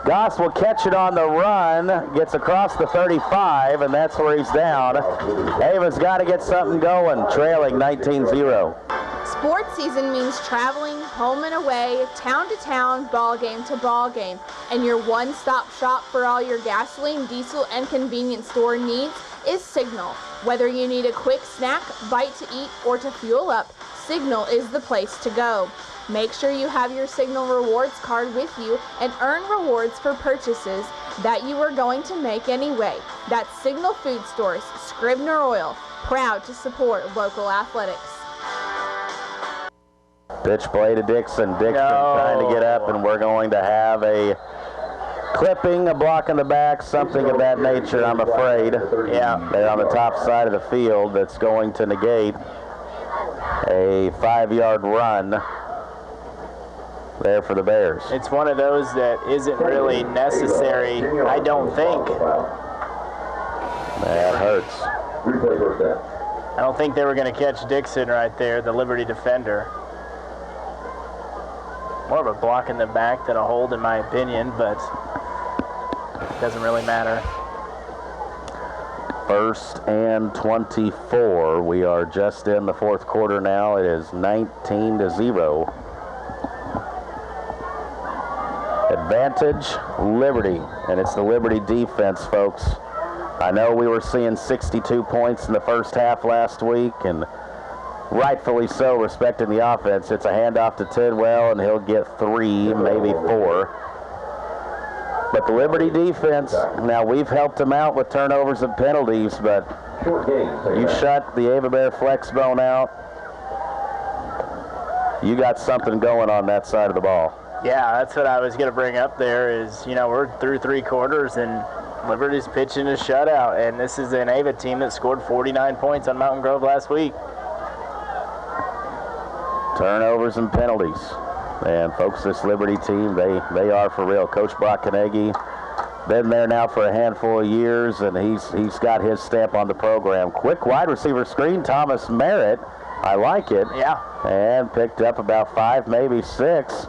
Goss will catch it on the run, gets across the 35, and that's where he's down. Ava's got to get something going, trailing 19-0. Sports season means traveling home and away, town to town, ball game to ball game, and your one-stop shop for all your gasoline, diesel, and convenience store needs is Signal. Whether you need a quick snack, bite to eat, or to fuel up, Signal is the place to go. Make sure you have your Signal Rewards card with you and earn rewards for purchases that you are going to make anyway. That's Signal Food Stores, Scribner Oil, proud to support local athletics. Pitch play to Dixon. Dixon trying to get up, and we're going to have a clipping, a block in the back, something of that nature, I'm afraid. Yeah. They're on the top side of the field. That's going to negate a 5-yard run there for the Bears. It's one of those that isn't really necessary, I don't think. That hurts. I don't think they were going to catch Dixon right there, the Liberty defender. More of a block in the back than a hold, in my opinion, but it doesn't really matter. 1st and 24. We are just in the fourth quarter now. It is 19-0. Advantage, Liberty, and it's the Liberty defense, folks. I know we were seeing 62 points in the first half last week, and rightfully so, respecting the offense. It's a handoff to Tidwell, and he'll get 3, maybe 4. But the Liberty defense, now we've helped them out with turnovers and penalties, but you shut the Ava Bear flex bone out, you got something going on that side of the ball. Yeah, that's what I was going to bring up there is, you know, we're through 3 quarters, and Liberty's pitching a shutout, and this is an Ava team that scored 49 points on Mountain Grove last week. Turnovers and penalties. And folks, this Liberty team, they are for real. Coach Brock Carnegie, been there now for a handful of years, and he's got his stamp on the program. Quick wide receiver screen, Thomas Merritt. I like it. Yeah. And picked up about 5, maybe 6.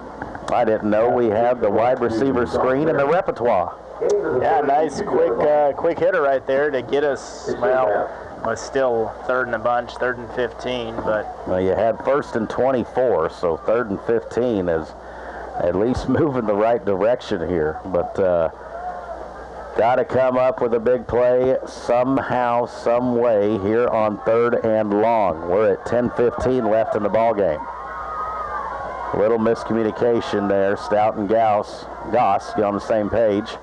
I didn't know we had the wide receiver screen in the repertoire. Yeah, nice quick hitter right there to get us, well, was still 3rd in a bunch, 3rd and 15, but... Well, you had 1st and 24, so 3rd and 15 is at least moving the right direction here. But got to come up with a big play somehow, some way here on 3rd and long. We're at 10:15 left in the ball game. A little miscommunication there. Stout and Goss get on the same page.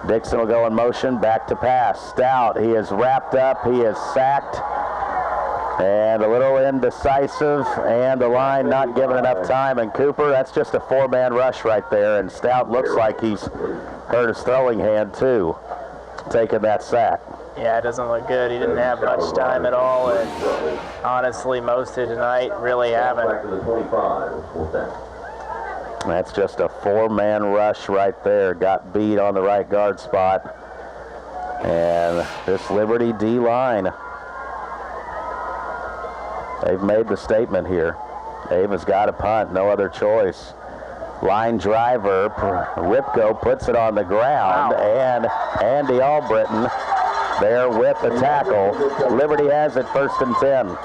Dixon will go in motion, back to pass. Stout, he is wrapped up, he is sacked, and a little indecisive, and the line not giving enough time. And Cooper, that's just a 4-man rush right there, and Stout looks like he's hurt his throwing hand too, taking that sack. Yeah, it doesn't look good. He didn't have much time at all, and honestly, most of tonight really haven't. That's just a 4-man rush right there. Got beat on the right guard spot. And this Liberty D-line, they've made the statement here. Ava's got to punt, no other choice. Line driver, Ripko puts it on the ground, and Andy Albritton there with the tackle. Liberty has it 1st and 10.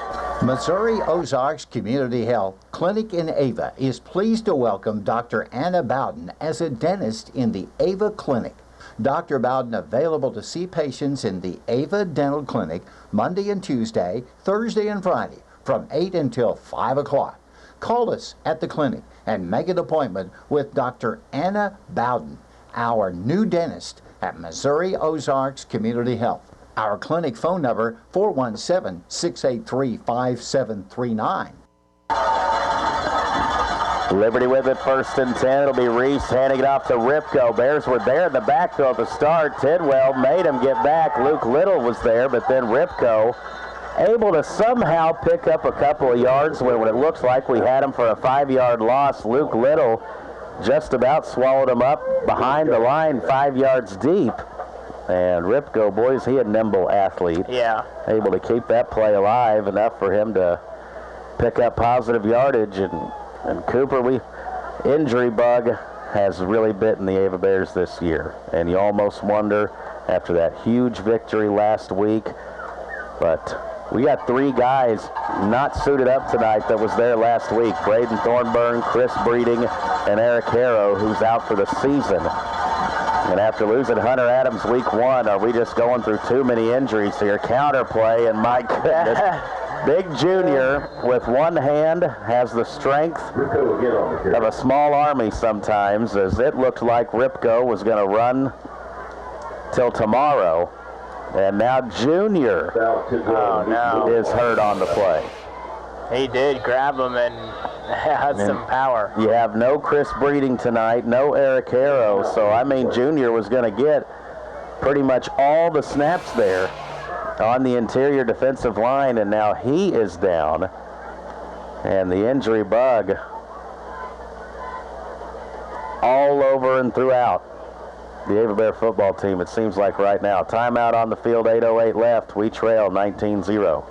Missouri Ozarks Community Health Clinic in Ava is pleased to welcome Dr. Anna Bowden as a dentist in the Ava Clinic. Dr. Bowden available to see patients in the Ava Dental Clinic Monday and Tuesday, Thursday and Friday from 8 until 5 o'clock. Call us at the clinic and make an appointment with Dr. Anna Bowden, our new dentist at Missouri Ozarks Community Health. Our clinic phone number, 417-683-5739. Liberty with it 1st and 10. It'll be Reese handing it off to Ripko. Bears were there in the backfield to start. Tidwell made him get back. Luke Little was there, but then Ripko able to somehow pick up a couple of yards when it looks like we had him for a 5-yard loss. Luke Little just about swallowed him up behind the line 5 yards deep. And Ripko, boy, is he a nimble athlete. Yeah. Able to keep that play alive enough for him to pick up positive yardage. And Cooper, injury bug has really bitten the Ava Bears this year. And you almost wonder, after that huge victory last week, but we got 3 guys not suited up tonight that was there last week. Braden Thornburn, Chris Breeding, and Eric Harrow, who's out for the season. And after losing Hunter Adams week 1, are we just going through too many injuries here? Counterplay, and my goodness. Big Junior, with one hand, has the strength of a small army sometimes, as it looked like Ripko was going to run till tomorrow. And now Junior is hurt on the play. He did grab him and had some power. You have no Chris Breeding tonight, no Eric Harrow, so I mean Junior was going to get pretty much all the snaps there on the interior defensive line, and now he is down. And the injury bug all over and throughout the Ava Bear football team, it seems like right now. Timeout on the field, 8:08 left. We trail 19-0.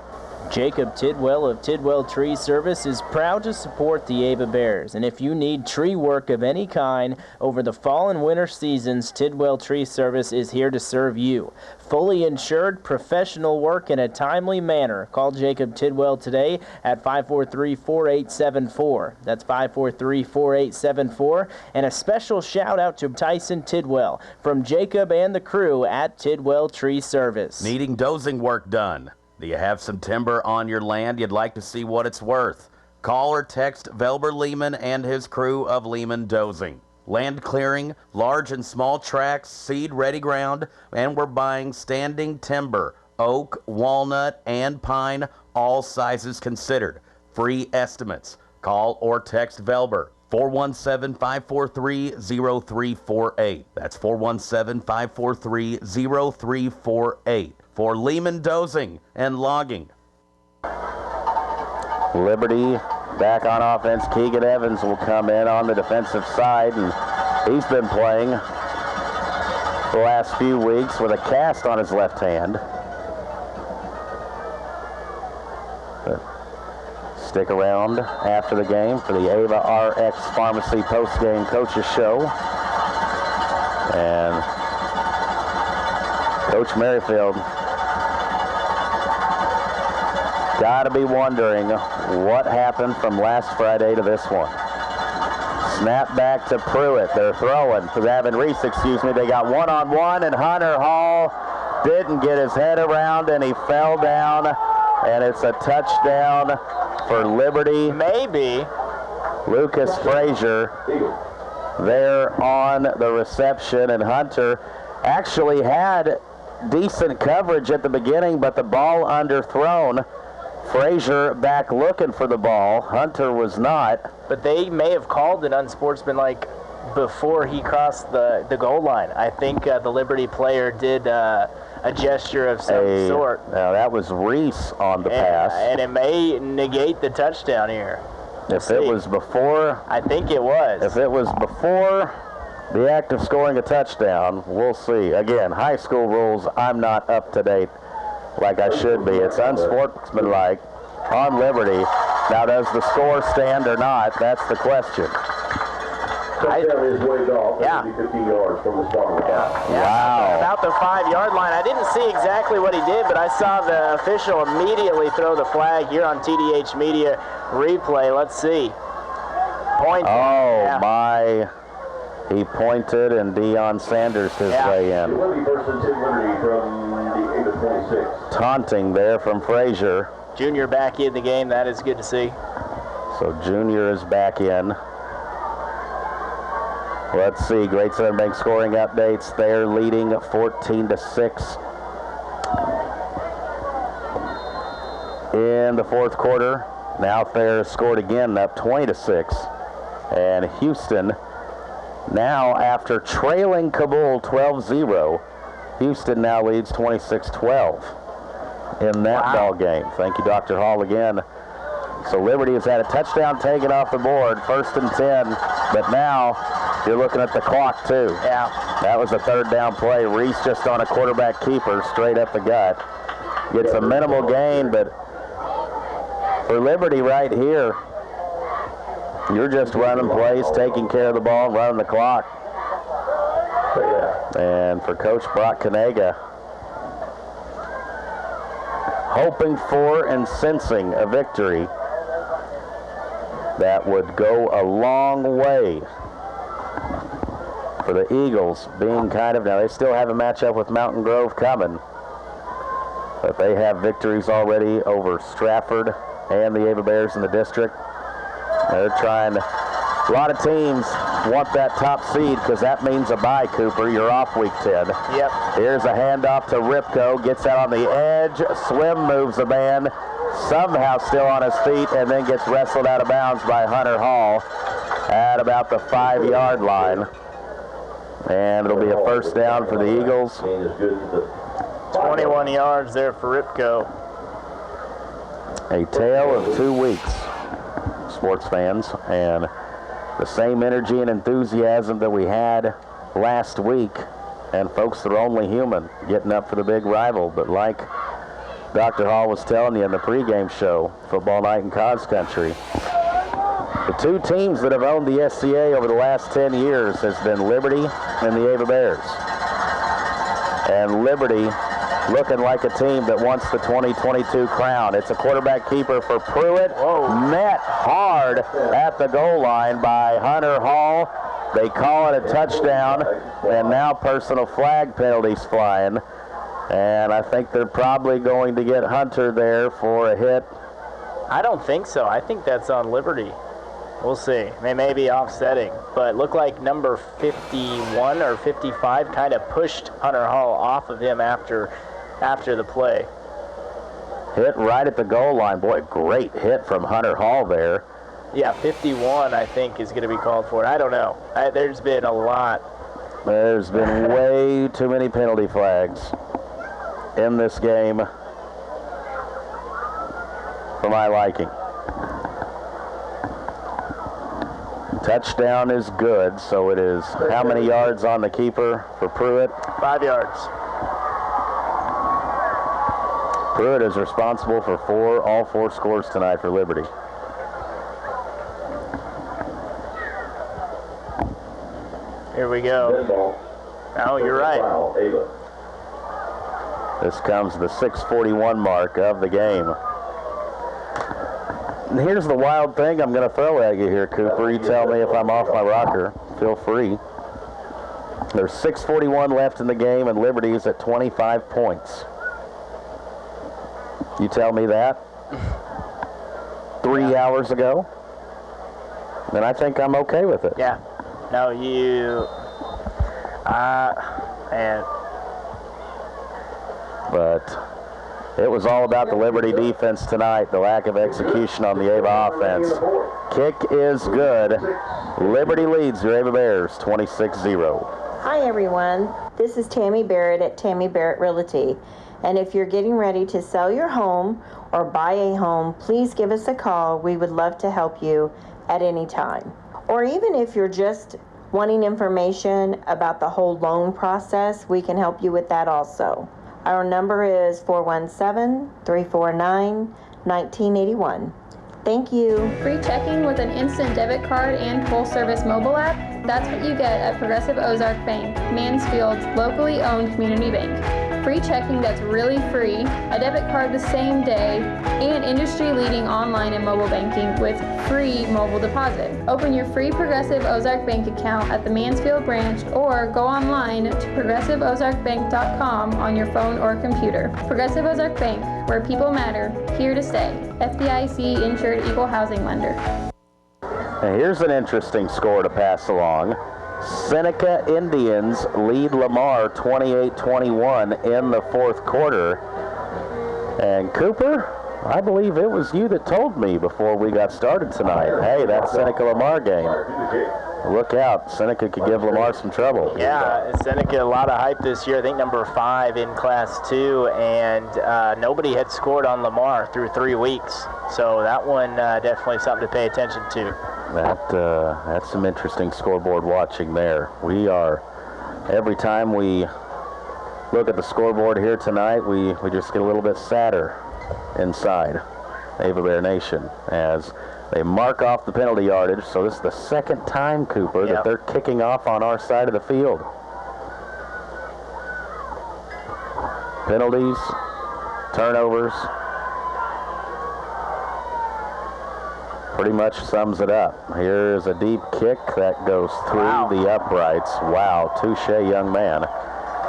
Jacob Tidwell of Tidwell Tree Service is proud to support the Ava Bears, and if you need tree work of any kind over the fall and winter seasons, Tidwell Tree Service is here to serve you. Fully insured, professional work in a timely manner. Call Jacob Tidwell today at 543-4874. That's 543-4874. And a special shout out to Tyson Tidwell from Jacob and the crew at Tidwell Tree Service. Needing dozing work done? Do you have some timber on your land you'd like to see what it's worth? Call or text Velber Lehman and his crew of Lehman Dozing. Land clearing, large and small tracts, seed-ready ground, and we're buying standing timber, oak, walnut, and pine, all sizes considered. Free estimates. Call or text Velber. 417-543-0348. That's 417-543-0348. For Lehman Dozing and Logging. Liberty back on offense. Keegan Evans will come in on the defensive side, and he's been playing the last few weeks with a cast on his left hand. But stick around after the game for the Ava RX Pharmacy post-game coaches show. And Coach Merrifield got to be wondering what happened from last Friday to this one. Snap back to Pruitt. They're throwing. To Gavin Reese, excuse me. They got one-on-one, and Hunter Hall didn't get his head around, and he fell down, and it's a touchdown for Liberty. Maybe. Lucas Frazier there on the reception, and Hunter actually had decent coverage at the beginning, but the ball underthrown. Frazier back looking for the ball. Hunter was not. But they may have called it unsportsmanlike before he crossed the goal line. I think the Liberty player did a gesture of some sort. Now that was Reese on the pass. And it may negate the touchdown here. If it was before. I think it was. If it was before the act of scoring a touchdown, we'll see. Again, high school rules, I'm not up to date like I should be. It's unsportsmanlike on Liberty. Now, does the score stand or not? That's the question. Touchdown is waved off. Yeah. 15 yards from the spot of the foul. Wow. About the 5-yard line. I didn't see exactly what he did, but I saw the official immediately throw the flag here on TDH Media replay. Let's see. Point. Oh, my. He pointed, and Deion Sanders his way in. Liberty versus Liberty from the 8 of 26. Taunting there from Frazier. Junior back in the game. That is good to see. So Junior is back in. Let's see. Great Southern Bank scoring updates. They're leading 14-6 in the fourth quarter. Now Thayer scored again, up 20-6. And Houston, now after trailing Kabul 12-0, Houston now leads 26-12 in that ball game. Thank you, Dr. Hall, again. So Liberty has had a touchdown taken off the board, 1st and 10, but now You're looking at the clock, too. Yeah. That was a third down play. Reese just on a quarterback keeper, straight up the gut. Gets a minimal gain, but for Liberty right here, you're just running plays, taking care of the ball, running the clock. And for Coach Brock Kanega, hoping for and sensing a victory that would go a long way for the Eagles, being kind of, now they still have a matchup with Mountain Grove coming, but they have victories already over Stratford and the Ava Bears in the district. They're trying, a lot of teams want that top seed because that means a bye, Cooper. You're off week 10. Yep. Here's a handoff to Ripko, gets out on the edge, swim moves the man, somehow still on his feet, and then gets wrestled out of bounds by Hunter Hall at about the 5-yard line. And it'll be a first down for the Eagles. 21 yards there for Ripko. A tale of 2 weeks, sports fans, and the same energy and enthusiasm that we had last week, and folks that are only human getting up for the big rival. But like Dr. Hall was telling you in the pregame show, football night in Cos Country, the 2 teams that have owned the SCA over the last 10 years has been Liberty and the Ava Bears. And Liberty looking like a team that wants the 2022 crown. It's a quarterback keeper for Pruitt. Met hard at the goal line by Hunter Hall. They call it a touchdown, and now personal flag penalties flying. And I think they're probably going to get Hunter there for a hit. I don't think so. I think that's on Liberty. We'll see. They may be offsetting, but looked like number 51 or 55 kind of pushed Hunter Hall off of him after the play. Hit right at the goal line. Boy, great hit from Hunter Hall there. Yeah, 51 I think is going to be called for. I don't know. There's been a lot. There's been way too many penalty flags in this game for my liking. Touchdown is good, so it is how many yards on the keeper for Pruitt? 5 yards. Pruitt is responsible for all four scores tonight for Liberty. Here we go. Oh, you're right. This comes the 6:41 mark of the game. And here's the wild thing I'm going to throw at you here, Cooper. You tell me if I'm off my rocker. Feel free. There's 6:41 left in the game, and Liberty is at 25 points. You tell me that 3 hours ago, and I think I'm okay with it. Yeah. No, you... man. But it was all about the Liberty defense tonight, the lack of execution on the Ava offense. Kick is good. Liberty leads your Ava Bears 26-0. Hi everyone, this is Tammy Barrett at Tammy Barrett Realty. And if you're getting ready to sell your home or buy a home, please give us a call. We would love to help you at any time. Or even if you're just wanting information about the whole loan process, we can help you with that also. Our number is 417-349-1981. Thank you. Free checking with an instant debit card and full-service mobile app? That's what you get at Progressive Ozark Bank, Mansfield's locally owned community bank. Free checking that's really free, a debit card the same day, and industry-leading online and mobile banking with free mobile deposit. Open your free Progressive Ozark Bank account at the Mansfield branch or go online to progressiveozarkbank.com on your phone or computer. Progressive Ozark Bank, where people matter, here to stay. FDIC insured equal housing lender. Now here's an interesting score to pass along. Seneca Indians lead Lamar 28-21 in the fourth quarter. And Cooper, I believe it was you that told me before we got started tonight, hey, that Seneca-Lamar game, look out, Seneca could give Lamar some trouble. Yeah, Seneca, a lot of hype this year. I think number 5 in Class 2, and nobody had scored on Lamar through 3 weeks. So that one definitely something to pay attention to. That's some interesting scoreboard watching there. Every time we look at the scoreboard here tonight, we just get a little bit sadder inside Ava Bear Nation as they mark off the penalty yardage. So this is the second time, Cooper, that they're kicking off on our side of the field. Penalties, turnovers, pretty much sums it up. Here's a deep kick that goes through the uprights. Wow, touche, young man.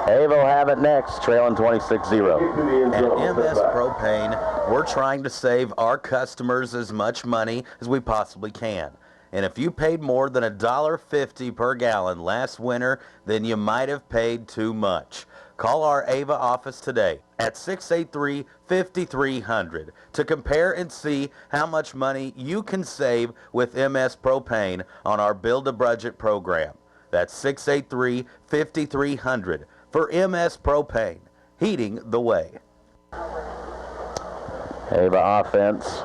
Ava will have it next, trailing 26-0. At MS Propane, we're trying to save our customers as much money as we possibly can. And if you paid more than $1.50 per gallon last winter, then you might have paid too much. Call our Ava office today at 683-5300 to compare and see how much money you can save with MS Propane on our Build a Budget program. That's 683-5300 for MS Propane, heating the way. Ava offense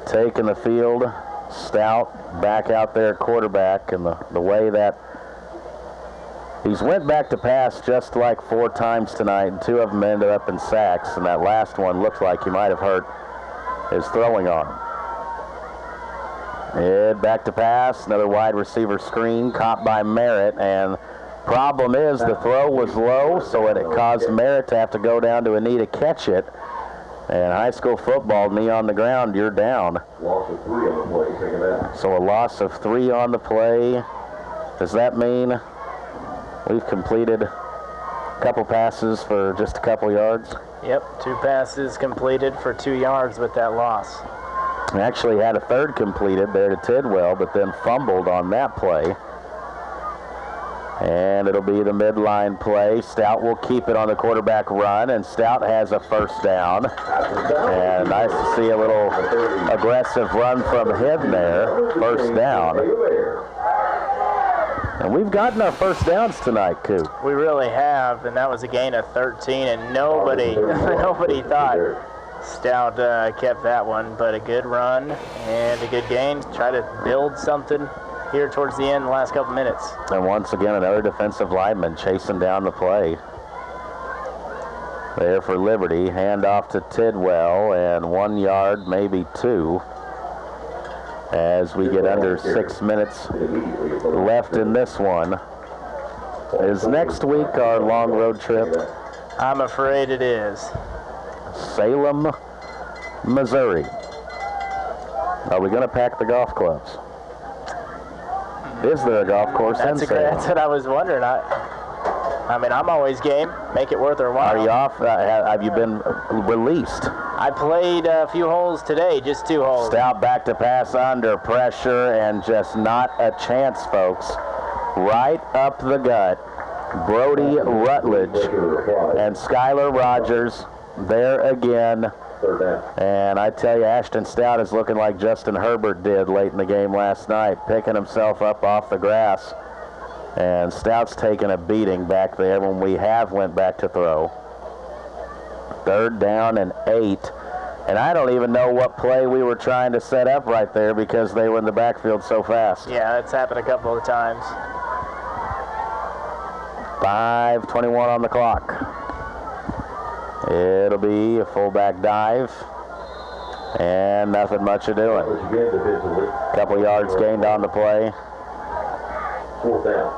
taking the field. Stout back out there, quarterback, and the way that he's went back to pass just like 4 times tonight, and 2 of them ended up in sacks, and that last one looked like he might have hurt his throwing arm. Head back to pass, another wide receiver screen, caught by Merritt, and problem is the throw was low, so it caused Merritt to have to go down to a knee to catch it. And high school football, knee on the ground, you're down. Loss of 3 on the play, taking that. So a loss of 3 on the play. Does that mean we've completed a couple passes for just a couple yards? Yep, 2 passes completed for 2 yards with that loss. We actually had a third completed there to Tidwell, but then fumbled on that play. And it'll be the midline play. Stout will keep it on the quarterback run, and Stout has a first down. And nice to see a little aggressive run from him there. First down. And we've gotten our first downs tonight, Coop. We really have, and that was a gain of 13, and nobody thought Stout kept that one, but a good run and a good gain. Try to build something here towards the end, the last couple minutes. And once again, another defensive lineman chasing down the play. There for Liberty, handoff to Tidwell, and 1 yard, maybe 2. As we get under 6 minutes left in this one. Is next week our long road trip? I'm afraid it is. Salem, Missouri. Are we going to pack the golf clubs? Is there a golf course in Salem? That's what I was wondering. I mean, I'm always game. Make it worth our while. Are you off? Have you been released? I played a few holes today, just 2 holes. Stout back to pass under pressure, and just not a chance, folks. Right up the gut. Brody Rutledge and Skylar Rogers there again. And I tell you, Ashton Stout is looking like Justin Herbert did late in the game last night, picking himself up off the grass. And Stout's taking a beating back there when we went back to throw. 3rd down and 8. And I don't even know what play we were trying to set up right there because they were in the backfield so fast. Yeah, it's happened a couple of times. 5:21 on the clock. It'll be a fullback dive, and nothing much of doing. Couple yards gained on the play. 4th down.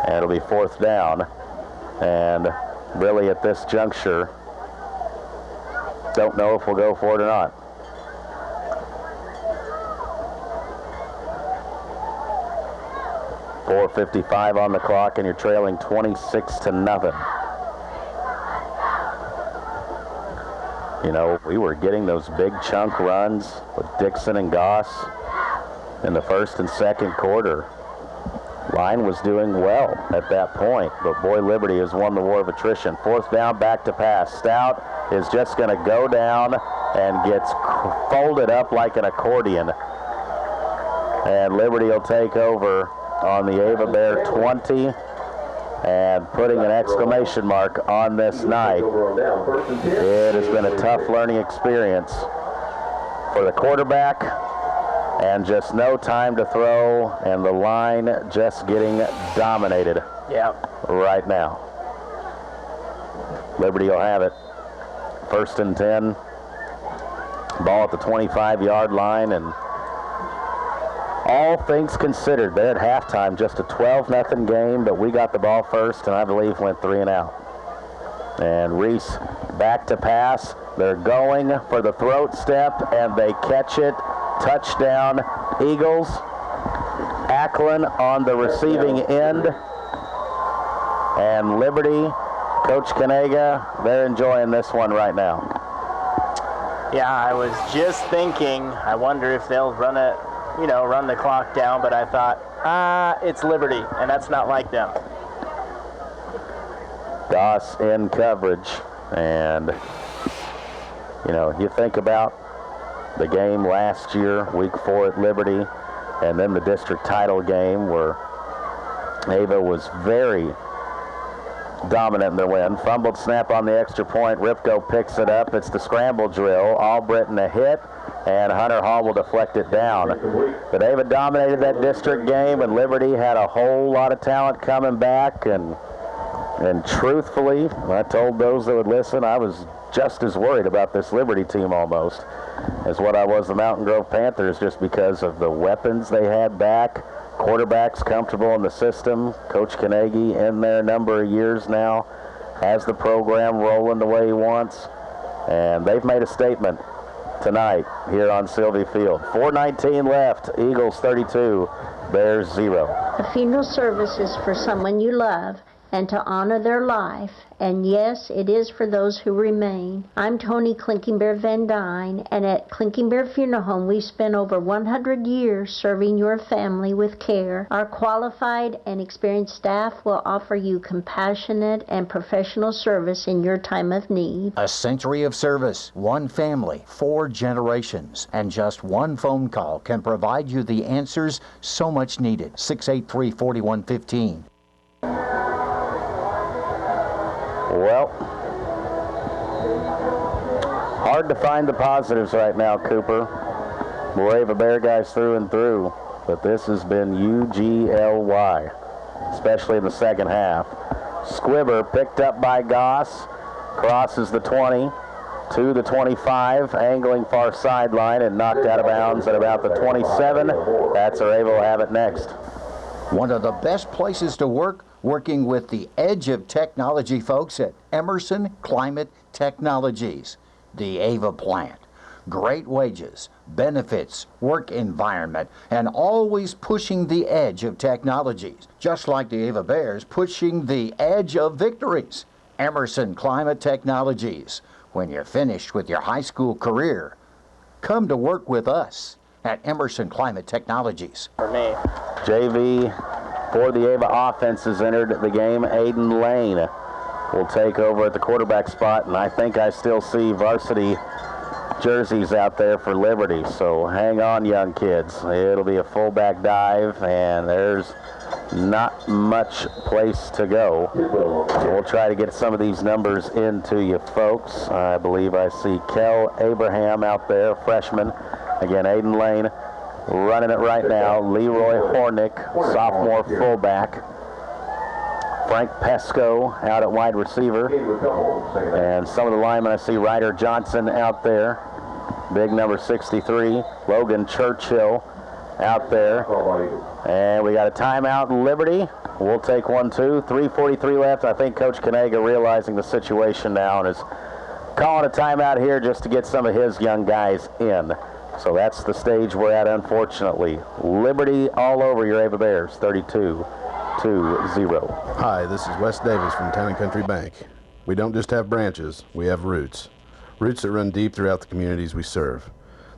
And it'll be 4th down. And really at this juncture, don't know if we'll go for it or not. .455 on the clock, and you're trailing 26-0. You know, we were getting those big chunk runs with Dixon and Goss in the 1st and 2nd quarter. Line was doing well at that point, but boy, Liberty has won the war of attrition. 4th down, back to pass. Stout is just going to go down and gets folded up like an accordion. And Liberty will take over on the Ava Bear 20. and putting an exclamation mark on this night. It has been a tough learning experience for the quarterback, and just no time to throw, and the line just getting dominated right now. Liberty will have it. 1st and 10. Ball at the 25-yard line, and all things considered, they're at halftime, just a 12-0 game, but we got the ball first, and I believe went 3 and out. And Reese back to pass. They're going for the throat step, and they catch it. Touchdown, Eagles. Ackland on the receiving end. And Liberty, Coach Kanega, they're enjoying this one right now. Yeah, I was just thinking, I wonder if they'll run the clock down, but I thought, it's Liberty, and that's not like them. Goss in coverage, and you think about the game last year, week 4 at Liberty, and then the district title game where Ava was very dominant in their win. Fumbled snap on the extra point. Ripko picks it up. It's the scramble drill. Albritton a hit, and Hunter Hall will deflect it down. But Ava dominated that district game, and Liberty had a whole lot of talent coming back, and truthfully, I told those that would listen, I was just as worried about this Liberty team almost as what I was the Mountain Grove Panthers, just because of the weapons they had back. Quarterback's comfortable in the system. Coach Kanegi in there a number of years now, has the program rolling the way he wants, and they've made a statement tonight here on Sylvia Field. 4:19 left. Eagles 32, Bears 0. A funeral service is for someone you love and to honor their life, and yes, it is for those who remain. I'm Tony Klinkenbeer Van Dyne, and at Klinkenbeer Funeral Home we spent over 100 years serving your family with care. Our qualified and experienced staff will offer you compassionate and professional service in your time of need. A century of service, one family, 4 generations, and just one phone call can provide you the answers so much needed. 683-4115. Well, hard to find the positives right now, Cooper. We're Ava Bear guys through and through, but this has been UGLY, especially in the second half. Squibber picked up by Goss, crosses the 20 to the 25, angling far sideline and knocked out of bounds at about the 27. That's where Ava will have it next. One of the best places to work, working with the edge of technology folks at Emerson Climate Technologies, the Ava plant. Great wages, benefits, work environment, and always pushing the edge of technologies. Just like the Ava Bears, pushing the edge of victories. Emerson Climate Technologies. When you're finished with your high school career, come to work with us at Emerson Climate Technologies. For me. JV for the Ava offense has entered the game. Aiden Lane will take over at the quarterback spot, and I think I still see varsity jerseys out there for Liberty, so hang on, young kids. It'll be a fullback dive, and there's not much place to go. So we'll try to get some of these numbers into you folks. I believe I see Kel Abraham out there, freshman. Again, Aiden Lane running it right now. Leroy Hornick, sophomore fullback. Frank Pesco out at wide receiver. And some of the linemen, I see Ryder Johnson out there. Big number 63. Logan Churchill out there. And we got a timeout in Liberty. We'll take 1-2. 3:43 left. I think Coach Kanega realizing the situation now and is calling a timeout here just to get some of his young guys in. So that's the stage we're at, unfortunately. Liberty all over your Ava Bears, 32-0. Hi, this is Wes Davis from Town & Country Bank. We don't just have branches, we have roots. Roots that run deep throughout the communities we serve.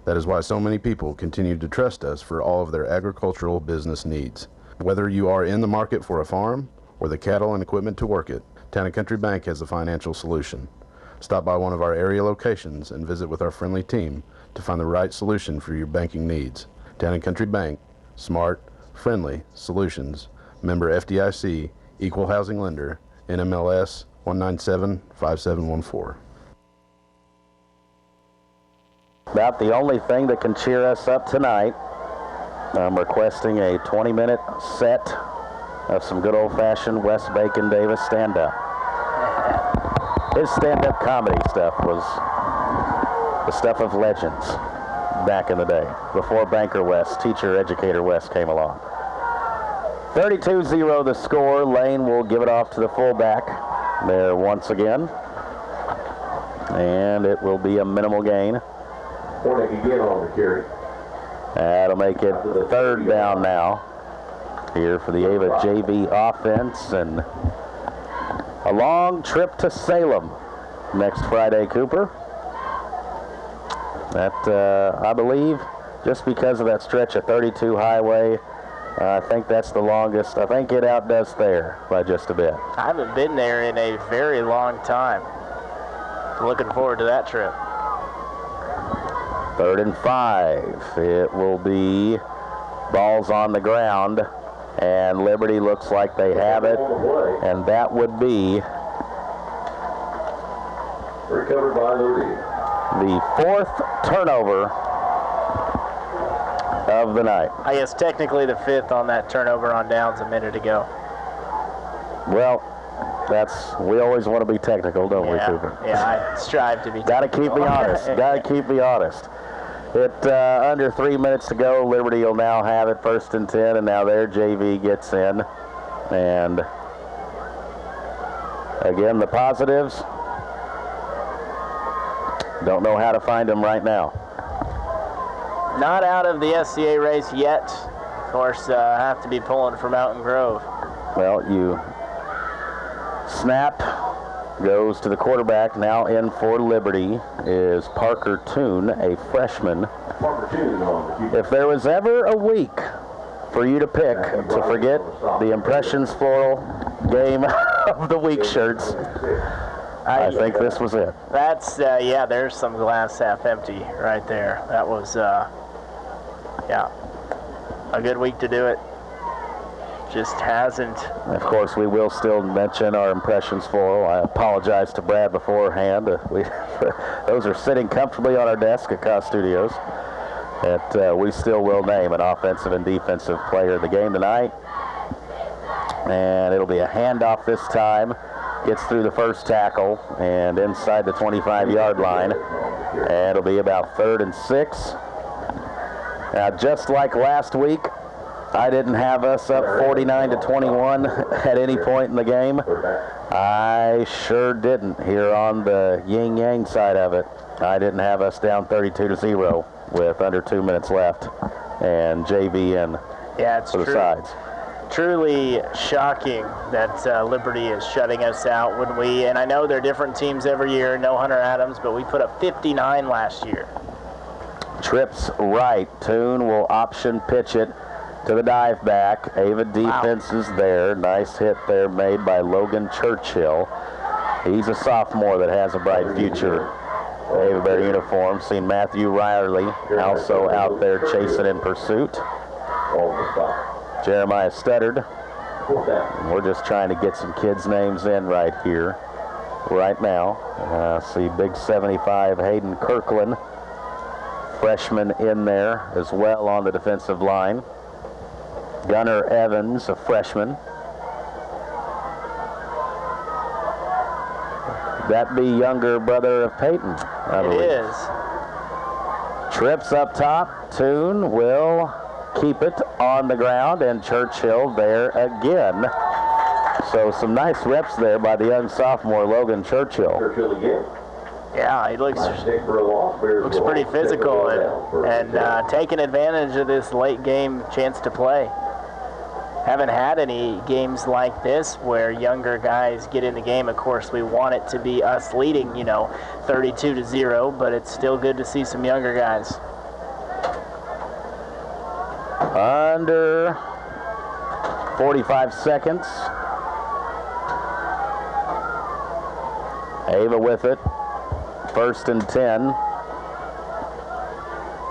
That is why so many people continue to trust us for all of their agricultural business needs. Whether you are in the market for a farm or the cattle and equipment to work it, Town & Country Bank has the financial solution. Stop by one of our area locations and visit with our friendly team to find the right solution for your banking needs. Town & Country Bank, smart, friendly solutions. Member FDIC, Equal Housing Lender, NMLS 1975714. About the only thing that can cheer us up tonight. I'm requesting a 20-minute set of some good old-fashioned Wes Bacon Davis stand-up. His stand-up comedy stuff was the stuff of legends back in the day, before Banker West, Teacher Educator West came along. 32-0 the score. Lane will give it off to the fullback there once again. And it will be a minimal gain. Hornick again on the carry. That'll make it third down now here for the Ava JV offense, and a long trip to Salem next Friday, Cooper. That, I believe, just because of that stretch of 32 highway, I think that's the longest. I think it outdoes there by just a bit. I haven't been there in a very long time. Looking forward to that trip. 3rd and 5. It will be balls on the ground, and Liberty looks like they have it, and that would be recovered by Liberty. The 4th turnover of the night. I guess technically the 5th on that turnover on downs a minute ago. Well, we always want to be technical, don't we, Cooper? Yeah, I strive to be Gotta technical. keep me honest. Gotta keep me honest. Under 3 minutes to go, Liberty will now have it 1st and 10, and now their JV gets in. And again, the positives, don't know how to find them right now. Not out of the SCA race yet. Of course, have to be pulling for Mountain Grove. Well, snap goes to the quarterback. Now in for Liberty is Parker Toon, a freshman. If there was ever a week for you to pick to forget the Impressions Floral Game of the Week shirts, I think this was it. That's, there's some glass half empty right there. That was, a good week to do it. Just hasn't. Of course, we will still mention our Impressions Floral. I apologize to Brad beforehand. Those are sitting comfortably on our desk at Cost Studios. We still will name an offensive and defensive player of the game tonight. And it'll be a handoff this time. Gets through the first tackle and inside the 25-yard line. And it'll be about 3rd and 6. Now, just like last week, I didn't have us up 49-21 at any point in the game. I sure didn't here on the yin-yang side of it. I didn't have us down 32-0 with under 2 minutes left, and JV in for the sides. Truly shocking that Liberty is shutting us out and I know they're different teams every year, no Hunter Adams, but we put up 59 last year. Trips right. Toon will option pitch it to the dive back. Ava defense is there. Nice hit there made by Logan Churchill. He's a sophomore that has a bright future. Ava Bear uniform. Seen Matthew Riley also out there chasing in pursuit. Jeremiah Studdard. We're just trying to get some kids' names in right here, right now. See Big 75 Hayden Kirkland, freshman in there as well on the defensive line. Gunnar Evans, a freshman. That be younger brother of Peyton, I believe. It is. Trips up top. Toon will keep it on the ground, and Churchill there again. So some nice reps there by the young sophomore Logan Churchill. Yeah, he looks pretty physical and taking advantage of this late game chance to play. Haven't had any games like this where younger guys get in the game. Of course, we want it to be us leading, 32-0, but it's still good to see some younger guys. Under 45 seconds. Ava with it. 1st and 10.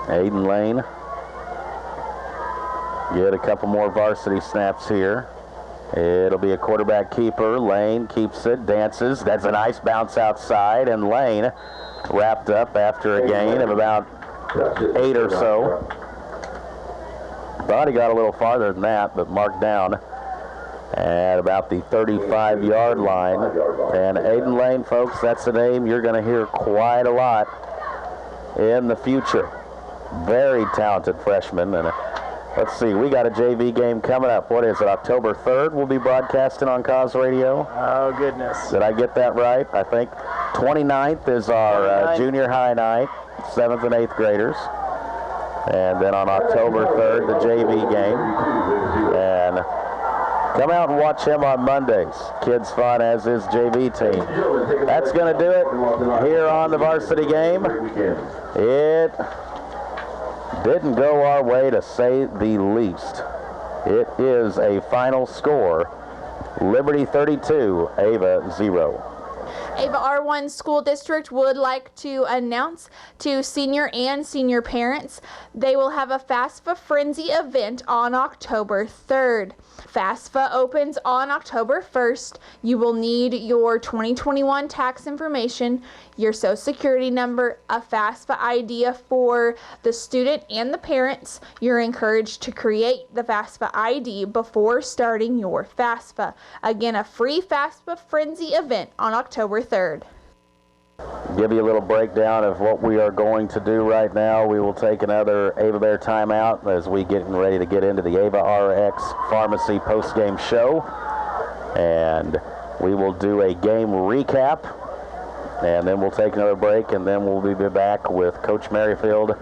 Aiden Lane. Get a couple more varsity snaps here. It'll be a quarterback keeper. Lane keeps it, dances. That's a nice bounce outside, and Lane wrapped up after a gain of about 8 or so. Thought he got a little farther than that, but marked down at about the 35-yard line. And Aiden Lane, folks, that's a name you're going to hear quite a lot in the future. Very talented freshman. And let's see, we got a JV game coming up. What is it, October 3rd? We'll be broadcasting on Cause Radio. Oh, goodness. Did I get that right? I think 29th is our junior high night, 7th and 8th graders. And then on October 3rd, the JV game. And come out and watch him on Mondays. Kids fun, as is JV team. That's going to do it here on the varsity game. It didn't go our way, to say the least. It is a final score, Liberty 32, Ava 0. Ava R1 School District would like to announce to senior and senior parents they will have a FAFSA Frenzy event on October 3rd. FAFSA opens on October 1st. You will need your 2021 tax information, your social security number, a FAFSA ID for the student and the parents. You're encouraged to create the FAFSA ID before starting your FAFSA. Again, a free FAFSA Frenzy event on October 3rd. Give you a little breakdown of what we are going to do right now. We will take another Ava Bear timeout as we getting ready to get into the Ava RX Pharmacy post-game show. And we will do a game recap, and then we'll take another break, and then we'll be back with Coach Merrifield,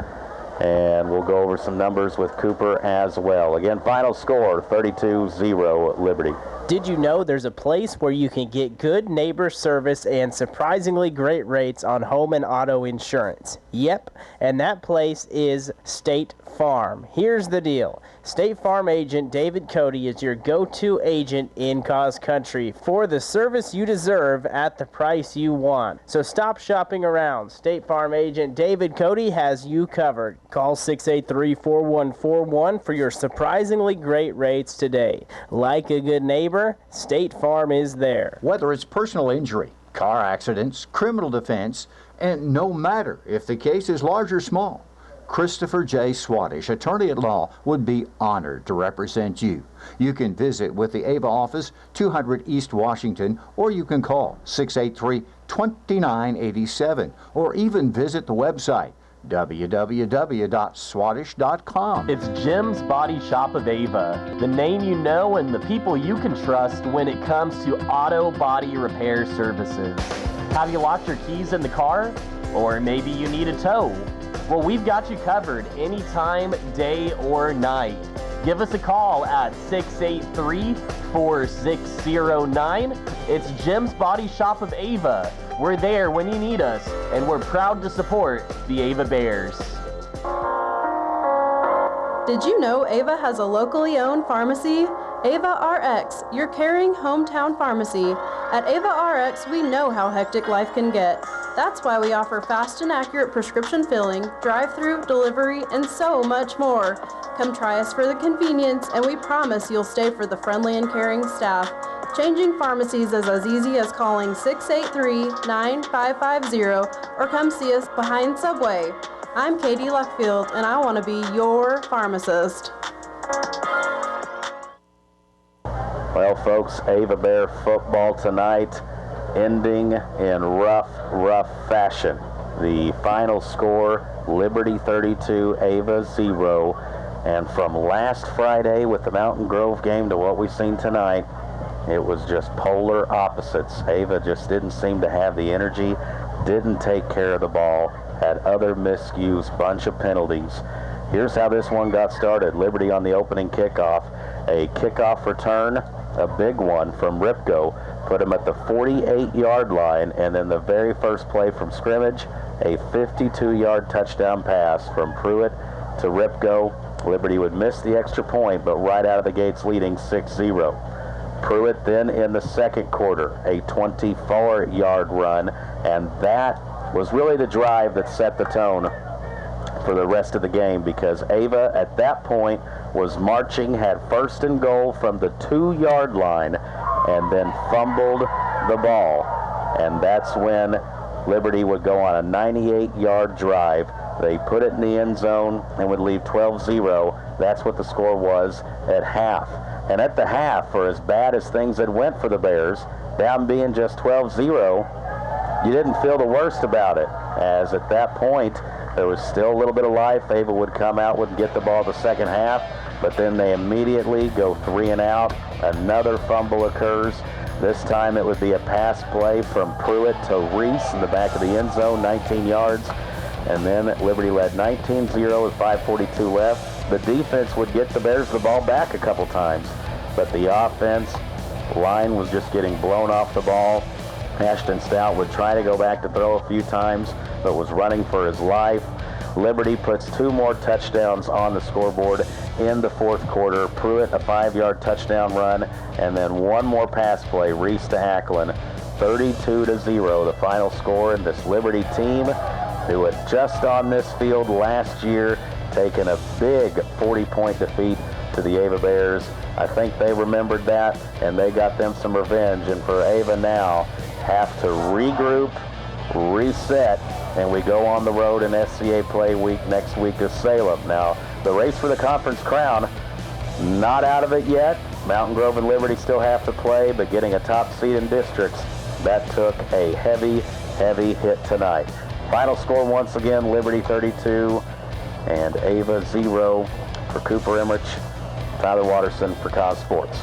and we'll go over some numbers with Cooper as well. Again, final score, 32-0 Liberty. Did you know there's a place where you can get good neighbor service and surprisingly great rates on home and auto insurance? Yep, and that place is State Farm. Here's the deal. State Farm agent David Cody is your go-to agent in Cause Country for the service you deserve at the price you want. So stop shopping around. State Farm agent David Cody has you covered. Call 683-4141 for your surprisingly great rates today. Like a good neighbor, State Farm is there. Whether it's personal injury, car accidents, criminal defense, and no matter if the case is large or small, Christopher J. Swadesh, attorney at law, would be honored to represent you. You can visit with the Ava office, 200 East Washington, or you can call 683-2987, or even visit the website www.swadesh.com. It's Jim's Body Shop of Ava, the name you know and the people you can trust when it comes to auto body repair services. Have you locked your keys in the car? Or maybe you need a tow? Well, we've got you covered anytime, day or night. Give us a call at 683-4609. It's Jim's Body Shop of Ava. We're there when you need us, and we're proud to support the Ava Bears. Did you know Ava has a locally owned pharmacy? Ava RX, your caring hometown pharmacy. At Ava RX, we know how hectic life can get. That's why we offer fast and accurate prescription filling, drive-through, delivery, and so much more. Come try us for the convenience, and we promise you'll stay for the friendly and caring staff. Changing pharmacies is as easy as calling 683-9550 or come see us behind Subway. I'm Katie Luckfield, and I want to be your pharmacist. Well, folks, Ava Bear football tonight ending in rough fashion. The final score, Liberty 32, Ava 0. And from last Friday with the Mountain Grove game to what we've seen tonight, it was just polar opposites. Ava just didn't seem to have the energy, didn't take care of the ball, had other miscues, bunch of penalties. Here's how this one got started. Liberty on the opening kickoff. A kickoff return, a big one from Ripko, put him at the 48-yard line, and then the very first play from scrimmage, a 52-yard touchdown pass from Pruitt to Ripko. Liberty would miss the extra point, but right out of the gates leading 6-0. Pruitt then in the second quarter, a 24-yard run, and that was really the drive that set the tone for the rest of the game because Ava at that point was marching, had first and goal from the 2-yard line, and then fumbled the ball. And that's when Liberty would go on a 98-yard drive. They put it in the end zone and would leave 12-0. That's what the score was at half. And at the half, for as bad as things had went for the Bears, down being just 12-0, you didn't feel the worst about it, as at that point, there was still a little bit of life. Ava would come out, would get the ball the second half, but then they immediately go 3 and out. Another fumble occurs. This time it would be a pass play from Pruitt to Reese in the back of the end zone, 19 yards. And then Liberty led 19-0 with 5:42 left. The defense would get the Bears the ball back a couple times, but the offense line was just getting blown off the ball. Ashton Stout would try to go back to throw a few times, but was running for his life. Liberty puts 2 more touchdowns on the scoreboard in the fourth quarter. Pruitt, a 5-yard touchdown run, and then 1 more pass play, Reese to Hacklin. 32-0, the final score, and this Liberty team, who had just on this field last year taken a big 40-point defeat to the Ava Bears. I think they remembered that, and they got them some revenge. And for Ava now, have to regroup, reset, and we go on the road in SCA play week next week to Salem. Now, the race for the conference crown, not out of it yet. Mountain Grove and Liberty still have to play, but getting a top seed in districts, that took a heavy, heavy hit tonight. Final score once again, Liberty 32 and Ava 0. For Cooper Emmerich, Tyler Watterson for Cause Sports.